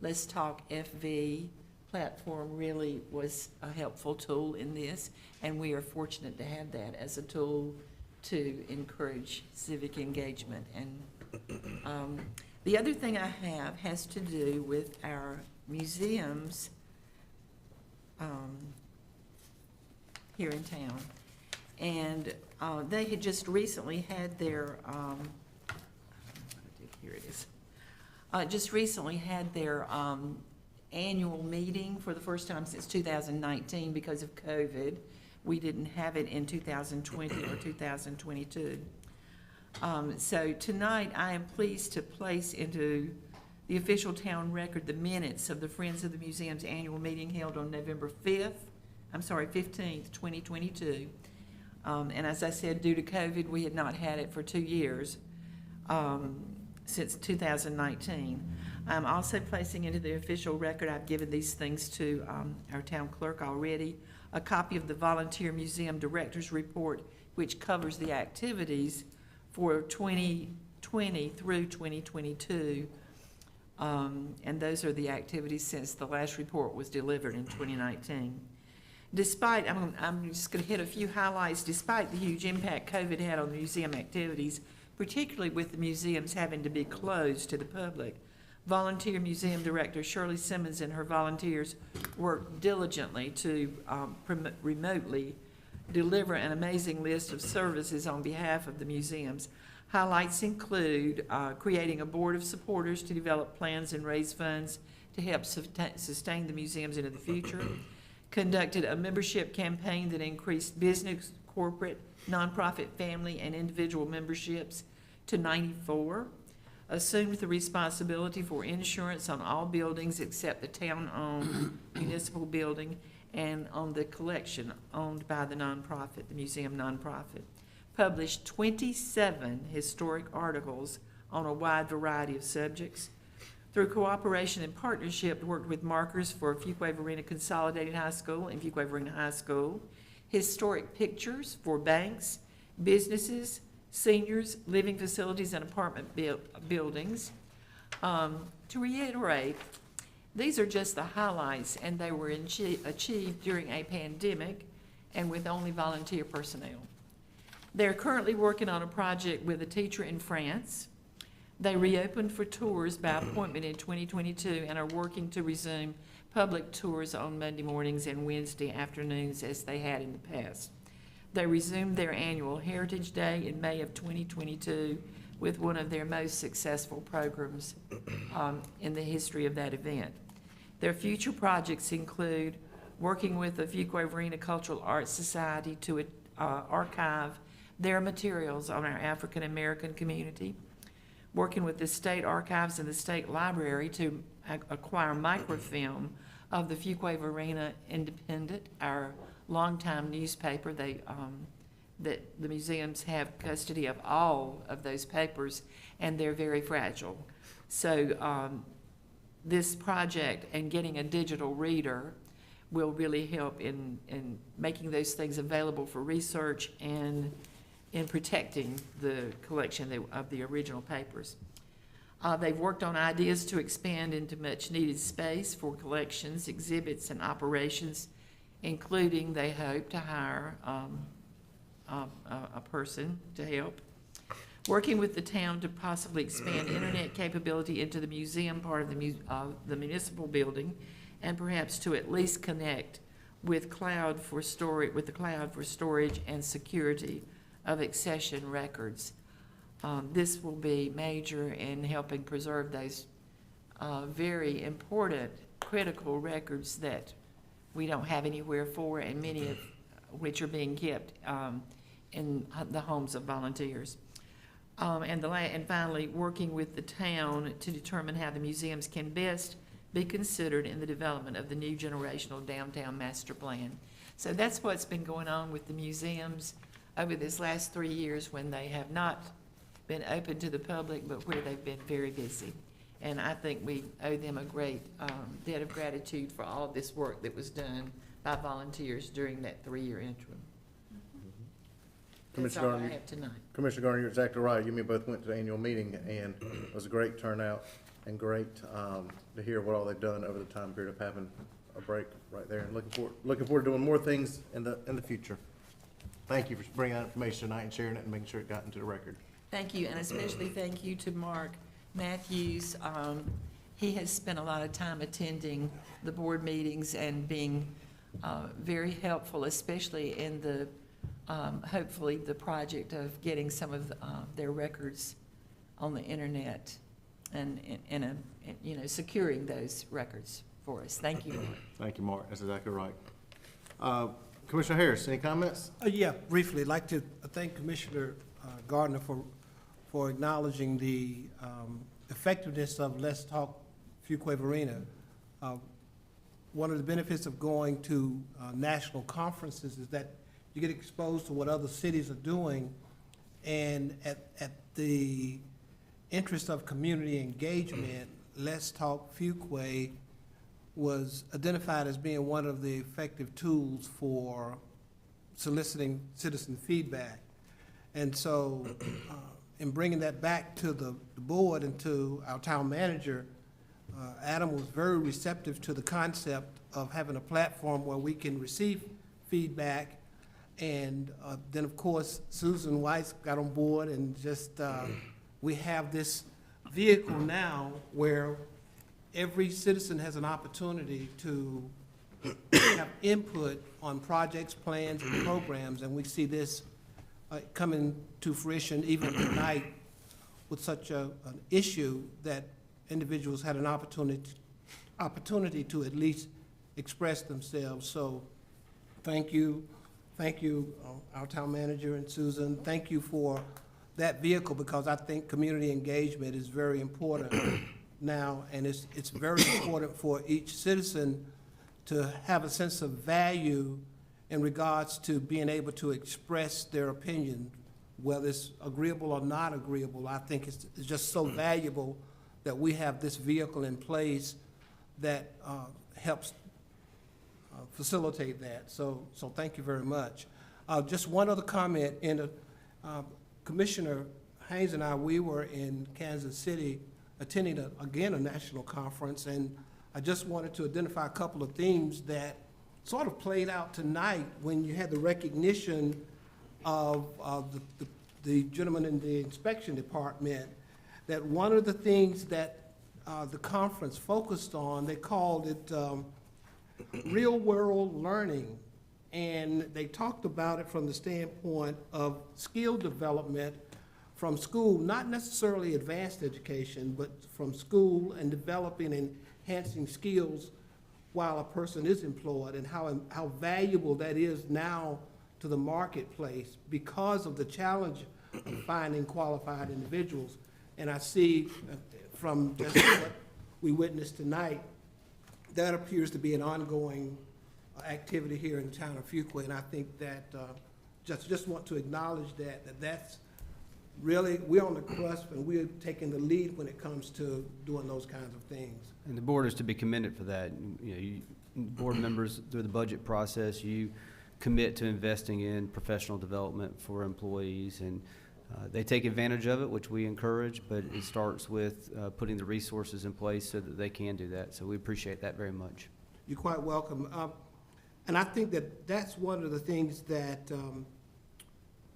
Let's Talk FV platform really was a helpful tool in this, and we are fortunate to have that as a tool to encourage civic engagement. And the other thing I have has to do with our museums here in town. And they had just recently had their, here it is, just recently had their annual meeting for the first time since 2019 because of COVID. We didn't have it in 2020 or 2022. So tonight, I am pleased to place into the official town record the minutes of the Friends of the Museum's annual meeting held on November 15th, 2022. And as I said, due to COVID, we had not had it for 2 years, since 2019. I'm also placing into the official record, I've given these things to our town clerk already, a copy of the Volunteer Museum Director's Report, which covers the activities for 2020 through 2022. And those are the activities since the last report was delivered in 2019. Despite, I'm just going to hit a few highlights, despite the huge impact COVID had on the museum activities, particularly with the museums having to be closed to the public, Volunteer Museum Director Shirley Simmons and her volunteers worked diligently to remotely deliver an amazing list of services on behalf of the museums. Highlights include creating a board of supporters to develop plans and raise funds to help sustain the museums into the future, conducted a membership campaign that increased business, corporate, nonprofit, family, and individual memberships to 94, assumed the responsibility for insurance on all buildings except the town-owned municipal building and on the collection owned by the nonprofit, the museum nonprofit, published 27 historic articles on a wide variety of subjects. Through cooperation and partnership, worked with markers for Fuquay-Varina Consolidated High School and Fuquay-Varina High School, historic pictures for banks, businesses, seniors, living facilities, and apartment buildings. To reiterate, these are just the highlights, and they were achieved during a pandemic and with only volunteer personnel. They're currently working on a project with a teacher in France. They reopened for tours by appointment in 2022 and are working to resume public tours on Monday mornings and Wednesday afternoons as they had in the past. They resumed their annual Heritage Day in May of 2022 with one of their most successful programs in the history of that event. Their future projects include working with the Fuquay-Varina Cultural Arts Society to archive their materials on our African American community, working with the state archives and the state library to acquire microfilm of the Fuquay-Varina Independent, our longtime newspaper. That the museums have custody of all of those papers, and they're very fragile. So this project and getting a digital reader will really help in making those things available for research and in protecting the collection of the original papers. They've worked on ideas to expand into much-needed space for collections, exhibits, and operations, including they hope to hire a person to help. Working with the town to possibly expand internet capability into the museum part of the municipal building, and perhaps to at least connect with the cloud for storage and security of accession records. This will be major in helping preserve those very important, critical records that we don't have anywhere for, and many of which are being kept in the homes of volunteers. And finally, working with the town to determine how the museums can best be considered in the development of the new generational downtown master plan. So that's what's been going on with the museums over this last 3 years when they have not been open to the public, but where they've been very busy. And I think we owe them a great debt of gratitude for all this work that was done by volunteers during that 3-year interim. That's all I have tonight. Commissioner Garner, you're exactly right. You and me both went to the annual meeting, and it was a great turnout and great to hear what all they've done over the time period of having a break right there, and looking forward to doing more things in the future. Thank you for bringing that information tonight and sharing it and making sure it got into the record. Thank you, and especially thank you to Mark Matthews. He has spent a lot of time attending the board meetings and being very helpful, especially in the, hopefully, the project of getting some of their records on the internet and securing those records for us. Thank you, Mark. Thank you, Mark. That's exactly right. Commissioner Harris, any comments? Yeah, briefly, I'd like to thank Commissioner Gardner for acknowledging the effectiveness of Let's Talk Fuquay-Varina. One of the benefits of going to national conferences is that you get exposed to what other cities are doing, and at the interest of community engagement, Let's Talk Fuquay was identified as being one of the effective tools for soliciting citizen feedback. And so in bringing that back to the board and to our town manager, Adam was very receptive to the concept of having a platform where we can receive feedback. And then, of course, Susan Weiss got on board, and just we have this vehicle now where every citizen has an opportunity to have input on projects, plans, and programs, and we see this coming to fruition even tonight with such an issue that individuals had an opportunity to at least express themselves. So thank you, our town manager and Susan. Thank you for that vehicle, because I think community engagement is very important now, and it's very important for each citizen to have a sense of value in regards to being able to express their opinion, whether it's agreeable or not agreeable. I think it's just so valuable that we have this vehicle in place that helps facilitate that. So thank you very much. Just one other comment. Commissioner Haynes and I, we were in Kansas City attending, again, a national conference, and I just wanted to identify a couple of themes that sort of played out tonight when you had the recognition of the gentleman in the inspection department, that one of the things that the conference focused on, they called it real-world learning, and they talked about it from the standpoint of skill development from school, not necessarily advanced education, but from school, and developing and enhancing skills while a person is employed, and how valuable that is now to the marketplace because of the challenge of finding qualified individuals. And I see from just what we witnessed tonight, that appears to be an ongoing activity here in the town of Fuquay, and I think that just want to acknowledge that's really, we're on the cusp, and we're taking the lead when it comes to doing those kinds of things. And the board is to be commended for that. Board members, through the budget process, you commit to investing in professional development for employees, and they take advantage of it, which we encourage, but it starts with putting the resources in place so that they can do that. So we appreciate that very much. You're quite welcome. And I think that's one of the things that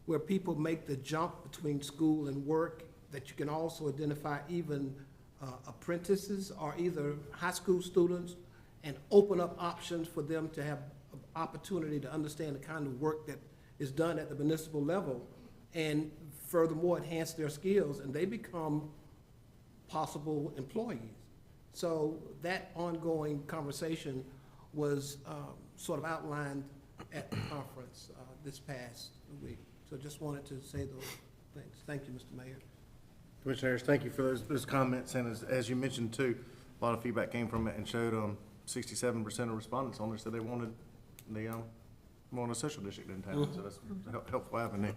where people make the jump between school and work, that you can also identify even apprentices or either high school students, and open up options for them to have opportunity to understand the kind of work that is done at the municipal level, and furthermore enhance their skills, and they become possible employees. So that ongoing conversation was sort of outlined at the conference this past week. So just wanted to say those things. Thank you, Mr. Mayor. Commissioner Harris, thank you for those comments, and as you mentioned too, a lot of feedback came from it and showed 67% of respondents on there said they wanted a social district in town, so that's a helpful avenue.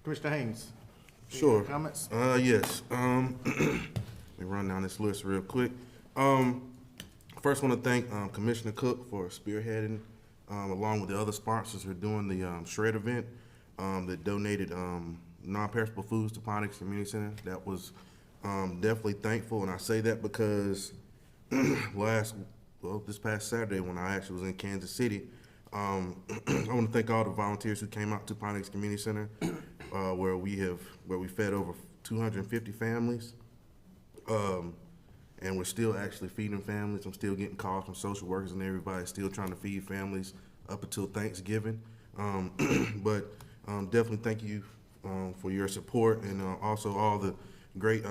Commissioner Haynes. Sure. Comments? Yes. Let me run down this list real quick. First, want to thank Commissioner Cook for spearheading, along with the other sponsors, who are doing the shred event that donated non-perishable foods to Pontiac Community Center. That was definitely thankful, and I say that because last well, this past Saturday when I actually was in Kansas City. I want to thank all the volunteers who came out to Pine Community Center, where we fed over 250 families. And we're still actually feeding families. I'm still getting calls from social workers and everybody still trying to feed families up until Thanksgiving. But definitely thank you for your support, and also all the great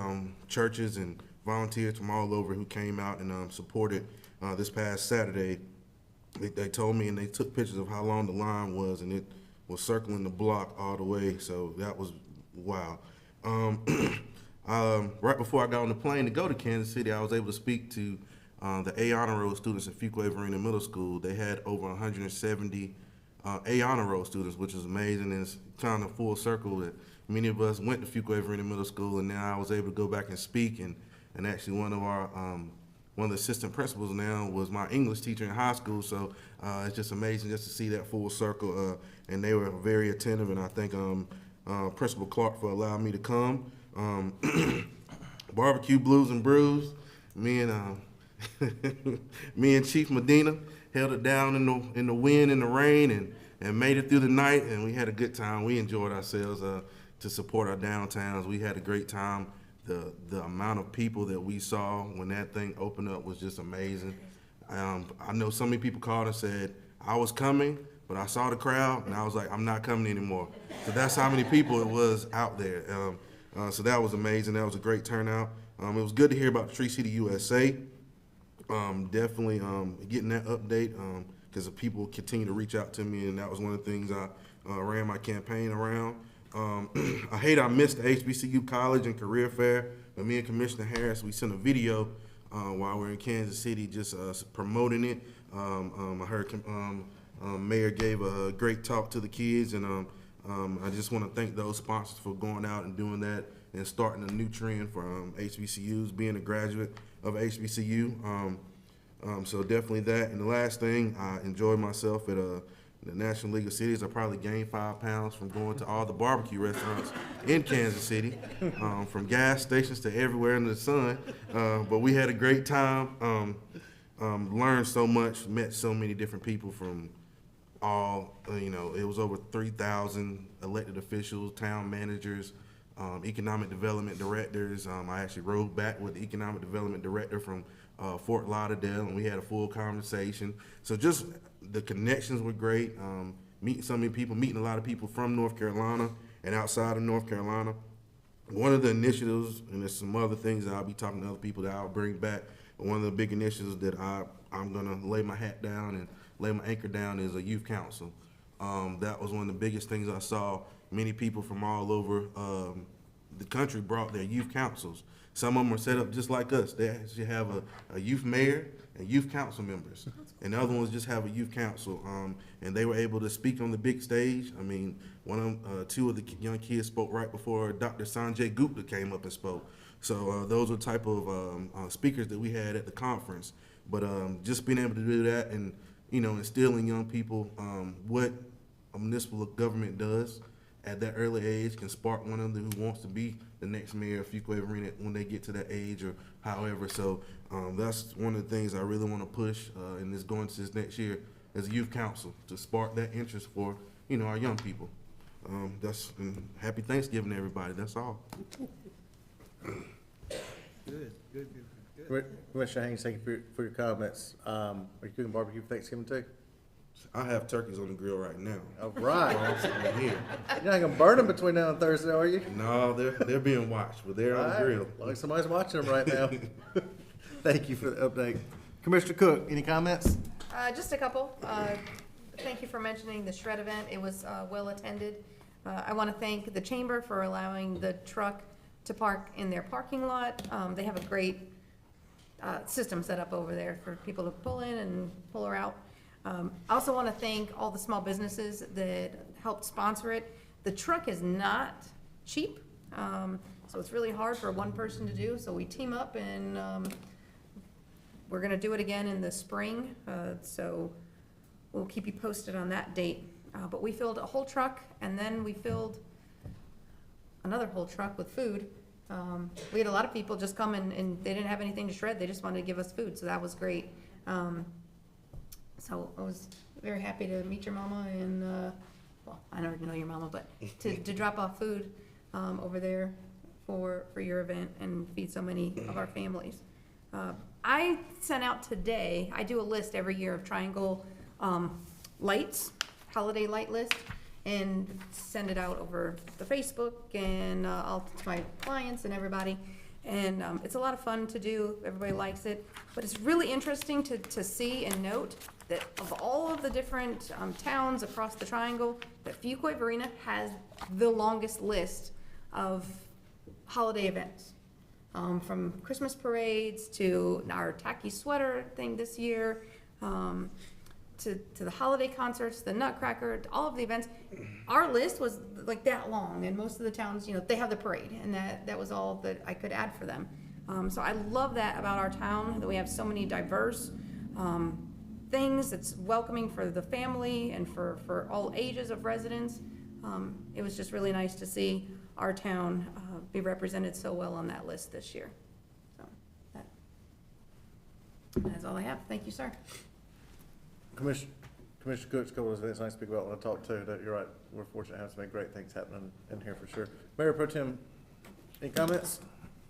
churches and volunteers from all over who came out and supported this past Saturday. They told me, and they took pictures of how long the line was, and it was circling the block all the way, so that was wow. Right before I got on the plane to go to Kansas City, I was able to speak to the A Honor Roll students at Fuquay-Varina Middle School. They had over 170 A Honor Roll students, which is amazing, and it's kind of full circle that many of us went to Fuquay-Varina Middle School, and now I was able to go back and speak, and actually one of the assistant principals now was my English teacher in high school, so it's just amazing just to see that full circle, and they were very attentive, and I thank Principal Clark for allowing me to come. Barbecue Blues and Brews, me and Chief Medina held it down in the wind and the rain and made it through the night, and we had a good time. We enjoyed ourselves to support our downtowns. We had a great time. The amount of people that we saw when that thing opened up was just amazing. I know so many people called and said, I was coming, but I saw the crowd, and I was like, I'm not coming anymore. So that's how many people it was out there. So that was amazing. That was a great turnout. It was good to hear about the Tree City USA. Definitely getting that update because people continue to reach out to me, and that was one of the things I ran my campaign around. I missed the HBCU College and Career Fair, but me and Commissioner Harris, we sent a video while we were in Kansas City just promoting it. I heard Mayor gave a great talk to the kids, and I just want to thank those sponsors for going out and doing that and starting a new trend for HBCUs, being a graduate of HBCU. So definitely that. And the last thing, I enjoyed myself at the National League of Cities. I probably gained 5 pounds from going to all the barbecue restaurants in Kansas City, from gas stations to everywhere under the sun. But we had a great time, learned so much, met so many different people from it was over 3,000 elected officials, town managers, economic development directors. I actually rode back with the economic development director from Fort Lauderdale, and we had a full conversation. So just the connections were great. Meeting so many people, meeting a lot of people from North Carolina and outside of North Carolina. One of the initiatives, and there's some other things that I'll be talking to other people that I'll bring back, but one of the big initiatives that I'm gonna lay my hat down and lay my anchor down is a youth council. That was one of the biggest things I saw. Many people from all over the country brought their youth councils. Some of them are set up just like us. They actually have a youth mayor and youth council members. And the other ones just have a youth council. And they were able to speak on the big stage. I mean, two of the young kids spoke right before Dr. Sanjay Gupta came up and spoke. So those were the type of speakers that we had at the conference. But just being able to do that and instilling young people what a municipal government does at that early age can spark one of them who wants to be the next mayor of Fuquay-Varina when they get to that age or however. So that's one of the things I really want to push in this going to this next year as a youth council to spark that interest for our young people. Happy Thanksgiving, everybody. That's all. Good. Commissioner Haynes, thank you for your comments. Are you cooking barbecue for Thanksgiving too? I have turkeys on the grill right now. All right. I'm here. You're not gonna burn them between now and Thursday, are you? No, they're being watched, but they're on the grill. Like somebody's watching them right now. Thank you for the update. Commissioner Cook, any comments? Just a couple. Thank you for mentioning the shred event. It was well attended. I want to thank the chamber for allowing the truck to park in their parking lot. They have a great system set up over there for people to pull in and pull her out. I also want to thank all the small businesses that helped sponsor it. The truck is not cheap, so it's really hard for one person to do. So we team up, and we're going to do it again in the spring. So we'll keep you posted on that date. But we filled a whole truck, and then we filled another whole truck with food. We had a lot of people just come and they didn't have anything to shred. They just wanted to give us food, so that was great. So I was very happy to meet your mama and, well, I already know your mama, but to drop off food over there for your event and feed so many of our families. I sent out today, I do a list every year of Triangle lights, holiday light list, and send it out over the Facebook and all to my clients and everybody. And it's a lot of fun to do. Everybody likes it. But it's really interesting to see and note that of all of the different towns across the Triangle, that Fuquay-Varina has the longest list of holiday events. From Christmas parades to our tacky sweater thing this year, to the holiday concerts, the Nutcracker, to all of the events. Our list was like that long, and most of the towns, you know, they have the parade, and that was all that I could add for them. So I love that about our town, that we have so many diverse things that's welcoming for the family and for all ages of residents. It was just really nice to see our town be represented so well on that list this year. So that's all I have. Thank you, sir. Commissioner Cook's couple of events I speak about when I talk to, that you're right, we're fortunate to have so many great things happening in here for sure. Mayor Pro Tem, any comments?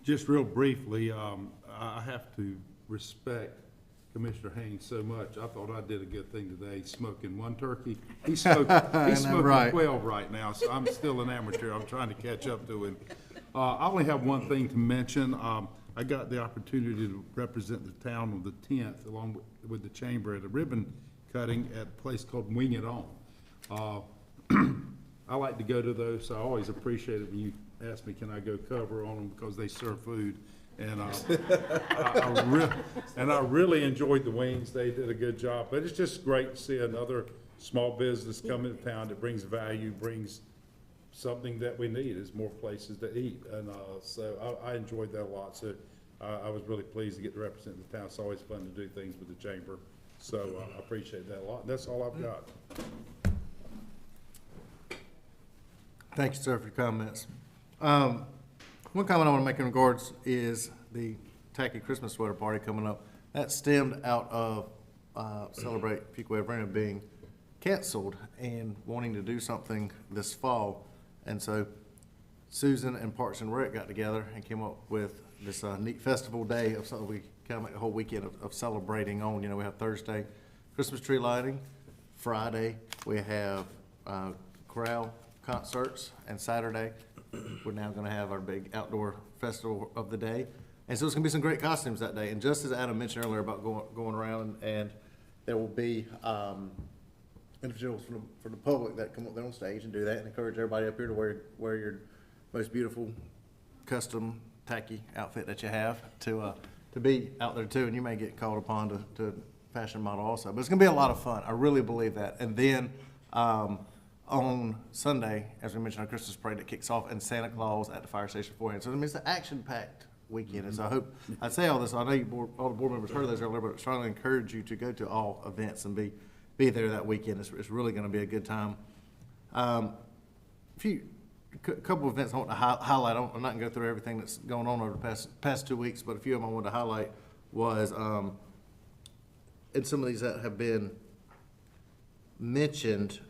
Just real briefly, I have to respect Commissioner Haynes so much. I thought I did a good thing today, smoking one turkey. He's smoking right. 12 right now, so I'm still an amateur. I'm trying to catch up to him. I only have one thing to mention. I got the opportunity to represent the town on the 10th, along with the chamber, at a ribbon cutting at a place called Wing It On. I like to go to those, so I always appreciate it when you ask me, can I go cover on them, because they serve food. And I really enjoyed the wings. They did a good job. But it's just great to see another small business come into town that brings value, brings something that we need, is more places to eat. And so I enjoyed that a lot. So I was really pleased to get to represent the town. It's always fun to do things with the chamber. So I appreciate that a lot. That's all I've got. Thank you, sir, for your comments. One comment I want to make in regards is the tacky Christmas sweater party coming up. That stemmed out of Celebrate Fuquay-Varina being canceled and wanting to do something this fall. And so Susan and Parks and Rec got together and came up with this neat festival day of something we kind of make a whole weekend of celebrating on. You know, we have Thursday Christmas tree lighting, Friday we have chorale concerts, and Saturday we're now going to have our big outdoor festival of the day. And so it's going to be some great costumes that day. And just as Adam mentioned earlier about going around, and there will be individuals from the public that come up there on stage and do that, and encourage everybody up here to wear your most beautiful custom tacky outfit that you have to be out there too. And you may get called upon to fashion model also. But it's going to be a lot of fun. I really believe that. And then on Sunday, as we mentioned, our Christmas parade that kicks off, and Santa Claus at the fire station beforehand. So I mean, it's an action-packed weekend. And so I hope, I say all this, I know all the board members heard those earlier, but I strongly encourage you to go to all events and be there that weekend. It's really going to be a good time. A couple of events I want to highlight. I'm not going to go through everything that's going on over the past 2 weeks, but a few of them I wanted to highlight was, and some of these that have been mentioned,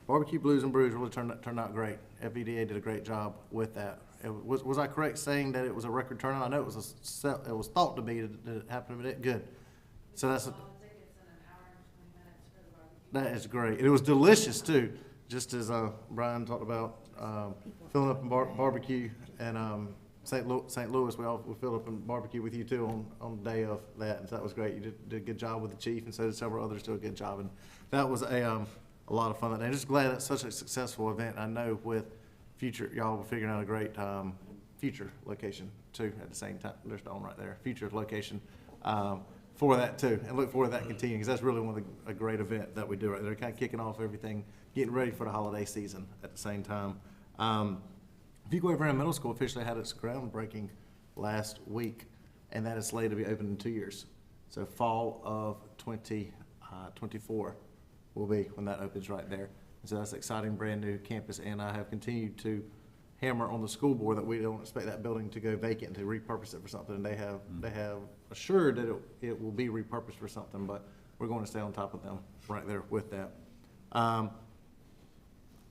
Barbecue Blues and Brews really turned out great. FEDA did a great job with that. Was I correct saying that it was a record turnout? I know it was thought to be. Did it happen to be good? So that is great. And it was delicious too, just as Brian talked about filling up in barbecue, and St. Louis, we filled up in barbecue with you too on the day of that, and so that was great. You did a good job with the chief, and so did several others do a good job, and that was a lot of fun that day. I'm just glad that's such a successful event. I know with future, y'all were figuring out a great future location too at the same time. There's Dawn right there. Future location for that too, and look forward to that continuing, because that's really a great event that we do right there. Kind of kicking off everything, getting ready for the holiday season at the same time. Fuquay-Varina Middle School officially had its groundbreaking last week, and that is slated to be open in 2 years. So fall of 2024 will be when that opens right there. And so that's an exciting brand new campus, and I have continued to hammer on the school board that we don't expect that building to go vacant, to repurpose it for something. And they have assured that it will be repurposed for something, but we're going to stay on top of them right there with that.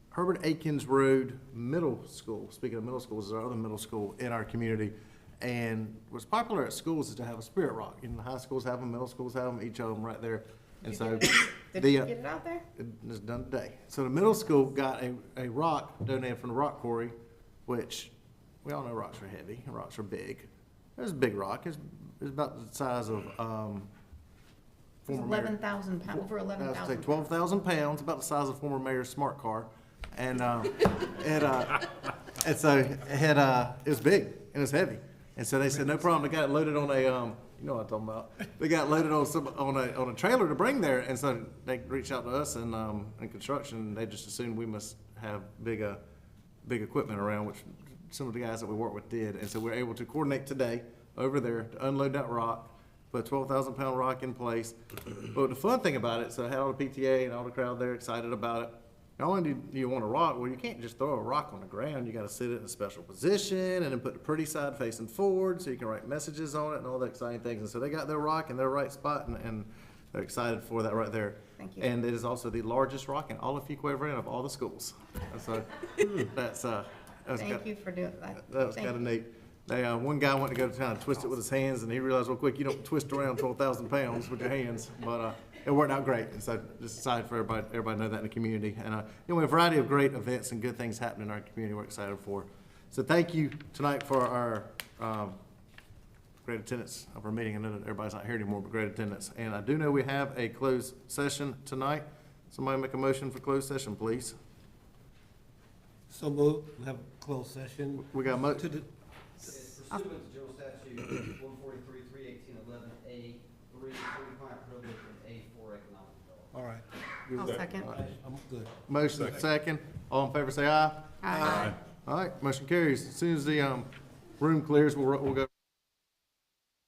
Herbert Akins Road Middle School, speaking of middle schools, is our other middle school in our community. And what's popular at schools is to have a spirit rock. You know, the high schools have them, middle schools have them, each of them right there. And so Did you get it out there? it's done today. So the middle school got a rock donated from the rock quarry, which we all know rocks are heavy, and rocks are big. It was a big rock. It's about the size of former mayor. 11,000 pounds, over I was 11,000. gonna say 12,000 pounds, about the size of former mayor's smart car, and and so it was big and it's heavy, and so they said no problem. They got it loaded on a you know what I'm talking about. They got loaded on a trailer to bring there, and so they reached out to us and in construction. And they just assumed we must have big equipment around, which some of the guys that we work with did, and so we're able to coordinate today over there to unload that rock. Put a 12,000 pound rock in place. But the fun thing about it, so I had all the PTA and all the crowd there excited about it. Not only do you want a rock, well, you can't just throw a rock on the ground. You got to sit it in a special position and then put the pretty side facing forward so you can write messages on it and all the exciting things. And so they got their rock in their right spot, and they're excited for that right there. Thank you. And it is also the largest rock in all of Fuquay-Varina of all the schools. And so that's Thank you for doing that. that was Thank kind of you. neat. They, one guy went to go to town and twist it with his hands, and he realized real quick, you don't twist around 12,000 pounds with your hands, but it worked out great. And so just excited for everybody to know that in the community. And we have a variety of great events and good things happening in our community we're excited for. So thank you tonight for our great attendance of our meeting. I know that everybody's not here anymore, but great attendance. And I do know we have a closed session tonight. Somebody make a motion for closed session, please. So moved, we'll have a closed session. We got To the- Pursuant to General Statute 143, 318, 11A, 3, attorney-client privilege, and A4, economic development. All right, I'll second. I'm good. Motion second. All in favor, say aye. Aye. All right, motion carries. As soon as the room clears, we'll go.